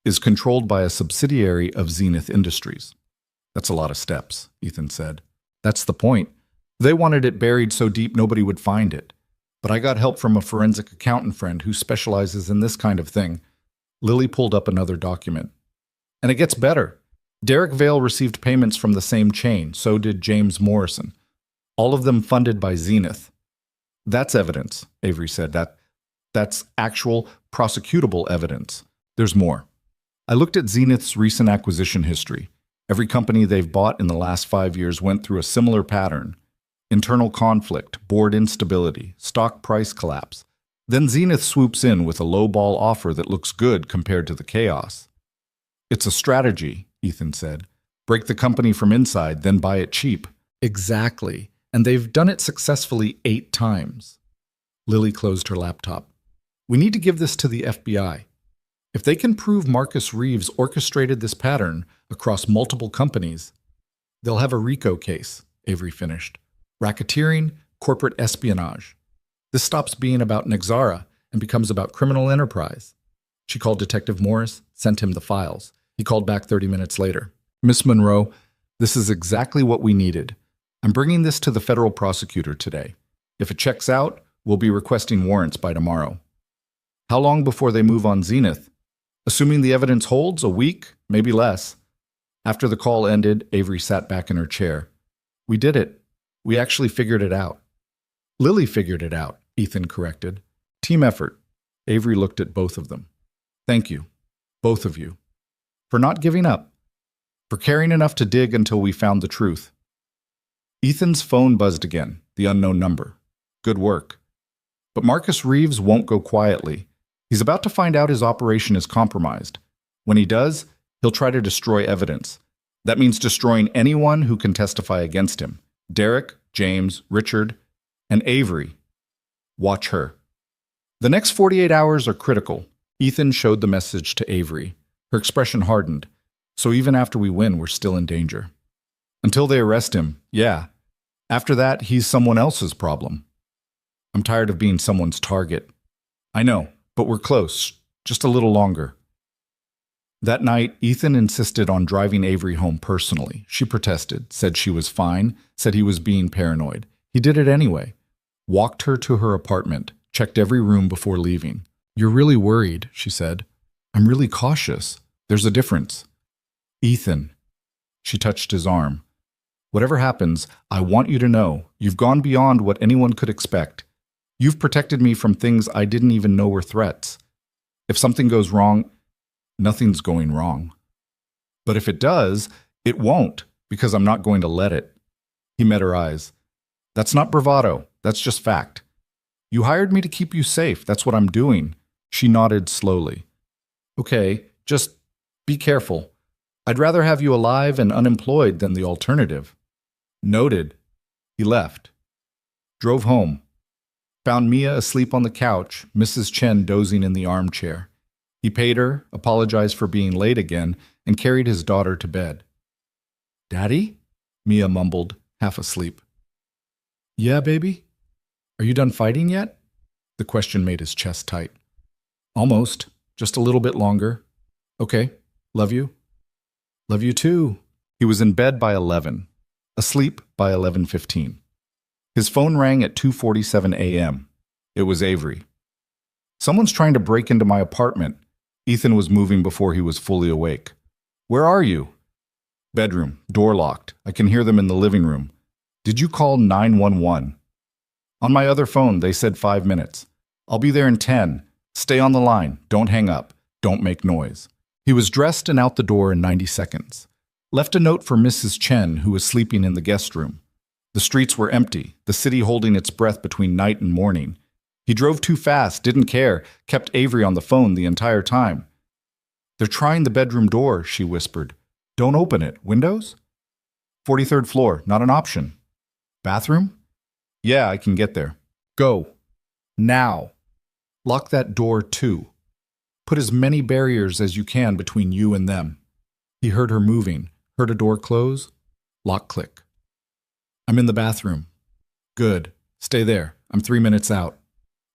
is controlled by a subsidiary of Zenith Industries. That's a lot of steps, Ethan said. That's the point. They wanted it buried so deep nobody would find it. But I got help from a forensic accountant friend who specializes in this kind of thing. Lily pulled up another document. And it gets better. Derek Vale received payments from the same chain, so did James Morrison. All of them funded by Zenith. That's evidence, Avery said. That's actual, prosecutable evidence. There's more. I looked at Zenith's recent acquisition history. Every company they've bought in the last 5 years went through a similar pattern. Internal conflict, board instability, stock price collapse. Then Zenith swoops in with a low-ball offer that looks good compared to the chaos. It's a strategy, Ethan said. Break the company from inside, then buy it cheap. Exactly. And they've done it successfully 8 times. Lily closed her laptop. We need to give this to the FBI. If they can prove Marcus Reeves orchestrated this pattern across multiple companies, they'll have a RICO case, Avery finished. Racketeering, corporate espionage. This stops being about Nixara and becomes about criminal enterprise. She called Detective Morris, sent him the files. He called back 30 minutes later. Miss Monroe, this is exactly what we needed. I'm bringing this to the federal prosecutor today. If it checks out, we'll be requesting warrants by tomorrow. How long before they move on Zenith? Assuming the evidence holds, a week, maybe less. After the call ended, Avery sat back in her chair. We did it. We actually figured it out. Lily figured it out, Ethan corrected. Team effort. Avery looked at both of them. Thank you, both of you, for not giving up, for caring enough to dig until we found the truth. Ethan's phone buzzed again, the unknown number. Good work. But Marcus Reeves won't go quietly. He's about to find out his operation is compromised. When he does, he'll try to destroy evidence. That means destroying anyone who can testify against him. Derek, James, Richard, and Avery. Watch her. The next 48 hours are critical. Ethan showed the message to Avery. Her expression hardened. So even after we win, we're still in danger. Until they arrest him, yeah. After that, he's someone else's problem. I'm tired of being someone's target. I know, but we're close. Just a little longer. That night, Ethan insisted on driving Avery home personally. She protested, said she was fine, said he was being paranoid. He did it anyway. Walked her to her apartment, checked every room before leaving. You're really worried, she said. I'm really cautious. There's a difference. Ethan. She touched his arm. Whatever happens, I want you to know you've gone beyond what anyone could expect. You've protected me from things I didn't even know were threats. If something goes wrong, nothing's going wrong. But if it does, it won't, because I'm not going to let it. He met her eyes. That's not bravado. That's just fact. You hired me to keep you safe. That's what I'm doing. She nodded slowly. Okay, just be careful. I'd rather have you alive and unemployed than the alternative. Noted. He left. Drove home. Found Mia asleep on the couch, Mrs. Chen dozing in the armchair. He paid her, apologized for being late again, and carried his daughter to bed. Daddy? Mia mumbled, half asleep. Yeah, baby? Are you done fighting yet? The question made his chest tight. Almost. Just a little bit longer. Okay. Love you. Love you too. He was in bed by 11. Asleep by 11:15. His phone rang at 2:47 a.m. It was Avery. Someone's trying to break into my apartment. Ethan was moving before he was fully awake. Where are you? Bedroom, door locked. I can hear them in the living room. Did you call 911? On my other phone, they said 5 minutes. I'll be there in 10. Stay on the line. Don't hang up. Don't make noise. He was dressed and out the door in 90 seconds. Left a note for Mrs. Chen, who was sleeping in the guest room. The streets were empty, the city holding its breath between night and morning. He drove too fast, didn't care, kept Avery on the phone the entire time. They're trying the bedroom door, she whispered. Don't open it. Windows? 43rd floor, not an option. Bathroom? Yeah, I can get there. Go. Now. Lock that door too. Put as many barriers as you can between you and them. He heard her moving, heard a door close. Lock click. I'm in the bathroom. Good. Stay there. I'm 3 minutes out.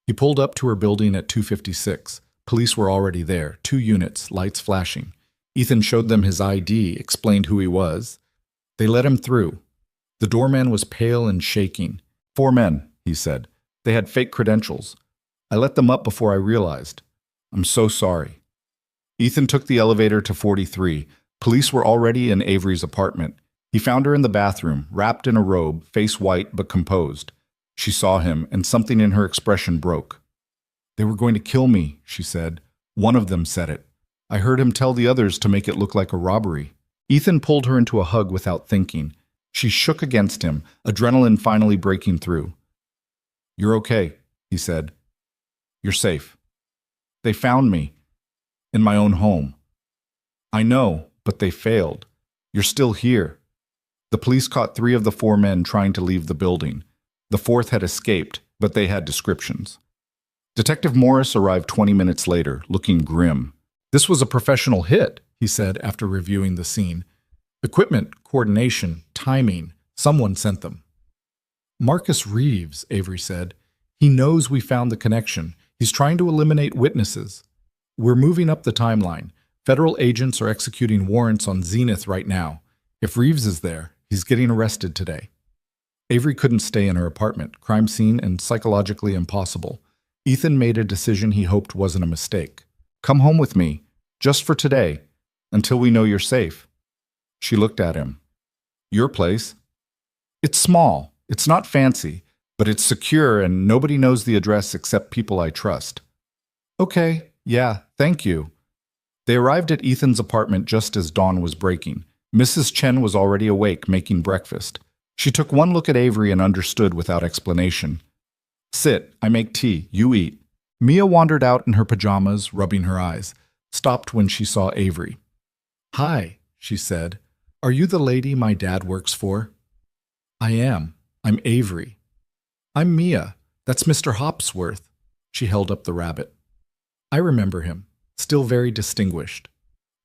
He pulled up to her building at 2:56. Police were already there, 2 units, lights flashing. Ethan showed them his ID, explained who he was. They let him through. The doorman was pale and shaking. 4 men, he said. They had fake credentials. I let them up before I realized. I'm so sorry. Ethan took the elevator to 43. Police were already in Avery's apartment. He found her in the bathroom, wrapped in a robe, face white but composed. She saw him, and something in her expression broke. They were going to kill me, she said. One of them said it. I heard him tell the others to make it look like a robbery. Ethan pulled her into a hug without thinking. She shook against him, adrenaline finally breaking through. You're okay, he said. You're safe. They found me. In my own home. I know, but they failed. You're still here. The police caught 3 of the 4 men trying to leave the building. The 4th had escaped, but they had descriptions. Detective Morris arrived 20 minutes later, looking grim. This was a professional hit, he said after reviewing the scene. Equipment, coordination, timing, someone sent them. Marcus Reeves, Avery said. He knows we found the connection. He's trying to eliminate witnesses. We're moving up the timeline. Federal agents are executing warrants on Zenith right now. If Reeves is there, he's getting arrested today. Avery couldn't stay in her apartment, crime scene and psychologically impossible. Ethan made a decision he hoped wasn't a mistake. Come home with me, just for today, until we know you're safe. She looked at him. Your place? It's small. It's not fancy, but it's secure and nobody knows the address except people I trust. Okay, yeah, thank you. They arrived at Ethan's apartment just as dawn was breaking. Mrs. Chen was already awake, making breakfast. She took one look at Avery and understood without explanation. Sit, I make tea, you eat. Mia wandered out in her pajamas, rubbing her eyes, stopped when she saw Avery. Hi, she said. Are you the lady my dad works for? I am. I'm Avery. I'm Mia. That's Mr. Hopsworth. She held up the rabbit. I remember him, still very distinguished.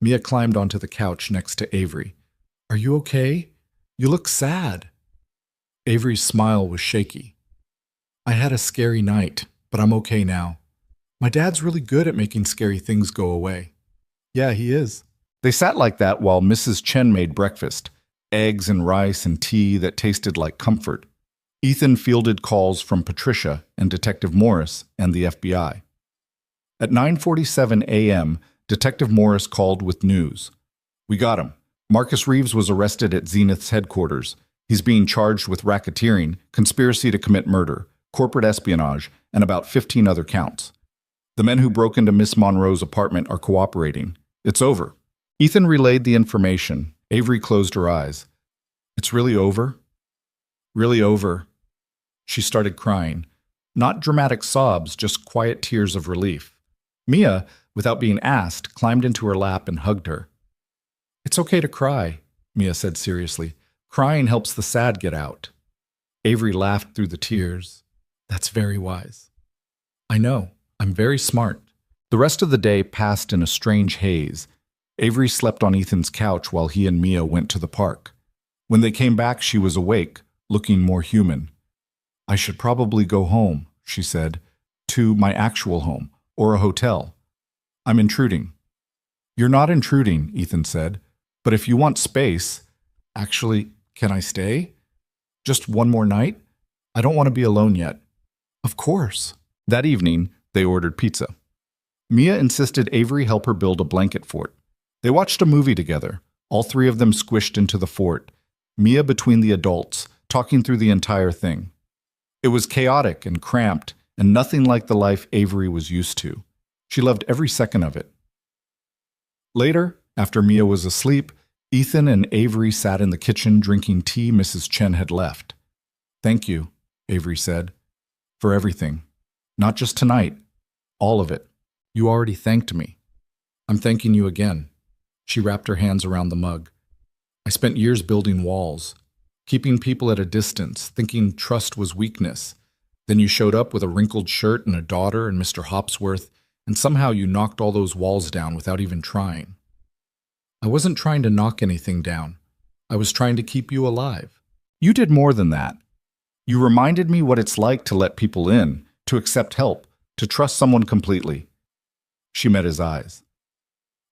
Mia climbed onto the couch next to Avery. Are you okay? You look sad. Avery's smile was shaky. I had a scary night, but I'm okay now. My dad's really good at making scary things go away. Yeah, he is. They sat like that while Mrs. Chen made breakfast, eggs and rice and tea that tasted like comfort. Ethan fielded calls from Patricia and Detective Morris and the FBI. At 9:47 a.m., Detective Morris called with news. We got him. Marcus Reeves was arrested at Zenith's headquarters. He's being charged with racketeering, conspiracy to commit murder, corporate espionage, and about 15 other counts. The men who broke into Miss Monroe's apartment are cooperating. It's over. Ethan relayed the information. Avery closed her eyes. It's really over? Really over. She started crying. Not dramatic sobs, just quiet tears of relief. Mia, without being asked, climbed into her lap and hugged her. It's okay to cry, Mia said seriously. Crying helps the sad get out. Avery laughed through the tears. That's very wise. I know. I'm very smart. The rest of the day passed in a strange haze. Avery slept on Ethan's couch while he and Mia went to the park. When they came back, she was awake, looking more human. I should probably go home, she said, to my actual home, or a hotel. I'm intruding. You're not intruding, Ethan said, but if you want space, actually, can I stay? Just one more night? I don't want to be alone yet. Of course. That evening, they ordered pizza. Mia insisted Avery help her build a blanket fort. They watched a movie together, all three of them squished into the fort, Mia between the adults, talking through the entire thing. It was chaotic and cramped, and nothing like the life Avery was used to. She loved every second of it. Later, after Mia was asleep, Ethan and Avery sat in the kitchen drinking tea Mrs. Chen had left. Thank you, Avery said, for everything. Not just tonight, all of it. You already thanked me. I'm thanking you again. She wrapped her hands around the mug. I spent years building walls, keeping people at a distance, thinking trust was weakness. Then you showed up with a wrinkled shirt and a daughter and Mr. Hopsworth, and somehow you knocked all those walls down without even trying. I wasn't trying to knock anything down. I was trying to keep you alive. You did more than that. You reminded me what it's like to let people in, to accept help, to trust someone completely. She met his eyes.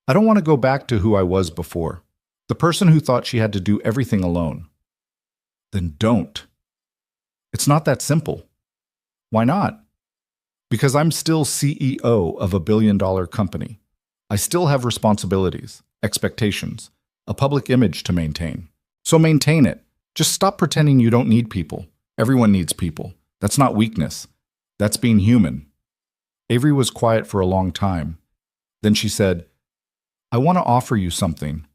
I don't want to go back to who I was before, the person who thought she had to do everything alone. Then don't. It's not that simple. Why not? Because I'm still CEO of a billion-dollar company. I still have responsibilities, expectations, a public image to maintain. So maintain it. Just stop pretending you don't need people. Everyone needs people. That's not weakness. That's being human. Avery was quiet for a long time. Then she said, I want to offer you something.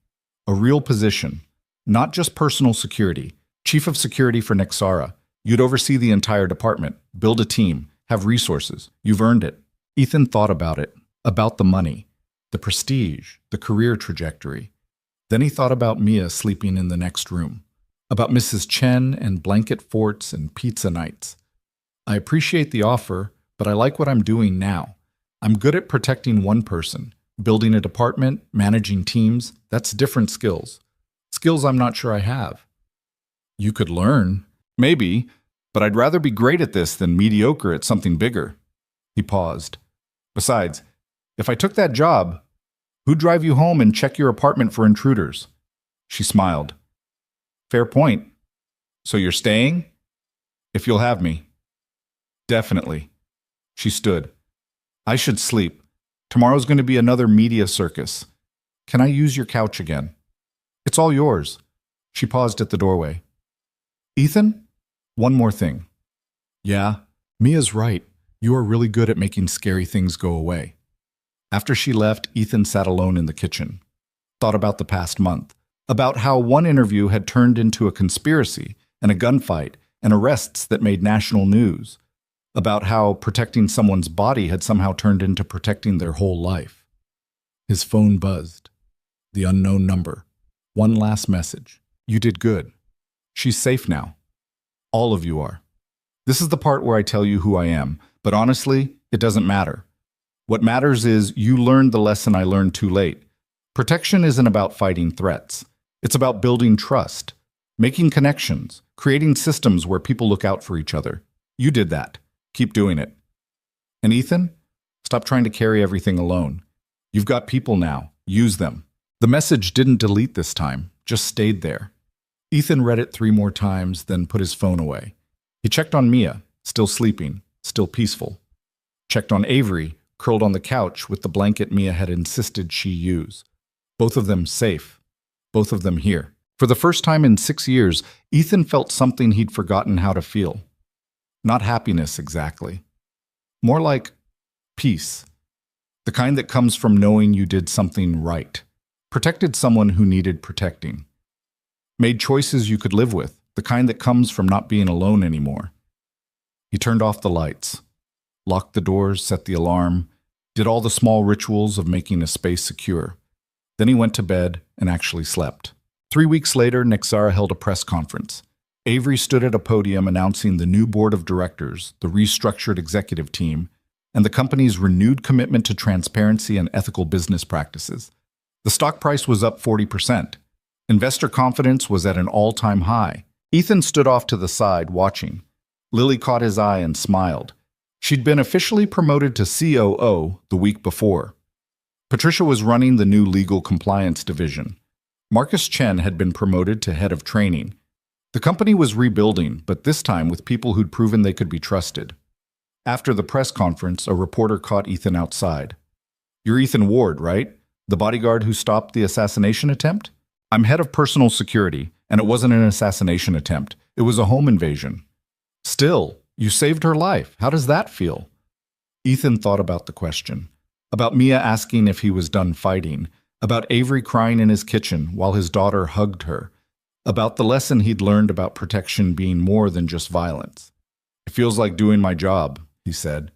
A real position. Not just personal security. Chief of security for Nexara. You'd oversee the entire department, build a team, have resources. You've earned it. Ethan thought about it, about the money, the prestige, the career trajectory. Then he thought about Mia sleeping in the next room, about Mrs. Chen and blanket forts and pizza nights. I appreciate the offer, but I like what I'm doing now. I'm good at protecting one person. Building a department, managing teams, that's different skills. Skills I'm not sure I have. You could learn. Maybe, but I'd rather be great at this than mediocre at something bigger. He paused. Besides, if I took that job, who'd drive you home and check your apartment for intruders? She smiled. Fair point. So you're staying? If you'll have me. Definitely. She stood. I should sleep. Tomorrow's going to be another media circus. Can I use your couch again? It's all yours. She paused at the doorway. Ethan? One more thing. Yeah, Mia's right. You are really good at making scary things go away. After she left, Ethan sat alone in the kitchen. Thought about the past month. About how one interview had turned into a conspiracy and a gunfight and arrests that made national news. About how protecting someone's body had somehow turned into protecting their whole life. His phone buzzed. The unknown number. One last message. You did good. She's safe now. All of you are. This is the part where I tell you who I am, but honestly, it doesn't matter. What matters is you learned the lesson I learned too late. Protection isn't about fighting threats. It's about building trust, making connections, creating systems where people look out for each other. You did that. Keep doing it. And Ethan, stop trying to carry everything alone. You've got people now. Use them. The message didn't delete this time, just stayed there. Ethan read it 3 more times, then put his phone away. He checked on Mia, still sleeping, still peaceful. Checked on Avery, curled on the couch with the blanket Mia had insisted she use. Both of them safe. both of them here. For the first time in 6 years, Ethan felt something he'd forgotten how to feel. Not happiness, exactly. More like peace. The kind that comes from knowing you did something right. Protected someone who needed protecting. Made choices you could live with, the kind that comes from not being alone anymore. He turned off the lights, locked the doors, set the alarm, did all the small rituals of making a space secure. Then he went to bed and actually slept. 3 weeks later, Nexara held a press conference. Avery stood at a podium announcing the new board of directors, the restructured executive team, and the company's renewed commitment to transparency and ethical business practices. The stock price was up 40%. Investor confidence was at an all-time high. Ethan stood off to the side, watching. Lily caught his eye and smiled. She'd been officially promoted to COO the week before. Patricia was running the new legal compliance division. Marcus Chen had been promoted to head of training. The company was rebuilding, but this time with people who'd proven they could be trusted. After the press conference, a reporter caught Ethan outside. "You're Ethan Ward, right? The bodyguard who stopped the assassination attempt?" "I'm head of personal security, and it wasn't an assassination attempt. It was a home invasion." "Still, you saved her life. How does that feel?" Ethan thought about the question. About Mia asking if he was done fighting. About Avery crying in his kitchen while his daughter hugged her. About the lesson he'd learned about protection being more than just violence. "It feels like doing my job," he said.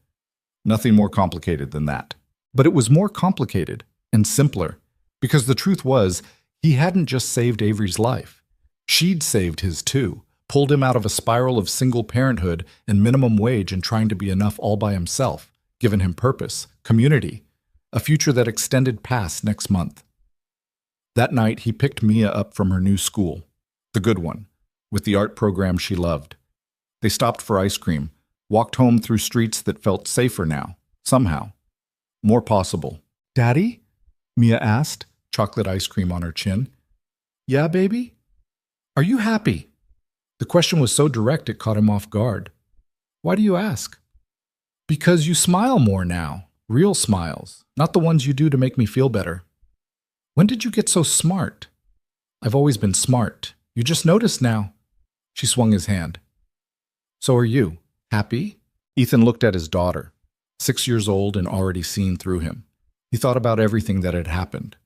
Nothing more complicated than that. But it was more complicated and simpler, because the truth was, he hadn't just saved Avery's life. She'd saved his too, pulled him out of a spiral of single parenthood and minimum wage and trying to be enough all by himself, given him purpose, community, a future that extended past next month. That night, he picked Mia up from her new school, the good one, with the art program she loved. They stopped for ice cream, walked home through streets that felt safer now, somehow. More possible. "Daddy?" Mia asked, chocolate ice cream on her chin. "Yeah, baby? Are you happy?" The question was so direct it caught him off guard. "Why do you ask?" "Because you smile more now. Real smiles, not the ones you do to make me feel better." "When did you get so smart?" "I've always been smart. You just noticed now." She swung his hand. "So are you. Happy?" Ethan looked at his daughter, 6 years old and already seen through him. He thought about everything that had happened.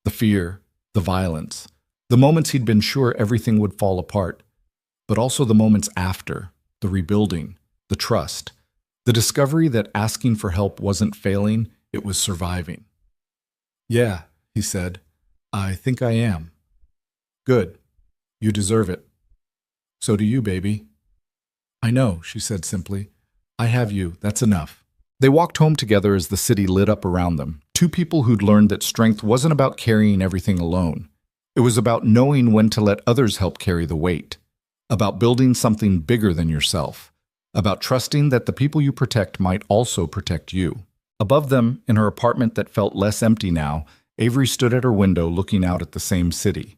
The fear, the violence, the moments he'd been sure everything would fall apart, but also the moments after, the rebuilding, the trust, the discovery that asking for help wasn't failing, it was surviving. "Yeah," he said, "I think I am." "Good. You deserve it." "So do you, baby." "I know," she said simply. "I have you. That's enough." They walked home together as the city lit up around them, two people who'd learned that strength wasn't about carrying everything alone. It was about knowing when to let others help carry the weight, about building something bigger than yourself, about trusting that the people you protect might also protect you. Above them, in her apartment that felt less empty now, Avery stood at her window looking out at the same city.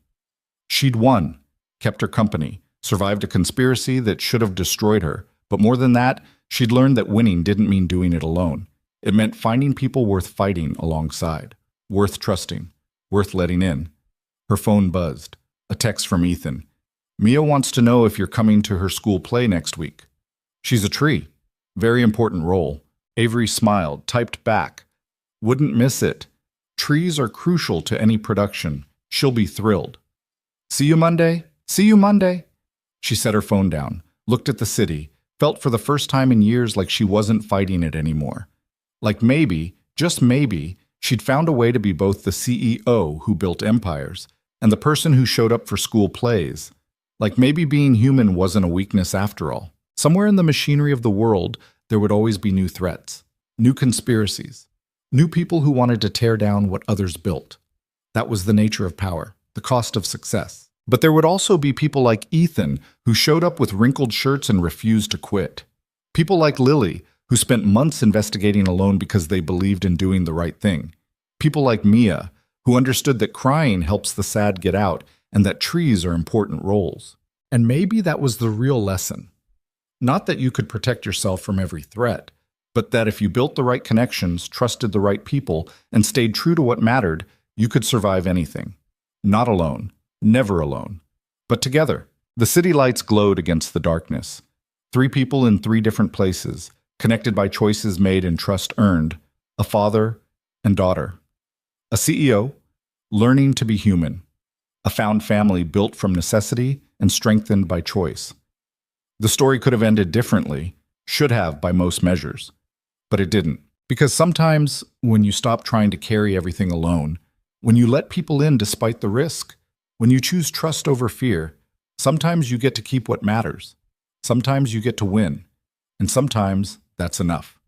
She'd won, kept her company, survived a conspiracy that should have destroyed her, but more than that, she'd learned that winning didn't mean doing it alone. It meant finding people worth fighting alongside, worth trusting, worth letting in. Her phone buzzed. A text from Ethan. "Mia wants to know if you're coming to her school play next week." "She's a tree. Very important role." Avery smiled, typed back. "Wouldn't miss it. Trees are crucial to any production. She'll be thrilled." "See you Monday? See you Monday." She set her phone down, looked at the city, felt for the first time in years like she wasn't fighting it anymore. Like maybe, just maybe, she'd found a way to be both the CEO who built empires and the person who showed up for school plays. Like maybe being human wasn't a weakness after all. Somewhere in the machinery of the world, there would always be new threats, new conspiracies, new people who wanted to tear down what others built. That was the nature of power, the cost of success. But there would also be people like Ethan, who showed up with wrinkled shirts and refused to quit. People like Lily, who spent months investigating alone because they believed in doing the right thing. People like Mia, who understood that crying helps the sad get out and that trees are important roles. And maybe that was the real lesson. Not that you could protect yourself from every threat, but that if you built the right connections, trusted the right people, and stayed true to what mattered, you could survive anything. Not alone, never alone, but together. The city lights glowed against the darkness. 3 people in 3 different places, connected by choices made and trust earned, a father and daughter. A CEO, learning to be human. A found family built from necessity and strengthened by choice. The story could have ended differently, should have by most measures, but it didn't. Because sometimes, when you stop trying to carry everything alone, when you let people in despite the risk, when you choose trust over fear, sometimes you get to keep what matters. Sometimes you get to win. And sometimes that's enough.